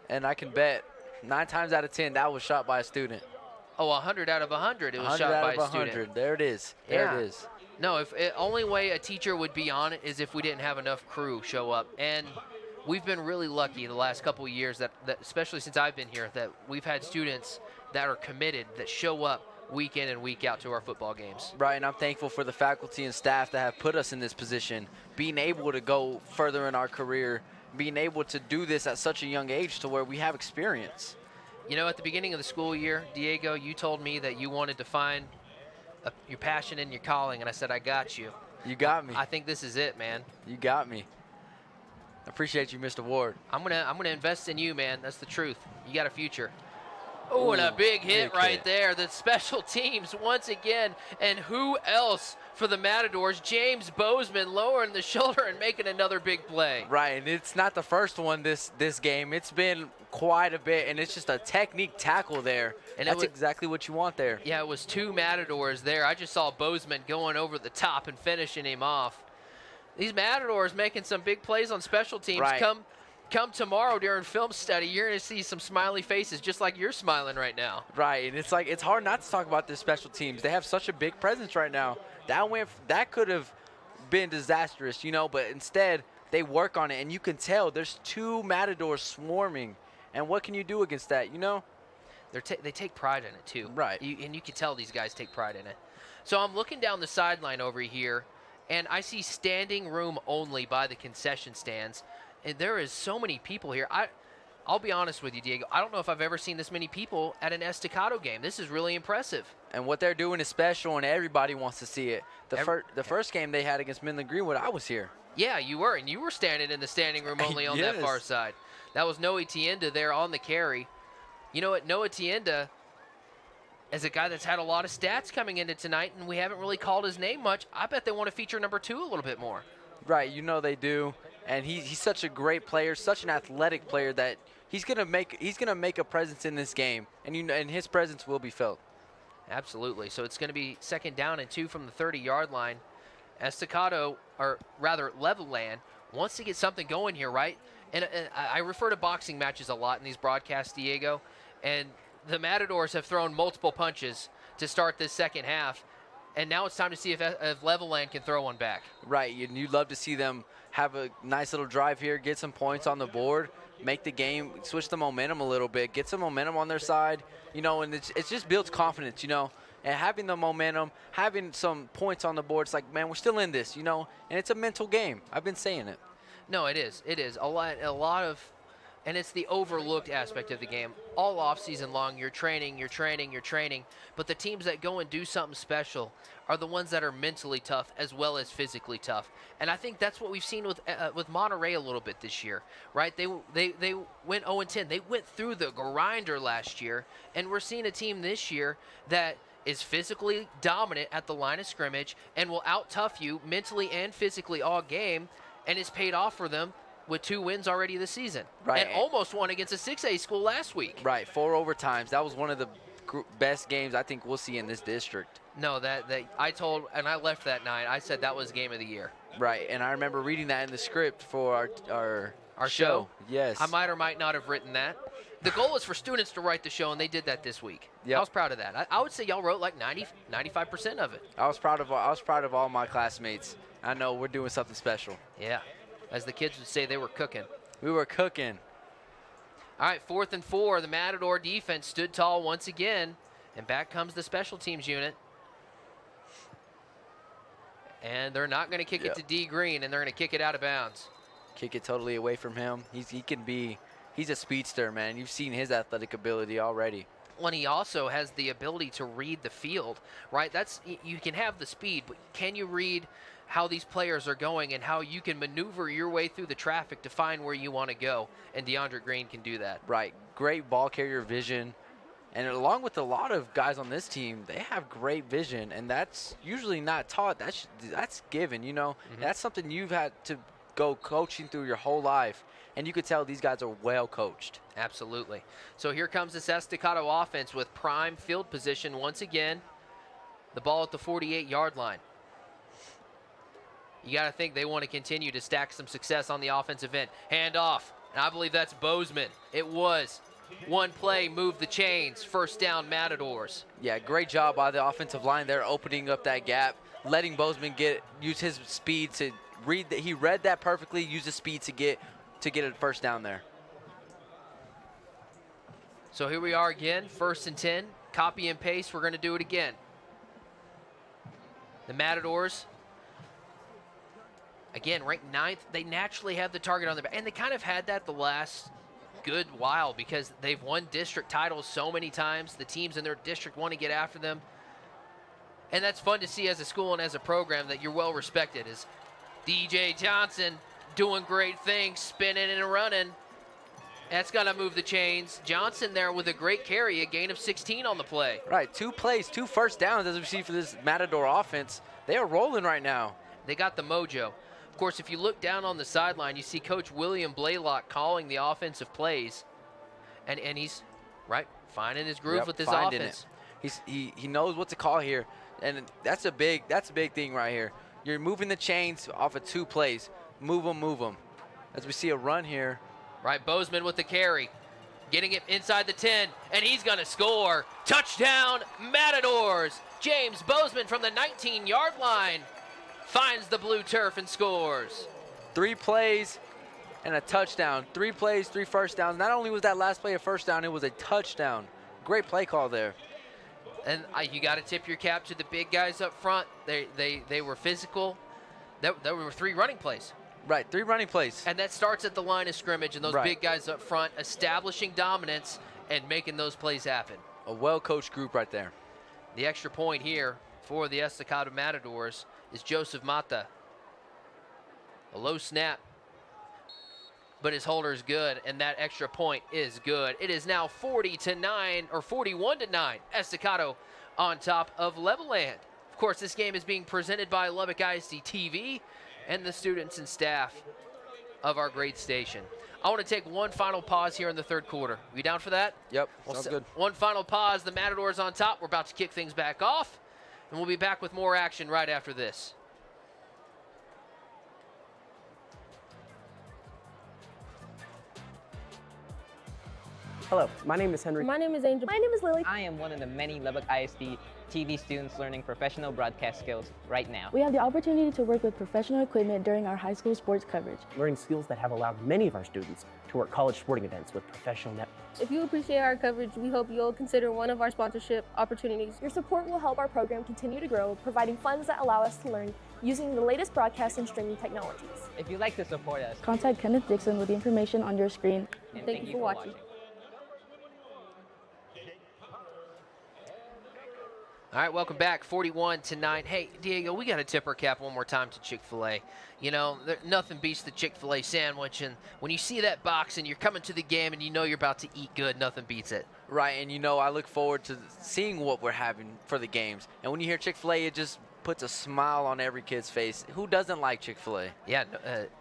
Speaker 5: And I can bet 9 times out of 10 that was shot by a student.
Speaker 4: Oh, 100 out of 100 it was shot by a student.
Speaker 5: There it is. There it is.
Speaker 4: No, only way a teacher would be on it is if we didn't have enough crew show up. And we've been really lucky the last couple of years that especially since I've been here, that we've had students that are committed, that show up week in and week out to our football games.
Speaker 5: Right, and I'm thankful for the faculty and staff that have put us in this position, being able to go further in our career, being able to do this at such a young age to where we have experience.
Speaker 4: You know, at the beginning of the school year, Diego, you told me that you wanted to find your passion and your calling, and I said, I got you.
Speaker 5: You got me.
Speaker 4: I think this is it, man.
Speaker 5: You got me. I appreciate you, Mr. Ward.
Speaker 4: I'm gonna invest in you, man. That's the truth. You got a future. Oh, and a big hit right there. The special teams once again. And who else for the Matadors? James Bozeman lowering the shoulder and making another big play.
Speaker 5: Right, and it's not the first one this game. It's been quite a bit, and it's just a technique tackle there. And that's exactly what you want there.
Speaker 4: Yeah, it was 2 Matadors there. I just saw Bozeman going over the top and finishing him off. These Matadors making some big plays on special teams.
Speaker 5: Right.
Speaker 4: Come tomorrow during film study, you're going to see some smiley faces just like you're smiling right now.
Speaker 5: Right, and it's like it's hard not to talk about their special teams. They have such a big presence right now. That could have been disastrous, you know, but instead they work on it, and you can tell there's 2 Matadors swarming. And what can you do against that, you know?
Speaker 4: They take pride in it too.
Speaker 5: Right.
Speaker 4: And you can tell these guys take pride in it. So I'm looking down the sideline over here, and I see standing room only by the concession stands. And there is so many people here. I'll be honest with you, Diego. I don't know if I've ever seen this many people at an Estacado game. This is really impressive.
Speaker 5: And what they're doing is special, and everybody wants to see it. The first game they had against Midland Greenwood, I was here.
Speaker 4: Yeah, you were, and you were standing in the standing room only on that far side. That was Noah Tienda there on the carry. You know what, Noah Tienda is a guy that's had a lot of stats coming into tonight, and we haven't really called his name much. I bet they want to feature number 2 a little bit more.
Speaker 5: Right, you know they do. And he's such a great player, such an athletic player that he's gonna make a presence in this game, and his presence will be felt.
Speaker 4: Absolutely. So it's going to be 2nd down and 2 from the 30-yard line. Estacado, or rather Levelland, wants to get something going here, right? And I refer to boxing matches a lot in these broadcasts, Diego, and the Matadors have thrown multiple punches to start this second half, and now it's time to see if Levelland can throw one back.
Speaker 5: Right, and you'd love to see them have a nice little drive here, get some points on the board, make the game, switch the momentum a little bit, get some momentum on their side, you know, and it just builds confidence, you know. And having the momentum, having some points on the board, it's like, man, we're still in this, you know, and it's a mental game. I've been saying it.
Speaker 4: No, it is. It is. A lot of, and it's the overlooked aspect of the game. All offseason long, you're training, but the teams that go and do something special are the ones that are mentally tough as well as physically tough. And I think that's what we've seen with Monterey a little bit this year, right? They went 0-10. They went through the grinder last year, and we're seeing a team this year that is physically dominant at the line of scrimmage and will out-tough you mentally and physically all game, and it's paid off for them with 2 wins already this season.
Speaker 5: Right.
Speaker 4: And almost won against a 6A school last week.
Speaker 5: Right, 4 overtimes. That was one of the best games I think we'll see in this district.
Speaker 4: No, that I told, and I left that night, I said that was game of the year.
Speaker 5: Right, and I remember reading that in the script for our
Speaker 4: show.
Speaker 5: Yes.
Speaker 4: I might or might not have written that. The goal is for students to write the show, and they did that this week. Yep. I was proud of that. I would say y'all wrote like 95% of it.
Speaker 5: I was proud of all my classmates. I know we're doing something special.
Speaker 4: Yeah. As the kids would say, they were cooking.
Speaker 5: We were cooking.
Speaker 4: All right, 4th and 4. The Matador defense stood tall once again. And back comes the special teams unit. And they're not going to kick it to D. Green, and they're going to kick it out of bounds.
Speaker 5: Kick it totally away from him. He's a speedster, man. You've seen his athletic ability already.
Speaker 4: When he also has the ability to read the field, right? You can have the speed, but can you read how these players are going and how you can maneuver your way through the traffic to find where you want to go? And DeAndre Green can do that.
Speaker 5: Right. Great ball carrier vision. And along with a lot of guys on this team, they have great vision, and that's usually not taught. That's given, you know. That's something you've had to go coaching through your whole life, and you could tell these guys are well coached.
Speaker 4: Absolutely. So here comes this Estacado offense with prime field position once again. The ball at the 48-yard line. You got to think they want to continue to stack some success on the offensive end. Handoff, and I believe that's Bozeman. It was. One play, move the chains, first down Matadors.
Speaker 5: Yeah, great job by the offensive line there, opening up that gap, letting Bozeman use his speed to read that. He read that perfectly, used the speed to get a first down there.
Speaker 4: So here we are again, 1st and 10. Copy and paste, we're going to do it again. The Matadors, again, ranked 9th. They naturally have the target on their back, and they kind of had that the last good while because they've won district titles so many times. The teams in their district want to get after them. And that's fun to see as a school and as a program that you're well respected. Is DJ Johnson doing great things, spinning and running. That's got to move the chains. Johnson there with a great carry, a gain of 16 on the play.
Speaker 5: Right, 2 plays, 2 first downs as we see for this Matador offense. They are rolling right now.
Speaker 4: They got the mojo. Of course, if you look down on the sideline, you see Coach William Blaylock calling the offensive plays, and he's finding his groove with his offense.
Speaker 5: He knows what to call here, and that's a big thing right here. You're moving the chains off of 2 plays. Move them. As we see a run here.
Speaker 4: Right, Bozeman with the carry, getting it inside the 10, and he's going to score. Touchdown, Matadors. James Bozeman from the 19-yard line finds the blue turf and scores.
Speaker 5: 3 plays and a touchdown. 3 plays, 3 first downs. Not only was that last play a first down, it was a touchdown. Great play call there.
Speaker 4: And you got to tip your cap to the big guys up front. They were physical. There were 3 running plays.
Speaker 5: Right, 3 running plays.
Speaker 4: And that starts at the line of scrimmage, and those big guys up front establishing dominance and making those plays happen.
Speaker 5: A well-coached group right there.
Speaker 4: The extra point here for the Estacado Matadors is Joseph Mata. A low snap, but his holder is good, and that extra point is good. It is now 40-9 or 41-9. Estacado on top of Levelland. Of course, this game is being presented by Lubbock ISD TV and the students and staff of our great station. I want to take one final pause here in the 3rd quarter. You down for that?
Speaker 5: Yep, sounds good.
Speaker 4: One final pause. The Matadors on top. We're about to kick things back off, and we'll be back with more action right after this.
Speaker 18: Hello, my name is Henry.
Speaker 13: My name is Angel. My name is Lily.
Speaker 25: I am one of the many Lubbock ISD TV students learning professional broadcast skills right now.
Speaker 13: We have the opportunity to work with professional equipment during our high school sports coverage.
Speaker 18: Learning skills that have allowed many of our students to work college sporting events with professional networks.
Speaker 13: If you appreciate our coverage, we hope you'll consider one of our sponsorship opportunities. Your support will help our program continue to grow, providing funds that allow us to learn using the latest broadcast and streaming technologies.
Speaker 25: If you'd like to support us,
Speaker 13: contact Kenneth Dixon with the information on your screen.
Speaker 25: And
Speaker 13: thank you for watching.
Speaker 4: All right, welcome back, 41-9. Hey, Diego, we got to tip our cap one more time to Chick-fil-A. You know, nothing beats the Chick-fil-A sandwich, and when you see that box and you're coming to the game and you know you're about to eat good, nothing beats it.
Speaker 5: Right, and you know, I look forward to seeing what we're having for the games. And when you hear Chick-fil-A, it just puts a smile on every kid's face. Who doesn't like Chick-fil-A?
Speaker 4: Yeah,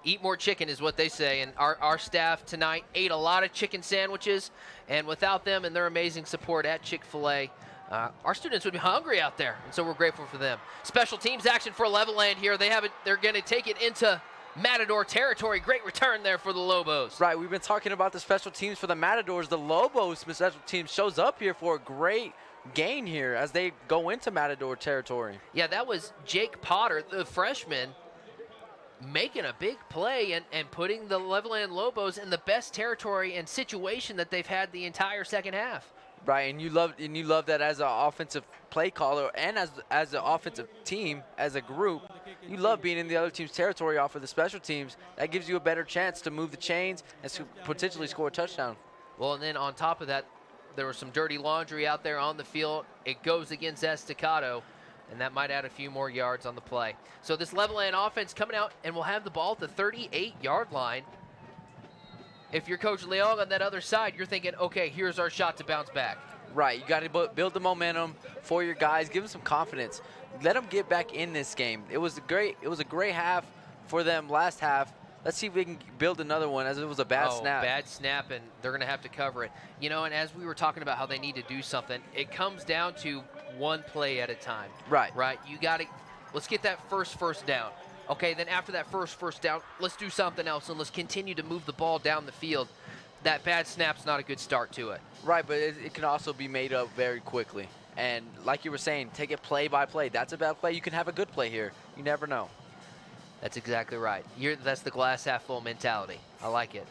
Speaker 4: eat more chicken is what they say, and our staff tonight ate a lot of chicken sandwiches, and without them and their amazing support at Chick-fil-A, our students would be hungry out there, and so we're grateful for them. Special teams action for Levelland here. They're going to take it into Matador territory. Great return there for the Lobos.
Speaker 5: Right, we've been talking about the special teams for the Matadors. The Lobos special team shows up here for a great gain here as they go into Matador territory.
Speaker 4: Yeah, that was Jake Potter, the freshman, making a big play and putting the Levelland Lobos in the best territory and situation that they've had the entire second half.
Speaker 5: Right, and you love that as an offensive play caller and as an offensive team, as a group, you love being in the other team's territory off of the special teams. That gives you a better chance to move the chains and potentially score a touchdown.
Speaker 4: Well, and then on top of that, there was some dirty laundry out there on the field. It goes against Estacado, and that might add a few more yards on the play. So this Levelland offense coming out, and will have the ball at the 38-yard line. If you're Coach Leong on that other side, you're thinking, okay, here's our shot to bounce back.
Speaker 5: Right, you got to build the momentum for your guys. Give them some confidence. Let them get back in this game. It was a great half for them last half. Let's see if we can build another one, as it was a bad snap.
Speaker 4: Bad snap, and they're going to have to cover it. You know, and as we were talking about how they need to do something, it comes down to one play at a time.
Speaker 5: Right.
Speaker 4: Right. You got to, let's get that first down. Okay, then after that first down, let's do something else, and let's continue to move the ball down the field. That bad snap's not a good start to it.
Speaker 5: Right, but it can also be made up very quickly. And like you were saying, take it play by play. That's a bad play. You can have a good play here. You never know.
Speaker 4: That's exactly right. That's the glass half full mentality. I like it.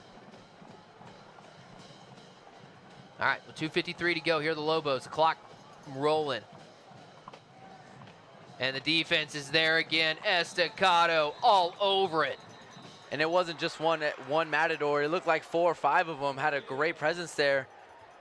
Speaker 4: All right, well, 2:53 to go. Here are the Lobos. The clock rolling. And the defense is there again. Estacado all over it.
Speaker 5: And it wasn't just one Matador. It looked like 4 or 5 of them had a great presence there,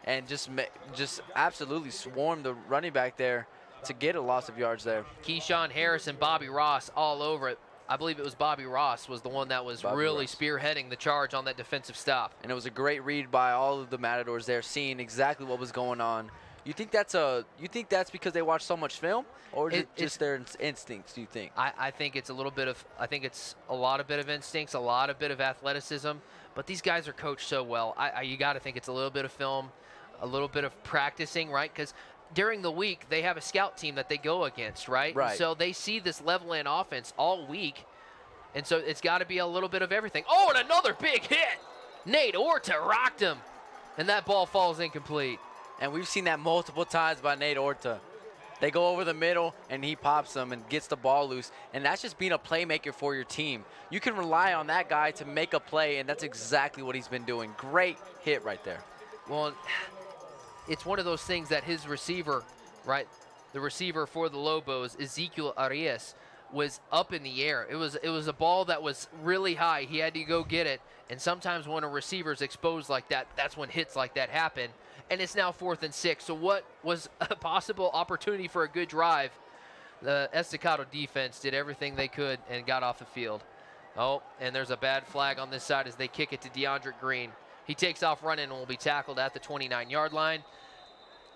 Speaker 5: and just absolutely swarmed the running back there to get a loss of yards there.
Speaker 4: Keyshawn Harris and Bobby Ross all over it. I believe it was Bobby Ross was the one that was really spearheading the charge on that defensive stop.
Speaker 5: And it was a great read by all of the Matadors there, seeing exactly what was going on. You think that's because they watch so much film, or is it just their instincts, do you think?
Speaker 4: I think it's a little bit of, I think it's a lot of instincts, a lot of athleticism, but these guys are coached so well. You got to think it's a little bit of film, a little bit of practicing, right? Because during the week, they have a scout team that they go against, right?
Speaker 5: Right.
Speaker 4: And so they see this Levelland offense all week, and so it's got to be a little bit of everything. Oh, and another big hit. Nate Orta rocked him, and that ball falls incomplete.
Speaker 5: And we've seen that multiple times by Nate Orta. They go over the middle, and he pops them and gets the ball loose. And that's just being a playmaker for your team. You can rely on that guy to make a play, and that's exactly what he's been doing. Great hit right there.
Speaker 4: Well, it's one of those things that his receiver, right, the receiver for the Lobos, Ezekiel Arias, was up in the air. It was a ball that was really high. He had to go get it. And sometimes when a receiver's exposed like that, that's when hits like that happen. And it's now 4th and 6. So what was a possible opportunity for a good drive? The Estacado defense did everything they could and got off the field. Oh, and there's a bad flag on this side as they kick it to DeAndre Green. He takes off running and will be tackled at the 29-yard line.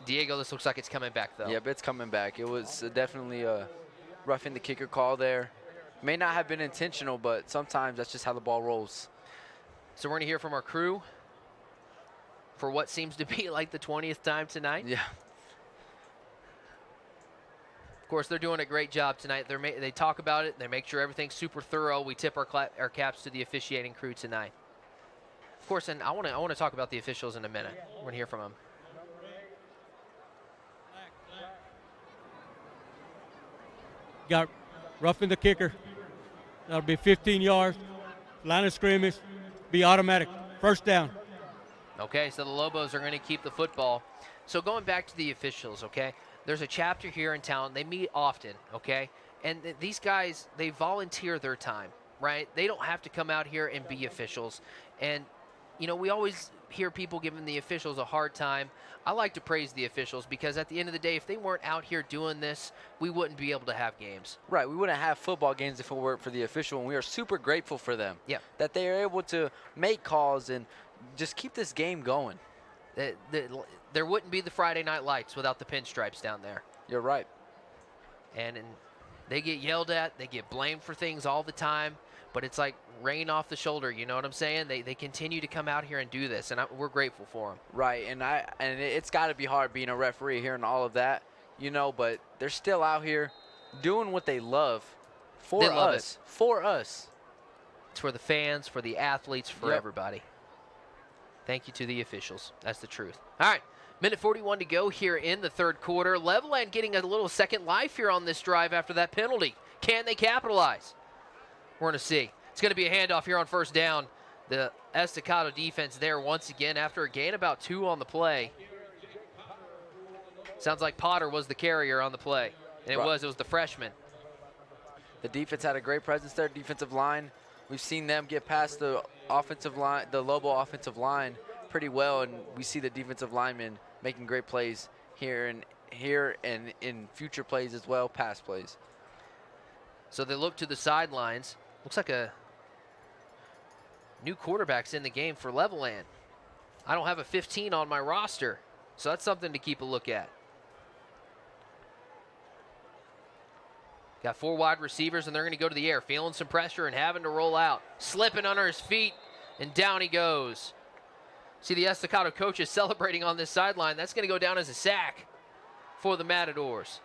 Speaker 4: Diego, this looks like it's coming back, though.
Speaker 5: Yep, it's coming back. It was definitely a roughing the kicker call there. May not have been intentional, but sometimes that's just how the ball rolls.
Speaker 4: So we're going to hear from our crew for what seems to be like the 20th time tonight.
Speaker 5: Yeah.
Speaker 4: Of course, they're doing a great job tonight. They talk about it. They make sure everything's super thorough. We tip our caps to the officiating crew tonight. Of course, and I want to talk about the officials in a minute. We're going to hear from them.
Speaker 7: Got roughing the kicker. That'll be 15 yards. Line of scrimmage. Be automatic. First down.
Speaker 4: Okay, so the Lobos are going to keep the football. So going back to the officials, okay, there's a chapter here in town. They meet often, okay? And these guys, they volunteer their time, right? They don't have to come out here and be officials. And, you know, we always hear people giving the officials a hard time. I like to praise the officials because at the end of the day, if they weren't out here doing this, we wouldn't be able to have games.
Speaker 5: Right, we wouldn't have football games if it weren't for the official, and we are super grateful for them.
Speaker 4: Yeah.
Speaker 5: That they are able to make calls and just keep this game going.
Speaker 4: There wouldn't be the Friday Night Lights without the pinstripes down there.
Speaker 5: You're right.
Speaker 4: And they get yelled at. They get blamed for things all the time. But it's like rain off the shoulder, you know what I'm saying? They continue to come out here and do this, and we're grateful for them.
Speaker 5: Right, and it's got to be hard being a referee hearing all of that, you know, but they're still out here doing what they love for us. For us.
Speaker 4: It's for the fans, for the athletes, for everybody. Thank you to the officials. That's the truth. All right, minute 41 to go here in the third quarter. Levelland getting a little second life here on this drive after that penalty. Can they capitalize? We're going to see. It's going to be a handoff here on first down. The Estacado defense there once again after a gain about 2 on the play. Sounds like Potter was the carrier on the play. And it was the freshman.
Speaker 5: The defense had a great presence there, defensive line. We've seen them get past the offensive line, the Lobo offensive line pretty well, and we see the defensive linemen making great plays here and in future plays as well, pass plays.
Speaker 4: So they look to the sidelines. Looks like a new quarterback's in the game for Levelland. I don't have a 15 on my roster, so that's something to keep a look at. Got 4 wide receivers, and they're going to go to the air, feeling some pressure and having to roll out. Slipping under his feet, and down he goes. See the Estacado coaches celebrating on this sideline. That's going to go down as a sack for the Matadors.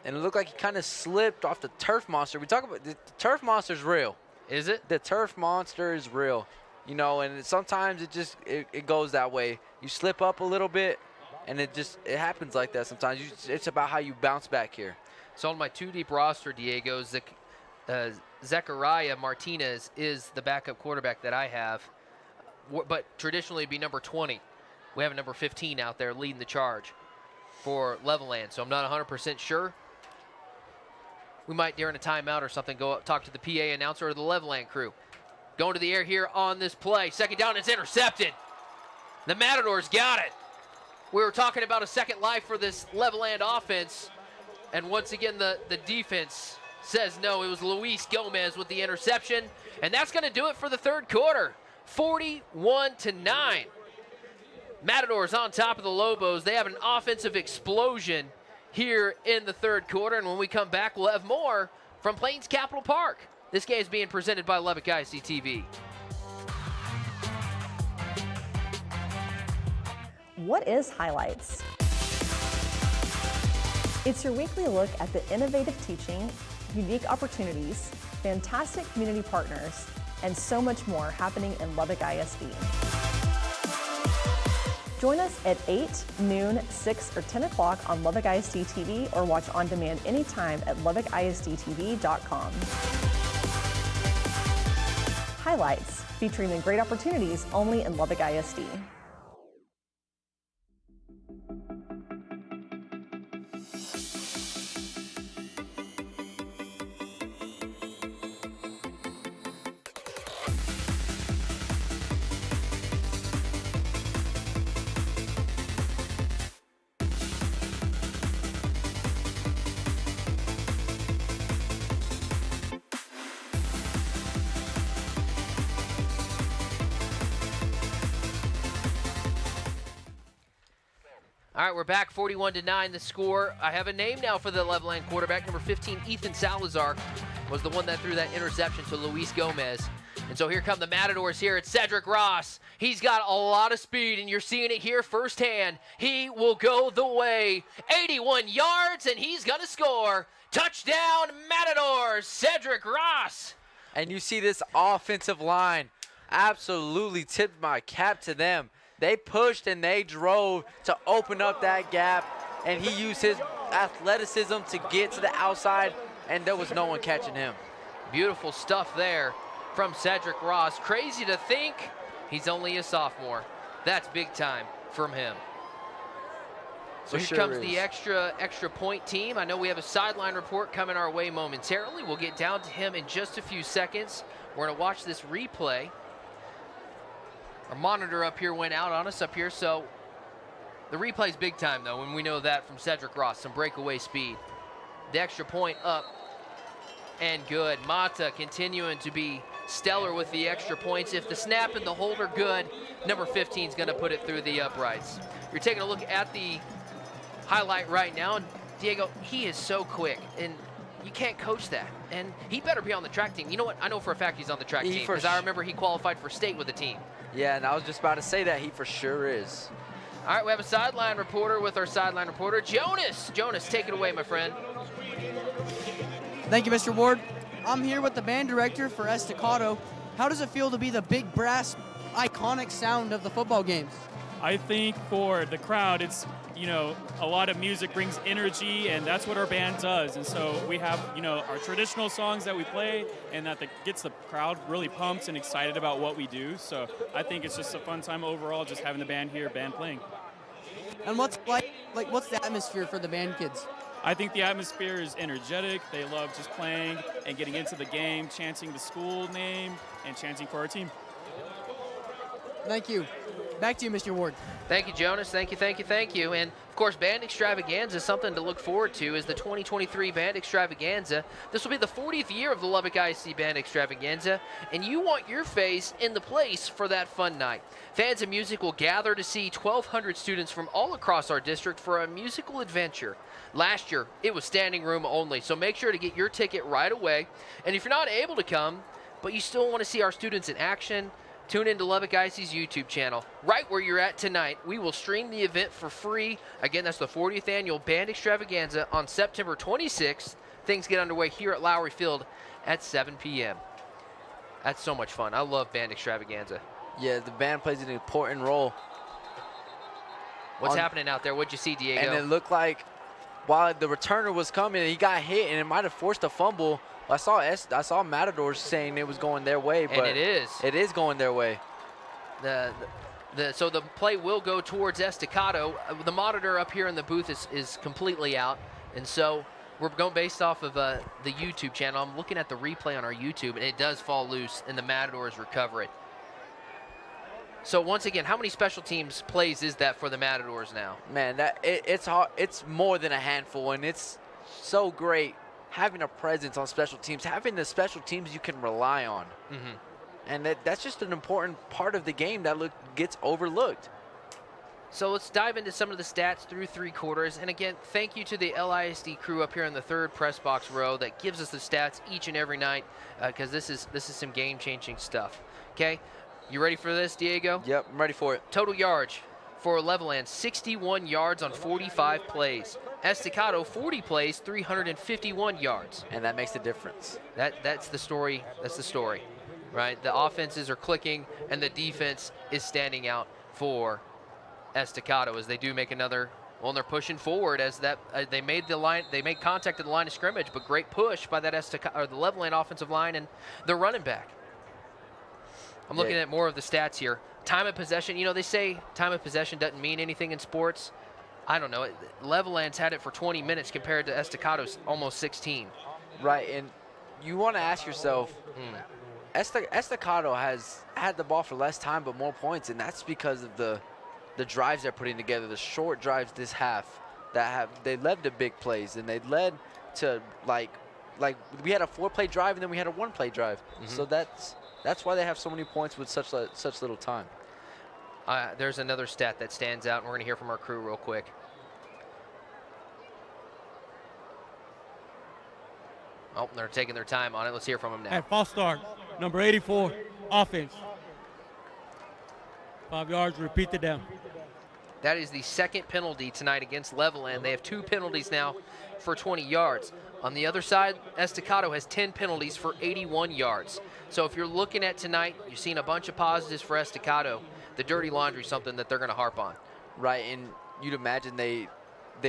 Speaker 5: And it looked like he kind of slipped off the turf monster. We talk about the turf monster is real.
Speaker 4: Is it?
Speaker 5: The turf monster is real. You know, and sometimes it goes that way. You slip up a little bit, and it happens like that sometimes. It's about how you bounce back here.
Speaker 4: So on my 2-deep roster, Diego, Zechariah Martinez is the backup quarterback that I have, but traditionally it'd be number 20. We have a number 15 out there leading the charge for Levelland, so I'm not 100% sure. We might, during a timeout or something, go up, talk to the PA announcer or the Levelland crew. Going to the air here on this play. Second down, it's intercepted. The Matadors got it. We were talking about a second life for this Levelland offense, and once again the defense says no. It was Luis Gomez with the interception, and that's going to do it for the third quarter. 41-9. Matadors on top of the Lobos. They have an offensive explosion here in the third quarter, and when we come back, we'll have more from Plains Capital Park. This game is being presented by Lubbock ISD TV.
Speaker 17: What is Highlights? It's your weekly look at the innovative teaching, unique opportunities, fantastic community partners, and so much more happening in Lubbock ISD. Join us at 8, noon, 6, or 10 o'clock on Lubbock ISD TV, or watch on demand anytime at LubbockISDTV.com. Highlights, featuring the great opportunities only in Lubbock ISD.
Speaker 4: All right, we're back, 41-9 the score. I have a name now for the Levelland quarterback. Number 15, Ethan Salazar, was the one that threw that interception to Luis Gomez. And so here come the Matadors here. It's Cedric Ross. He's got a lot of speed, and you're seeing it here firsthand. He will go the way. 81 yards, and he's going to score. Touchdown, Matadors, Cedric Ross.
Speaker 5: And you see this offensive line. Absolutely tipped my cap to them. They pushed and they drove to open up that gap, and he used his athleticism to get to the outside, and there was no one catching him.
Speaker 4: Beautiful stuff there from Cedric Ross. Crazy to think he's only a sophomore. That's big time from him. So here comes the extra point team. I know we have a sideline report coming our way momentarily. We'll get down to him in just a few seconds. We're going to watch this replay. Our monitor up here went out on us up here, so the replay's big time, though, and we know that from Cedric Ross, some breakaway speed. The extra point up and good. Mata continuing to be stellar with the extra points. If the snap and the hold are good, number 15 is going to put it through the uprights. You're taking a look at the highlight right now, and Diego, he is so quick, and you can't coach that. And he better be on the track team. You know what? I know for a fact he's on the track team because I remember he qualified for state with the team.
Speaker 5: Yeah, and I was just about to say that. He for sure is.
Speaker 4: All right, we have a sideline reporter with our sideline reporter, Jonas. Jonas, take it away, my friend.
Speaker 14: Thank you, Mr. Ward. I'm here with the band director for Estacado. How does it feel to be the big brass, iconic sound of the football games?
Speaker 1: I think for the crowd, it's, a lot of music brings energy, and that's what our band does. And so we have, our traditional songs that we play, and that gets the crowd really pumped and excited about what we do. So I think it's just a fun time overall, just having the band here, band playing.
Speaker 14: And what's what's the atmosphere for the band kids?
Speaker 1: I think the atmosphere is energetic. They love just playing and getting into the game, chanting the school name, and chanting for our team.
Speaker 14: Thank you. Back to you, Mr. Ward.
Speaker 4: Thank you, Jonas. Thank you, thank you, thank you. And, of course, Band Extravaganza is something to look forward to, is the 2023 Band Extravaganza. This will be the 40th year of the Lubbock ISD Band Extravaganza, and you want your face in the place for that fun night. Fans of music will gather to see 1,200 students from all across our district for a musical adventure. Last year, it was standing room only, so make sure to get your ticket right away. And if you're not able to come, but you still want to see our students in action, tune into Lubbock ISD's YouTube channel. Right where you're at tonight, we will stream the event for free. Again, that's the 40th Annual Band Extravaganza on September 26th. Things get underway here at Lowry Field at 7 p.m. That's so much fun. I love Band Extravaganza.
Speaker 5: Yeah, the band plays an important role.
Speaker 4: What's happening out there? What'd you see, Diego?
Speaker 5: And it looked like while the returner was coming, he got hit, and it might have forced a fumble. I saw Matadors saying it was going their way, but
Speaker 4: and it is.
Speaker 5: It is going their way.
Speaker 4: So the play will go towards Estacado. The monitor up here in the booth is completely out, and so we're going based off of the YouTube channel. I'm looking at the replay on our YouTube, and it does fall loose, and the Matadors recover it. So once again, how many special teams plays is that for the Matadors now?
Speaker 5: Man, it's hard. It's more than a handful, and it's so great having a presence on special teams, having the special teams you can rely on.
Speaker 4: Mm-hmm.
Speaker 5: And that's just an important part of the game that gets overlooked.
Speaker 4: So let's dive into some of the stats through three quarters. And again, thank you to the LISD crew up here in the third press box row that gives us the stats each and every night, because this is some game-changing stuff. Okay, you ready for this, Diego?
Speaker 5: Yep, I'm ready for it.
Speaker 4: Total yards for Levelland, 61 yards on 45 plays. Estacado, 40 plays, 351 yards.
Speaker 5: And that makes the difference.
Speaker 4: That's the story. That's the story, right? The offenses are clicking, and the defense is standing out for Estacado as they do make another. Well, they're pushing forward as that they made the line. They made contact at the line of scrimmage, but great push by that Estacado, or the Levelland offensive line and the running back. I'm looking at more of the stats here. Time of possession. You know, they say time of possession doesn't mean anything in sports. I don't know. Levelland's had it for 20 minutes compared to Estacado's almost 16.
Speaker 5: Right, and you want to ask yourself, Estacado has had the ball for less time but more points, and that's because of the drives they're putting together, the short drives this half they led to big plays, and they led to like we had a 4-play drive and then we had a 1-play drive.
Speaker 4: Mm-hmm.
Speaker 5: So that's why they have so many points with such little time.
Speaker 4: There's another stat that stands out, and we're going to hear from our crew real quick. Oh, they're taking their time on it. Let's hear from them now.
Speaker 7: At false start, number 84, offense. 5 yards, repeat the down.
Speaker 4: That is the second penalty tonight against Levelland. They have 2 penalties now for 20 yards. On the other side, Estacado has 10 penalties for 81 yards. So if you're looking at tonight, you've seen a bunch of positives for Estacado. The dirty laundry is something that they're going to harp on.
Speaker 5: Right, and you'd imagine they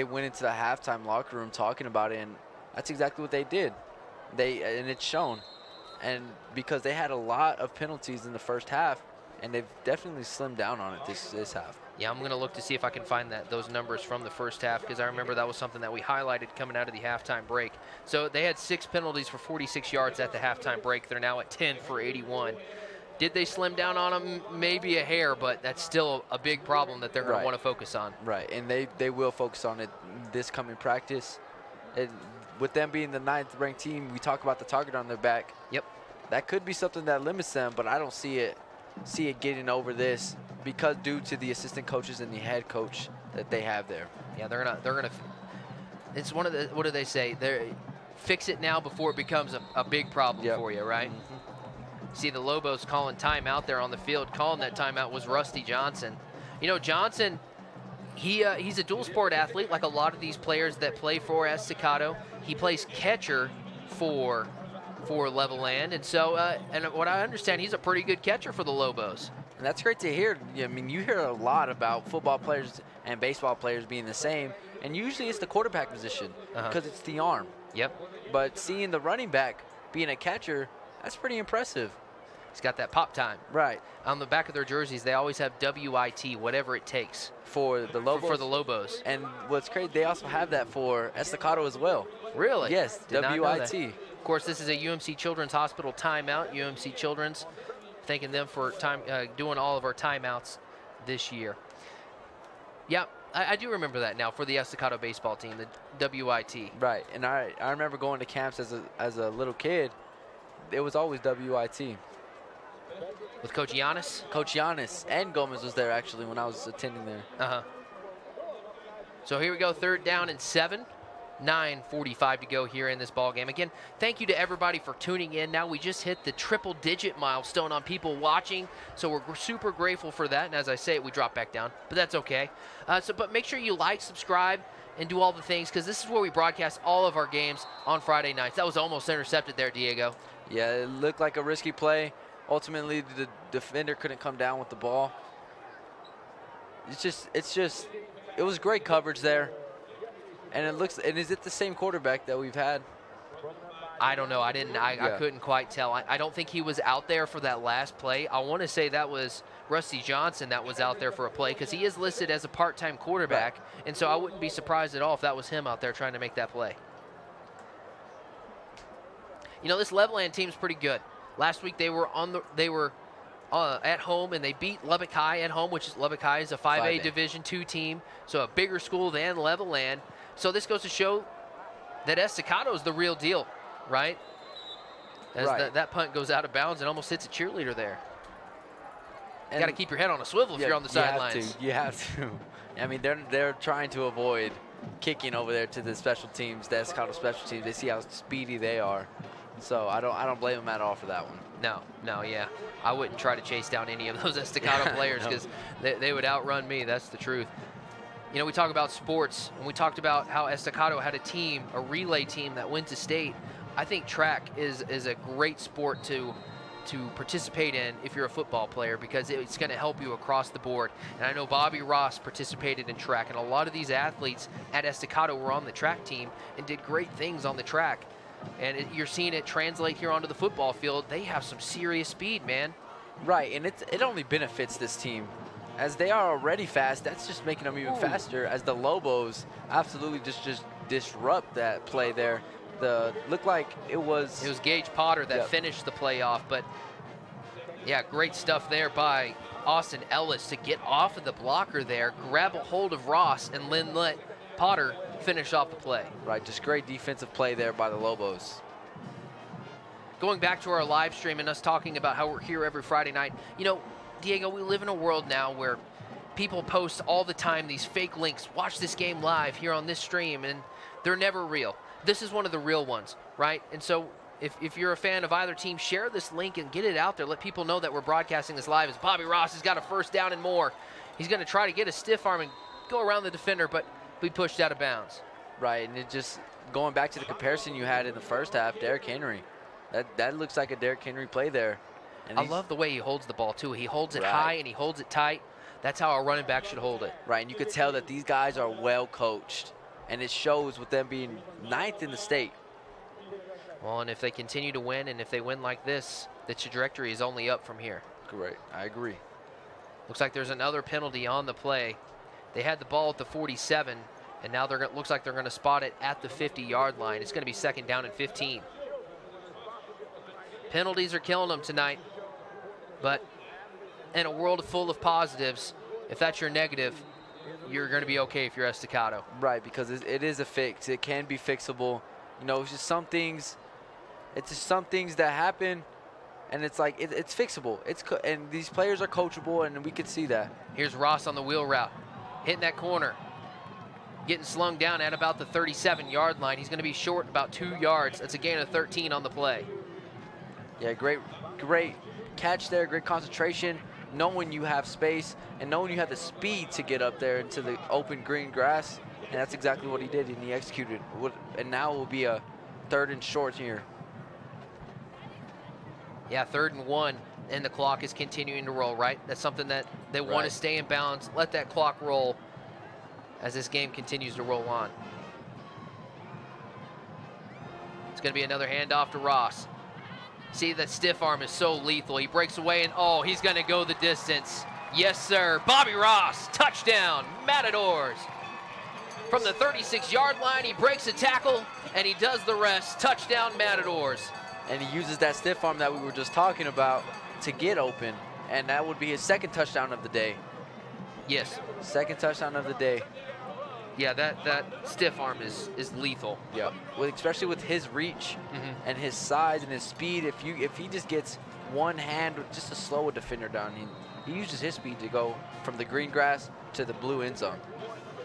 Speaker 5: went into the halftime locker room talking about it, and that's exactly what they did. And it's shown. And because they had a lot of penalties in the first half, and they've definitely slimmed down on it this half.
Speaker 4: Yeah, I'm going to look to see if I can find those numbers from the first half, because I remember that was something that we highlighted coming out of the halftime break. So they had 6 penalties for 46 yards at the halftime break. They're now at 10 for 81. Did they slim down on them? Maybe a hair, but that's still a big problem that they're going to want to focus on.
Speaker 5: Right, and they will focus on it this coming practice. And with them being the 9th ranked team, we talk about the target on their back.
Speaker 4: Yep.
Speaker 5: That could be something that limits them, but I don't see it getting over this because due to the assistant coaches and the head coach that they have there.
Speaker 4: Yeah, they're gonna. It's one of the, what do they say? Fix it now before it becomes a big problem for you, right? Mm-hmm. See the Lobos calling timeout there on the field. Calling that timeout was Rusty Johnson. You know, Johnson, he's a dual sport athlete like a lot of these players that play for Estacado. He plays catcher for for Levelland. And so, and what I understand, he's a pretty good catcher for the Lobos.
Speaker 5: And that's great to hear. I mean, you hear a lot about football players and baseball players being the same, and usually it's the quarterback position because it's the arm.
Speaker 4: Yep.
Speaker 5: But seeing the running back being a catcher, that's pretty impressive.
Speaker 4: He's got that pop time.
Speaker 5: Right.
Speaker 4: On the back of their jerseys, they always have WIT, whatever it takes.
Speaker 5: For the Lobos?
Speaker 4: For the Lobos.
Speaker 5: And what's crazy, they also have that for Estacado as well.
Speaker 4: Really?
Speaker 5: Yes,
Speaker 4: Did not know
Speaker 5: WIT.
Speaker 4: that. Of course, this is a UMC Children's Hospital timeout. UMC Children's, thanking them for doing all of our timeouts this year. Yeah, I do remember that now for the Estacado baseball team, the WIT.
Speaker 5: Right, and I remember going to camps as a little kid. It was always WIT.
Speaker 4: With Coach Giannis?
Speaker 5: Coach Giannis and Gomez was there actually when I was attending there.
Speaker 4: So here we go, 3rd down and 7. 9:45 to go here in this ball game. Again, thank you to everybody for tuning in. Now we just hit the triple-digit milestone on people watching, so we're super grateful for that. And as I say it, we drop back down, but that's okay. But make sure you like, subscribe, and do all the things, because this is where we broadcast all of our games on Friday nights. That was almost intercepted there, Diego.
Speaker 5: Yeah, it looked like a risky play. Ultimately, the defender couldn't come down with the ball. It was great coverage there. And is it the same quarterback that we've had?
Speaker 4: I don't know. I couldn't quite tell. I don't think he was out there for that last play. I want to say that was Rusty Johnson that was out there for a play, because he is listed as a part-time quarterback. Right. And so I wouldn't be surprised at all if that was him out there trying to make that play. You know, this Levelland team's pretty good. Last week they were at home, and they beat Lubbock High at home, which is Lubbock High is a 5A Division II team, so a bigger school than Levelland. So this goes to show that Estacado is the real deal, right? As that punt goes out of bounds and almost hits a cheerleader there. You got to keep your head on a swivel if you're on the sidelines.
Speaker 5: You have to. I mean, they're trying to avoid kicking over there to the special teams, the Estacado special teams. They see how speedy they are. So I don't blame them at all for that one.
Speaker 4: No, yeah. I wouldn't try to chase down any of those Estacado players, because they would outrun me. That's the truth. You know, we talk about sports, and we talked about how Estacado had a relay team that went to state. I think track is a great sport to participate in if you're a football player, because it's going to help you across the board. And I know Bobby Ross participated in track, and a lot of these athletes at Estacado were on the track team and did great things on the track. And you're seeing it translate here onto the football field. They have some serious speed, man.
Speaker 5: Right, and it only benefits this team. As they are already fast, that's just making them even faster, as the Lobos absolutely just disrupt that play there. Looked like it was
Speaker 4: Gage Potter that finished the play off, but yeah, great stuff there by Austin Ellis to get off of the blocker there, grab a hold of Ross, and then let Potter finish off the play.
Speaker 5: Right, just great defensive play there by the Lobos.
Speaker 4: Going back to our live stream and us talking about how we're here every Friday night, you know, Diego, we live in a world now where people post all the time these fake links. Watch this game live here on this stream, and they're never real. This is one of the real ones, right? And so if you're a fan of either team, share this link and get it out there. Let people know that we're broadcasting this live, as Bobby Ross has got a 1st down and more. He's going to try to get a stiff arm and go around the defender, but be pushed out of bounds.
Speaker 5: Right, and it just, going back to the comparison you had in the first half, Derrick Henry. That looks like a Derrick Henry play there. And
Speaker 4: I love the way he holds the ball, too. He holds it high and he holds it tight. That's how a running back should hold it.
Speaker 5: Right, and you could tell that these guys are well coached, and it shows with them being 9th in the state.
Speaker 4: Well, and if they continue to win, and if they win like this, the trajectory is only up from here.
Speaker 5: Great, I agree.
Speaker 4: Looks like there's another penalty on the play. They had the ball at the 47, and now looks like they're going to spot it at the 50-yard line. It's going to be 2nd down and 15. Penalties are killing them tonight, but in a world full of positives, if that's your negative, you're going to be okay if you're Estacado.
Speaker 5: Right, because it is a fix. It can be fixable. You know, it's just some things that happen, and it's like it's fixable. And these players are coachable, and we could see that.
Speaker 4: Here's Ross on the wheel route, hitting that corner, getting slung down at about the 37-yard line. He's going to be short about 2 yards. That's a gain of 13 on the play.
Speaker 5: Yeah, great catch there, great concentration, knowing you have space and knowing you have the speed to get up there into the open green grass. And that's exactly what he did, and he executed. And now it will be a 3rd and short here.
Speaker 4: Yeah, 3rd and 1, and the clock is continuing to roll, right? That's something that they want to stay in bounds, let that clock roll as this game continues to roll on. It's going to be another handoff to Ross. See, that stiff arm is so lethal. He breaks away, and oh, he's going to go the distance. Yes, sir. Bobby Ross, touchdown, Matadors. From the 36-yard line, he breaks a tackle, and he does the rest. Touchdown, Matadors.
Speaker 5: And he uses that stiff arm that we were just talking about to get open, and that would be his 2nd touchdown of the day.
Speaker 4: Yes.
Speaker 5: 2nd touchdown of the day.
Speaker 4: Yeah, that stiff arm is lethal.
Speaker 5: Yeah, especially with his reach and his size and his speed. If he just gets one hand just to slow a defender down, he uses his speed to go from the green grass to the blue end zone.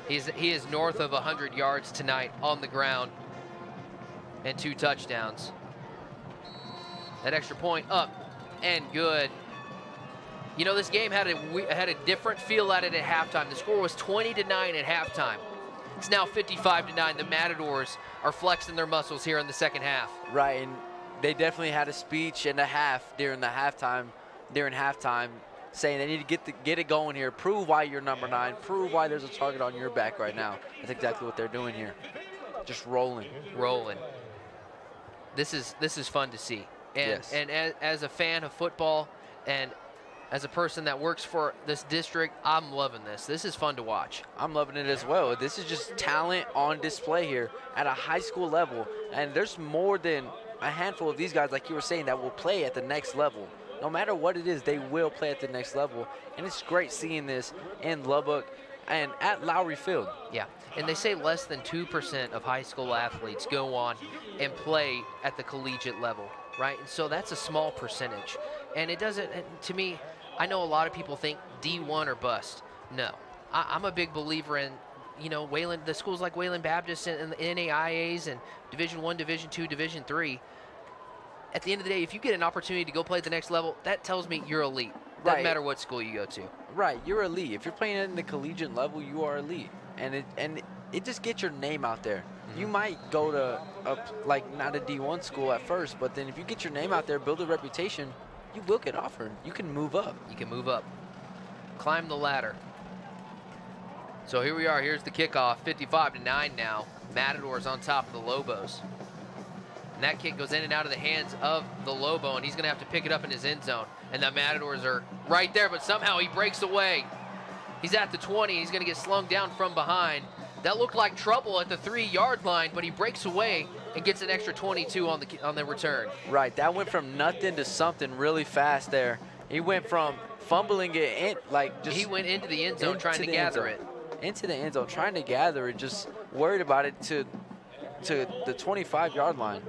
Speaker 4: He is north of 100 yards tonight on the ground and 2 touchdowns. That extra point up and good. You know, this game had a different feel at it at halftime. The score was 20-9 at halftime. It's now 55-9. The Matadors are flexing their muscles here in the 2nd half.
Speaker 5: Right, and they definitely had a speech and a half during halftime, saying they need to get it going here. Prove why you're number 9. Prove why there's a target on your back right now. That's exactly what they're doing here. Just rolling.
Speaker 4: Rolling. This is fun to see. And,
Speaker 5: yes.
Speaker 4: And as a fan of football and as a person that works for this district, I'm loving this. This is fun to watch.
Speaker 5: I'm loving it as well. This is just talent on display here at a high school level. And there's more than a handful of these guys, like you were saying, that will play at the next level. No matter what it is, they will play at the next level. And it's great seeing this in Lubbock and at Lowry Field.
Speaker 4: Yeah, and they say less than 2% of high school athletes go on and play at the collegiate level, right? And so that's a small percentage. And it doesn't, to me, I know a lot of people think D1 or bust. No, I'm a big believer in, you know, the schools like Wayland Baptist and the NAIAs and Division I, Division II, Division III. At the end of the day, if you get an opportunity to go play at the next level, that tells me you're elite. Doesn't matter what school you go to.
Speaker 5: Right, you're elite. If you're playing at the collegiate level, you are elite. And it just gets your name out there. You might go to not a D1 school at first, but then if you get your name out there, build a reputation, you will get offered. You can move up.
Speaker 4: You can move up. Climb the ladder. So here we are. Here's the kickoff. 55-9 now. Matadors on top of the Lobos. And that kick goes in and out of the hands of the Lobo, and he's going to have to pick it up in his end zone. And the Matadors are right there, but somehow he breaks away. He's at the 20. He's going to get slung down from behind. That looked like trouble at the 3-yard line, but he breaks away and gets an extra 22 on the return.
Speaker 5: Right, that went from nothing to something really fast there. He went from fumbling it in,
Speaker 4: he went into the end zone trying to gather it.
Speaker 5: Into the end zone, trying to gather it, just worried about it to the 25-yard line.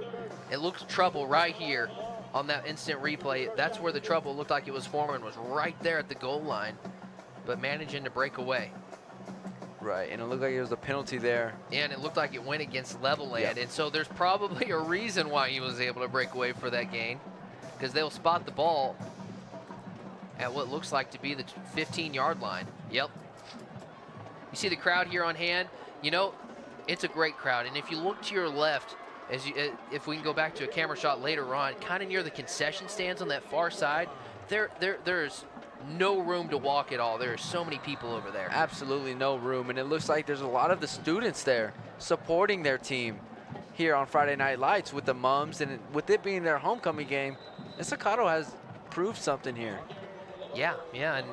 Speaker 4: It looks trouble right here on that instant replay. That's where the trouble looked like it was forming, was right there at the goal line, but managing to break away.
Speaker 5: Right, and it looked like it was a penalty there.
Speaker 4: And it looked like it went against Levelland, and so there's probably a reason why he was able to break away for that gain, because they'll spot the ball at what looks like to be the 15-yard line. Yep. You see the crowd here on hand? You know, it's a great crowd, and if you look to your left, if we can go back to a camera shot later on, kind of near the concession stands on that far side, there's no room to walk at all. There are so many people over there.
Speaker 5: Absolutely no room, and it looks like there's a lot of the students there supporting their team here on Friday Night Lights with the mums, and with it being their homecoming game, Estacado has proved something here.
Speaker 4: Yeah, and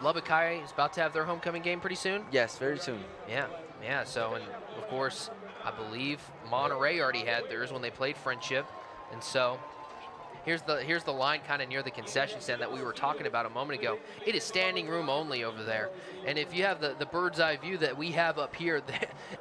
Speaker 4: Lubbock High is about to have their homecoming game pretty soon?
Speaker 5: Yes, very soon.
Speaker 4: Yeah, so, and of course, I believe Monterey already had theirs when they played Friendship, and so here's the line kind of near the concession stand that we were talking about a moment ago. It is standing room only over there, and if you have the bird's eye view that we have up here,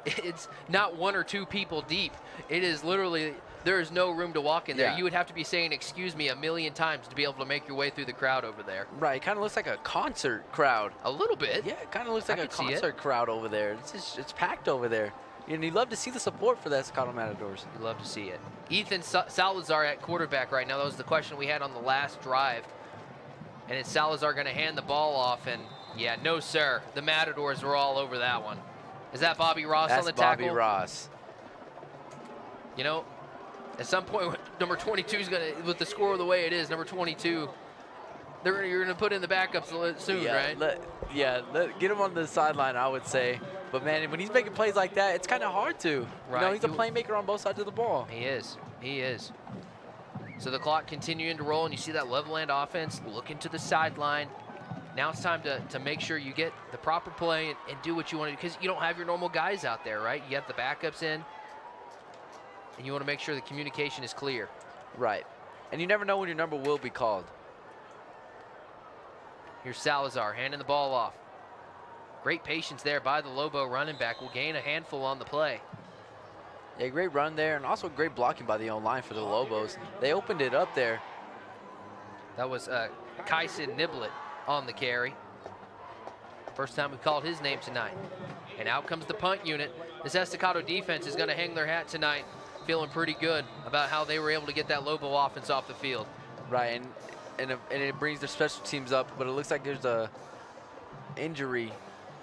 Speaker 4: it's not 1 or 2 people deep. It is literally, there is no room to walk in there. You would have to be saying excuse me 1,000,000 times to be able to make your way through the crowd over there.
Speaker 5: Right, it kind of looks like a concert crowd.
Speaker 4: A little bit.
Speaker 5: Yeah, it kind of looks like a concert crowd over there. It's packed over there. And you love to see the support for the Estacado Matadors.
Speaker 4: You love to see it. Ethan Salazar at quarterback right now. That was the question we had on the last drive. And it's Salazar going to hand the ball off. And, yeah, no, sir. The Matadors were all over that one. Is that Bobby Ross on the tackle?
Speaker 5: That's Bobby Ross.
Speaker 4: You know, At some point, number 22 is going to, with the score the way it is, number 22, you're going to put in the backups soon, right?
Speaker 5: Get him on the sideline, I would say. But, man, when he's making plays like that, it's kind of hard to.
Speaker 4: Right.
Speaker 5: You know, he's a playmaker on both sides of the ball.
Speaker 4: He is. He is. So the clock continuing to roll, and you see that Levelland offense looking to the sideline. Now it's time to make sure you get the proper play and do what you want to do, because you don't have your normal guys out there, right? You have the backups in, and you want to make sure the communication is clear.
Speaker 5: Right. And you never know when your number will be called.
Speaker 4: Here's Salazar handing the ball off. Great patience there by the Lobo running back. Will gain a handful on the play.
Speaker 5: Yeah, great run there, and also great blocking by the O-line for the Lobos. They opened it up there.
Speaker 4: That was Kyson Niblet on the carry. First time we called his name tonight. And out comes the punt unit. This Estacado defense is going to hang their hat tonight, feeling pretty good about how they were able to get that Lobo offense off the field.
Speaker 5: Right, and it brings their special teams up, but it looks like there's a injury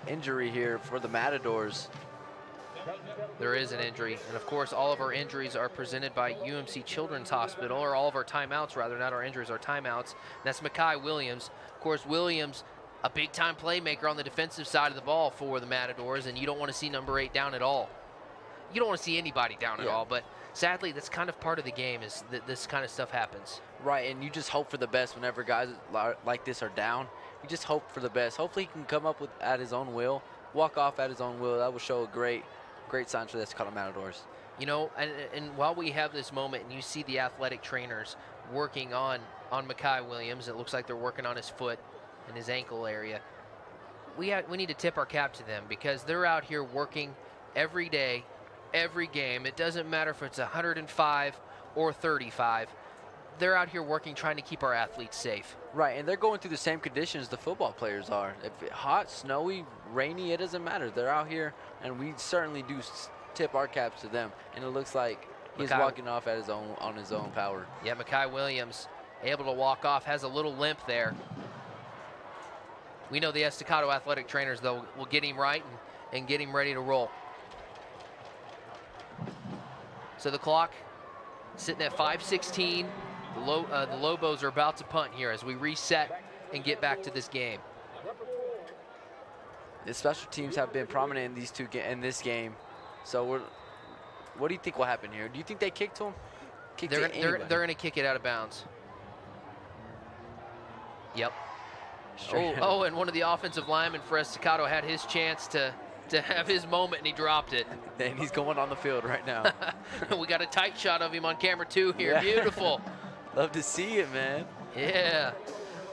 Speaker 5: here for the Matadors.
Speaker 4: There is an injury, and of course all of our injuries are presented by UMC Children's Hospital, or all of our timeouts rather, not our injuries, our timeouts. And that's Makai Williams. Of course, Williams, a big-time playmaker on the defensive side of the ball for the Matadors, and you don't want to see number 8 down at all. You don't want to see anybody down at all, but sadly that's kind of part of the game, is that this kind of stuff happens.
Speaker 5: Right, and you just hope for the best whenever guys like this are down. You just hope for the best. Hopefully he can come up with at his own will, walk off at his own will. That will show a great signs for the Estacado Matadors.
Speaker 4: You know, and while we have this moment and you see the athletic trainers working on Makai Williams, it looks like they're working on his foot and his ankle area. We need to tip our cap to them, because they're out here working every day, every game. It doesn't matter if it's 105 or 35. They're out here working, trying to keep our athletes safe.
Speaker 5: Right, and they're going through the same conditions the football players are. If it's hot, snowy, rainy, it doesn't matter. They're out here, and we certainly do tip our caps to them. And it looks like he's walking off at on his own power.
Speaker 4: Yeah, Makai Williams able to walk off, has a little limp there. We know the Estacado athletic trainers, though, will get him right and get him ready to roll. So the clock sitting at 5:16. The Lobos are about to punt here as we reset and get back to this game.
Speaker 5: The special teams have been prominent in this game. So what do you think will happen here? Do you think they kick to him?
Speaker 4: They're going to kick it out of bounds. Yep. Oh, and one of the offensive linemen for Estacado had his chance to have his moment, and he dropped it.
Speaker 5: And he's going on the field right now.
Speaker 4: We got a tight shot of him on camera 2 here.
Speaker 5: Yeah.
Speaker 4: Beautiful.
Speaker 5: Love to see it, man.
Speaker 4: Yeah.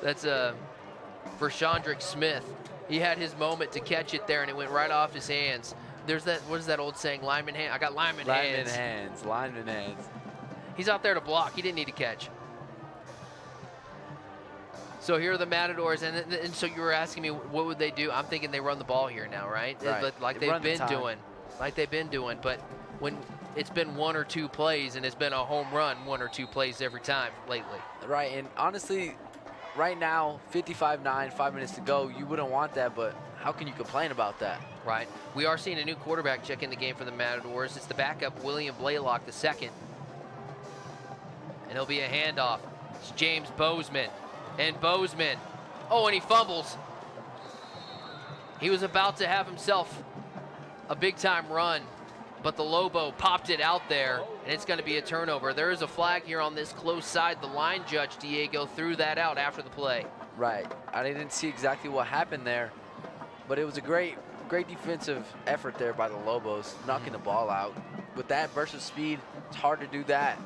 Speaker 4: That's for Chandrick Smith. He had his moment to catch it there, and it went right off his hands. There's that, what is that old saying? Lineman hand. I got lineman hands.
Speaker 5: Lineman hands.
Speaker 4: He's out there to block. He didn't need to catch. So here are the Matadors, and so you were asking me what would they do? I'm thinking they run the ball here now, right? Like they've been doing. But when it's been 1 or 2 plays, and it's been a home run 1 or 2 plays every time lately.
Speaker 5: Right, and honestly, right now, 55-9, 5 minutes to go, you wouldn't want that, but how can you complain about that?
Speaker 4: Right. We are seeing a new quarterback check in the game for the Matadors. It's the backup, William Blaylock II. And it'll be a handoff. It's James Bozeman. And Bozeman, and he fumbles. He was about to have himself a big-time run, but the Lobo popped it out there, and it's going to be a turnover. There is a flag here on this close side. The line judge, Diego, threw that out after the play.
Speaker 5: Right. I didn't see exactly what happened there, but it was a great defensive effort there by the Lobos, knocking the ball out. With that burst of speed, it's hard to do that.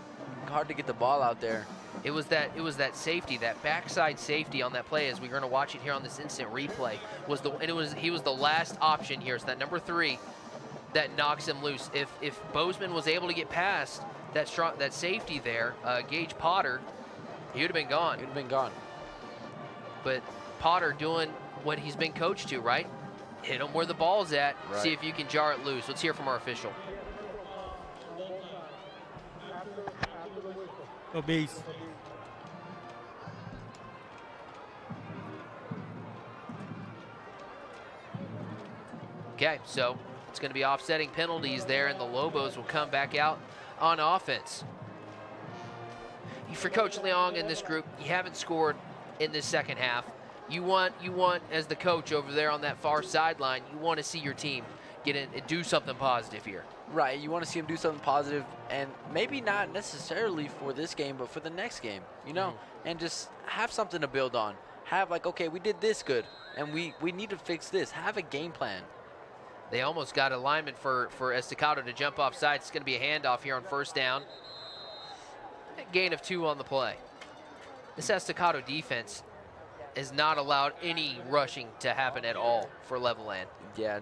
Speaker 5: Hard to get the ball out there.
Speaker 4: It was that safety, that backside safety on that play, as we're going to watch it here on this instant replay. He was the last option here. It's that number 3 that knocks him loose. If Bozeman was able to get past that safety there, Gage Potter, he would have been gone.
Speaker 5: He'd have been gone.
Speaker 4: But Potter doing what he's been coached to, right? Hit him where the ball's at.
Speaker 5: Right.
Speaker 4: See if you can jar it loose. Let's hear from our official.
Speaker 7: Go Beast.
Speaker 4: Okay, so it's going to be offsetting penalties there, and the Lobos will come back out on offense. for Coach Leong and this group, you haven't scored in this second half. You want, as the coach over there on that far sideline, you want to see your team get in and do something positive here.
Speaker 5: Right, you want to see them do something positive, and maybe not necessarily for this game, but for the next game, you know, and just have something to build on. Have like, okay, we did this good, and we need to fix this. Have a game plan.
Speaker 4: They almost got a lineman for Estacado to jump off sides. It's going to be a handoff here on first down. A gain of 2 on the play. This Estacado defense has not allowed any rushing to happen at all for Levelland.
Speaker 5: Yeah,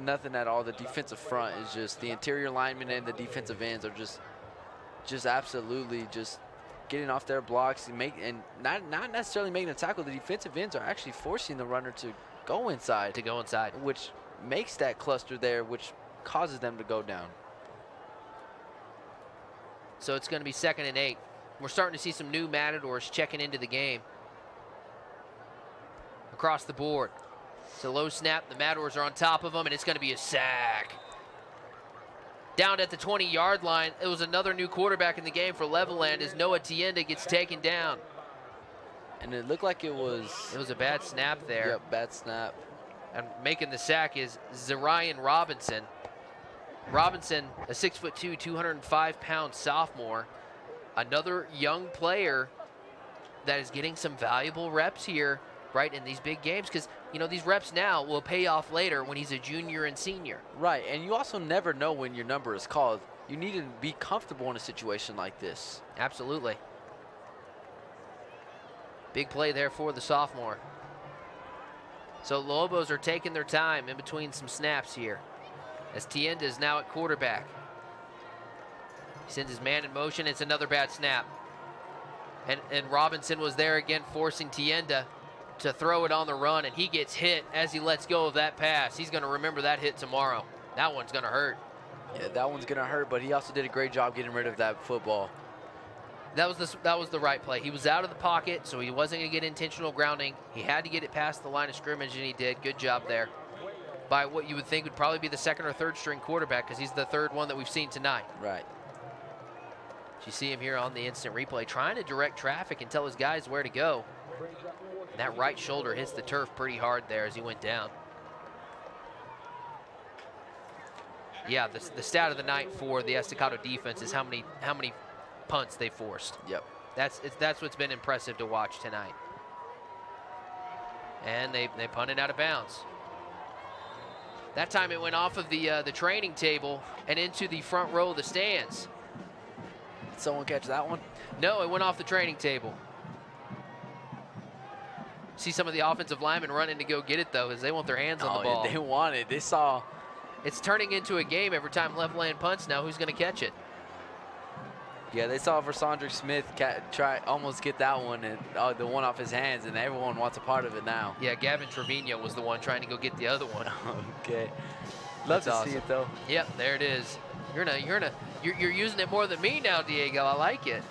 Speaker 5: nothing at all. The defensive front is just, the interior linemen and the defensive ends are just absolutely just getting off their blocks and not necessarily making a tackle. The defensive ends are actually forcing the runner to go inside. Which makes that cluster there, which causes them to go down.
Speaker 4: So it's going to be 2nd and 8. We're starting to see some new Matadors checking into the game. Across the board. It's a low snap. The Matadors are on top of them, and it's going to be a sack. Down at the 20-yard line, it was another new quarterback in the game for Levelland as Noah Tienda gets taken down.
Speaker 5: And it looked like it was
Speaker 4: a bad snap there.
Speaker 5: Yep, bad snap.
Speaker 4: And making the sack is Zarian Robinson. Robinson, a 6'2", 205-pound sophomore. Another young player that is getting some valuable reps here, right, in these big games, because, you know, these reps now will pay off later when he's a junior and senior.
Speaker 5: Right, and you also never know when your number is called. You need to be comfortable in a situation like this.
Speaker 4: Absolutely. Big play there for the sophomore. So Lobos are taking their time in between some snaps here, as Tienda is now at quarterback. He sends his man in motion. It's another bad snap. And Robinson was there again, forcing Tienda to throw it on the run, and he gets hit as he lets go of that pass. He's going to remember that hit tomorrow. That one's going to hurt.
Speaker 5: Yeah, that one's going to hurt, but he also did a great job getting rid of that football.
Speaker 4: That was the right play. He was out of the pocket, so he wasn't going to get intentional grounding. He had to get it past the line of scrimmage, and he did. Good job there by what you would think would probably be the 2nd or 3rd string quarterback, because he's the 3rd one that we've seen tonight.
Speaker 5: Right.
Speaker 4: You see him here on the instant replay trying to direct traffic and tell his guys where to go. And that right shoulder hits the turf pretty hard there as he went down. Yeah, the stat of the night for the Estacado defense is how many punts they forced.
Speaker 5: Yep.
Speaker 4: That's what's been impressive to watch tonight. And they punted out of bounds. That time it went off of the training table and into the front row of the stands.
Speaker 5: Did someone catch that one?
Speaker 4: No, it went off the training table. See some of the offensive linemen running to go get it, though, as they want their hands on the ball.
Speaker 5: Yeah, they want it. They saw.
Speaker 4: It's turning into a game every time Levelland punts now. Who's going to catch it?
Speaker 5: Yeah, they saw Versandrick Smith almost get that one, and the one off his hands, and everyone wants a part of it now.
Speaker 4: Yeah, Gavin Trevino was the one trying to go get the other one.
Speaker 5: Okay. Love to see it, though.
Speaker 4: Yep, there it is. You're using it more than me now, Diego. I like it.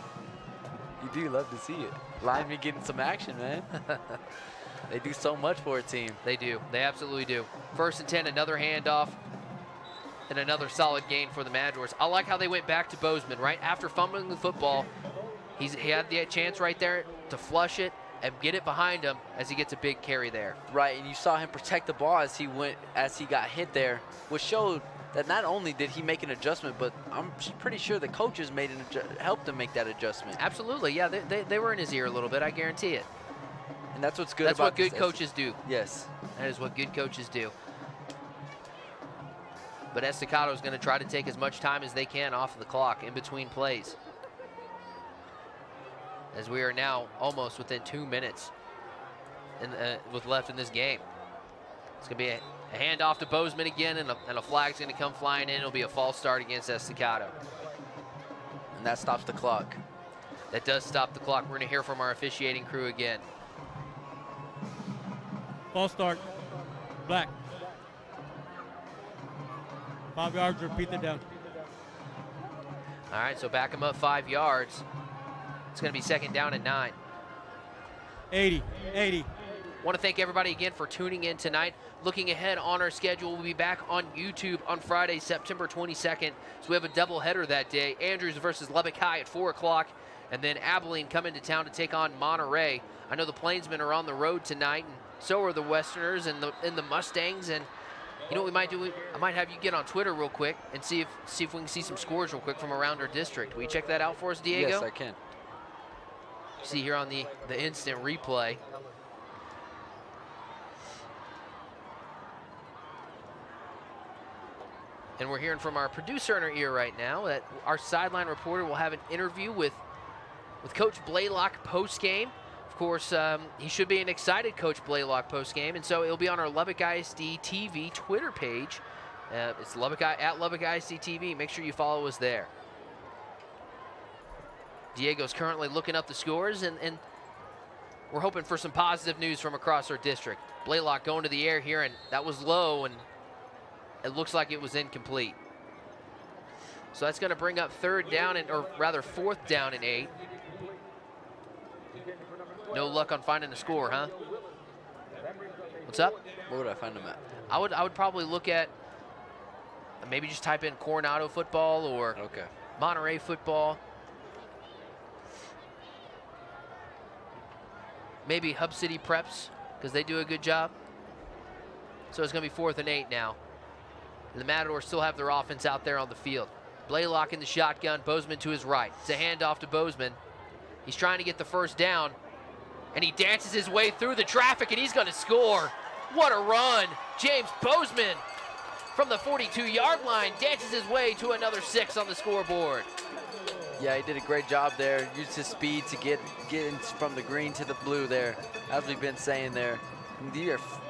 Speaker 5: You do love to see it. Linemen getting some action, man. They do so much for a team.
Speaker 4: They do. They absolutely do. 1st and 10, another handoff, and another solid gain for the Matadors. I like how they went back to Bozeman, right? After fumbling the football, he had the chance right there to flush it and get it behind him as he gets a big carry there.
Speaker 5: Right, and you saw him protect the ball as he got hit there, which showed that not only did he make an adjustment, but I'm pretty sure the coaches helped him make that adjustment.
Speaker 4: Absolutely, yeah, they were in his ear a little bit, I guarantee it.
Speaker 5: And that's what's good
Speaker 4: That's what good coaches do.
Speaker 5: Yes.
Speaker 4: That is what good coaches do. But Estacado is going to try to take as much time as they can off of the clock in between plays, as we are now almost within 2 minutes with left in this game. It's going to be a handoff to Bozeman again, and a flag's going to come flying in. It'll be a false start against Estacado.
Speaker 5: And that stops the clock.
Speaker 4: That does stop the clock. We're going to hear from our officiating crew again.
Speaker 7: False start. Black. 5 yards, repeat the down.
Speaker 4: All right, so back him up 5 yards. It's going to be 2nd down and 9.
Speaker 7: 80.
Speaker 4: Want to thank everybody again for tuning in tonight. Looking ahead on our schedule, we'll be back on YouTube on Friday, September 22nd. So we have a doubleheader that day. Andrews versus Lubbock High at 4 o'clock. And then Abilene coming to town to take on Monterey. I know the Plainsmen are on the road tonight, and so are the Westerners and the Mustangs. And you know what we might do? I might have you get on Twitter real quick and see if we can see some scores real quick from around our district. Will you check that out for us, Diego?
Speaker 5: Yes, I can.
Speaker 4: See here on the instant replay. And we're hearing from our producer in our ear right now that our sideline reporter will have an interview with Coach Blaylock post-game. Of course, he should be an excited Coach Blaylock post-game, and so it'll be on our Lubbock ISD TV Twitter page. It's at Lubbock ISD TV. Make sure you follow us there. Diego's currently looking up the scores, and we're hoping for some positive news from across our district. Blaylock going to the air here, and that was low, and it looks like it was incomplete. So that's going to bring up fourth down and 8. No luck on finding a score, huh? What's up?
Speaker 5: Where would I find them at?
Speaker 4: I would probably look at, maybe just type in Coronado football or Monterey football. Maybe Hub City Preps, because they do a good job. So it's going to be 4th and 8 now. The Matadors still have their offense out there on the field. Blaylock in the shotgun, Bozeman to his right. It's a handoff to Bozeman. He's trying to get the first down, and he dances his way through the traffic, and he's going to score. What a run. James Bozeman from the 42-yard line dances his way to another 6 on the scoreboard.
Speaker 5: Yeah, he did a great job there. Used his speed to get from the green to the blue there, as we've been saying there. And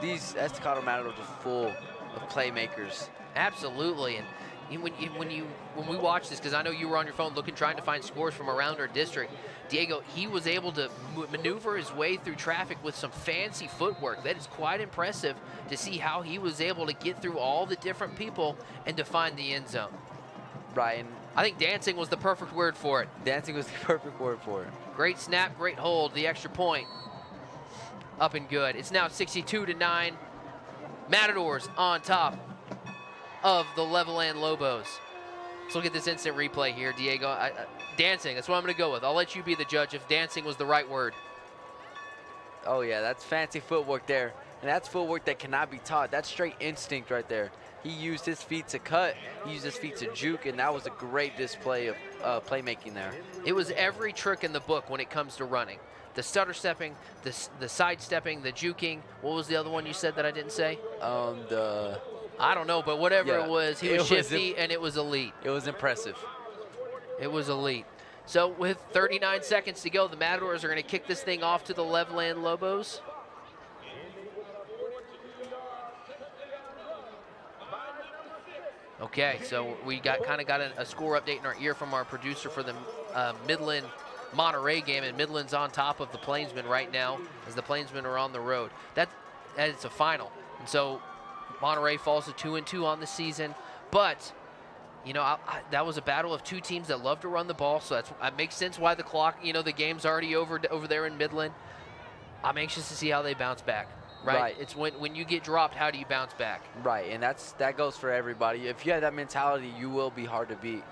Speaker 5: these Estacado Matadors are full of playmakers.
Speaker 4: Absolutely, and when we watch this, because I know you were on your phone trying to find scores from around our district, Diego, he was able to maneuver his way through traffic with some fancy footwork. That is quite impressive to see how he was able to get through all the different people and to find the end zone.
Speaker 5: Right, and
Speaker 4: I think dancing was the perfect word for it.
Speaker 5: Dancing was the perfect word for it.
Speaker 4: Great snap, great hold, the extra point. Up and good. It's now 62-9. Matadors on top of the Levelland Lobos. Let's look at this instant replay here, Diego. Dancing, that's what I'm going to go with. I'll let you be the judge if dancing was the right word.
Speaker 5: Oh, yeah, that's fancy footwork there. And that's footwork that cannot be taught. That's straight instinct right there. He used his feet to cut, he used his feet to juke, and that was a great display of playmaking there.
Speaker 4: It was every trick in the book when it comes to running. The stutter stepping, the side stepping, the juking. What was the other one you said that I didn't say? I don't know, but whatever it was, he was shifty and it was elite.
Speaker 5: It was impressive.
Speaker 4: It was elite. So with 39 seconds to go, the Matadors are going to kick this thing off to the Levelland Lobos. Okay, so we got a score update in our ear from our producer for the Midland Monterey game, and Midland's on top of the Plainsmen right now as the Plainsmen are on the road. It's a final, and so Monterey falls to 2-2 on the season, but you know that was a battle of two teams that love to run the ball, so that makes sense why the clock, the game's already over there in Midland. I'm anxious to see how they bounce back. Right. It's when you get dropped, how do you bounce back?
Speaker 5: Right, and that goes for everybody. If you have that mentality, you will be hard to beat.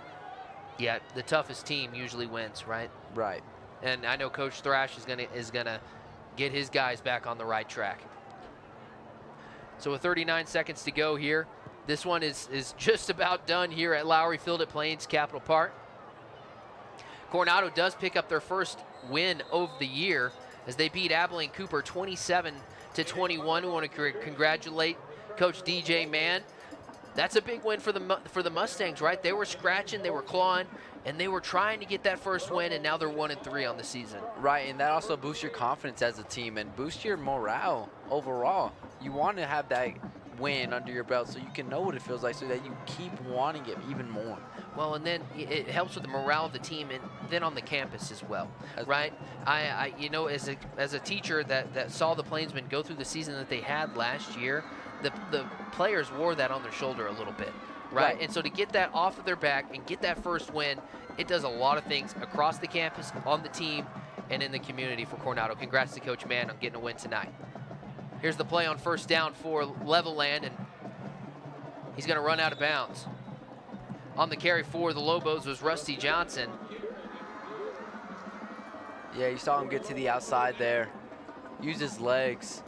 Speaker 4: Yeah, the toughest team usually wins, right?
Speaker 5: Right.
Speaker 4: And I know Coach Thrash is gonna get his guys back on the right track. So with 39 seconds to go here, this one is just about done here at Lowry Field at Plains Capital Park. Coronado does pick up their first win of the year as they beat Abilene Cooper 27-21. We want to congratulate Coach DJ Mann. That's a big win for the Mustangs, right? They were scratching, they were clawing, and they were trying to get that first win, and now they're 1-3 on the season.
Speaker 5: Right, and that also boosts your confidence as a team and boosts your morale overall. You want to have that win under your belt so you can know what it feels like, so that you keep wanting it even more.
Speaker 4: Well, and then it helps with the morale of the team, and then on the campus as well, right? I as a teacher that saw the Plainsmen go through the season that they had last year, the players wore that on their shoulder a little bit, right? And so to get that off of their back and get that first win, it does a lot of things across the campus, on the team, and in the community for Coronado. Congrats to Coach Mann on getting a win tonight. Here's the play on first down for Levelland, and he's going to run out of bounds. On the carry for the Lobos was Rusty Johnson.
Speaker 5: Yeah, you saw him get to the outside there, use his legs,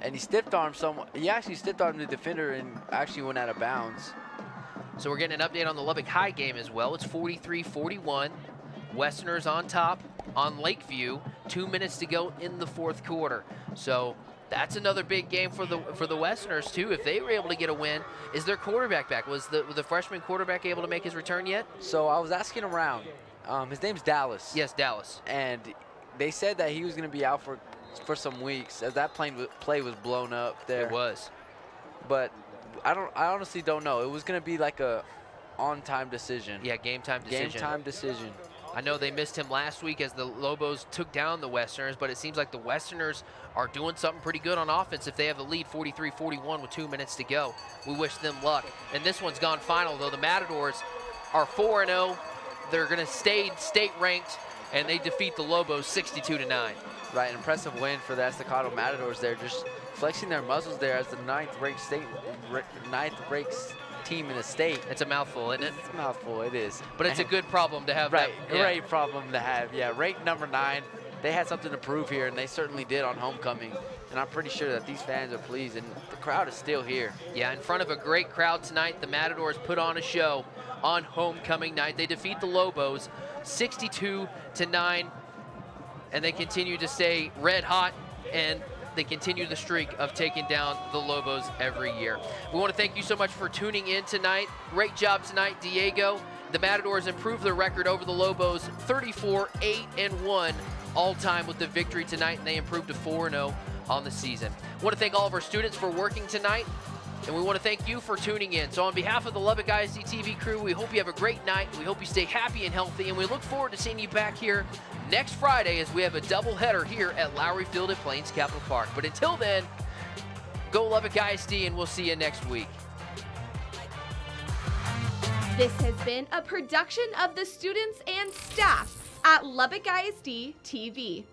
Speaker 5: and he stiff-armed someone. He actually stiff-armed the defender and actually went out of bounds.
Speaker 4: So we're getting an update on the Lubbock High game as well. It's 43-41. Westerners on top on Lakeview. 2 minutes to go in the fourth quarter. So that's another big game for the Westerners too. If they were able to get a win, is their quarterback back? Was the freshman quarterback able to make his return yet?
Speaker 5: So I was asking around. His name's Dallas.
Speaker 4: Yes, Dallas.
Speaker 5: And they said that he was going to be out for some weeks as that play was blown up there.
Speaker 4: It was.
Speaker 5: But I honestly don't know. It was going to be like a on-time decision.
Speaker 4: Yeah, game time decision.
Speaker 5: Game time decision.
Speaker 4: I know they missed him last week as the Lobos took down the Westerners, but it seems like the Westerners are doing something pretty good on offense if they have the lead 43-41 with 2 minutes to go. We wish them luck. And this one's gone final, though. The Matadors are 4-0. They're going to stay state-ranked, and they defeat the Lobos 62-9.
Speaker 5: Right, an impressive win for the Estacado Matadors. They're just flexing their muscles there as the ninth-ranked team in the state.
Speaker 4: It's a mouthful, isn't it?
Speaker 5: It's a mouthful, it is.
Speaker 4: But it's a good problem to have.
Speaker 5: Right,
Speaker 4: that, yeah.
Speaker 5: Great problem to have. Yeah, ranked number 9. They had something to prove here, and they certainly did on homecoming. And I'm pretty sure that these fans are pleased, and the crowd is still here.
Speaker 4: Yeah, in front of a great crowd tonight, the Matadors put on a show on homecoming night. They defeat the Lobos 62-9, and they continue to stay red hot, and they continue the streak of taking down the Lobos every year. We want to thank you so much for tuning in tonight. Great job tonight, Diego. The Matadors improved their record over the Lobos 34-8-1 all-time with the victory tonight, and they improved to 4-0 on the season. I want to thank all of our students for working tonight, and we want to thank you for tuning in. So on behalf of the Lubbock ISD TV crew, we hope you have a great night. We hope you stay happy and healthy, and we look forward to seeing you back here next Friday as we have a doubleheader here at Lowry Field at Plains Capital Park. But until then, go Lubbock ISD, and we'll see you next week.
Speaker 3: This has been a production of the students and staff at Lubbock ISD TV.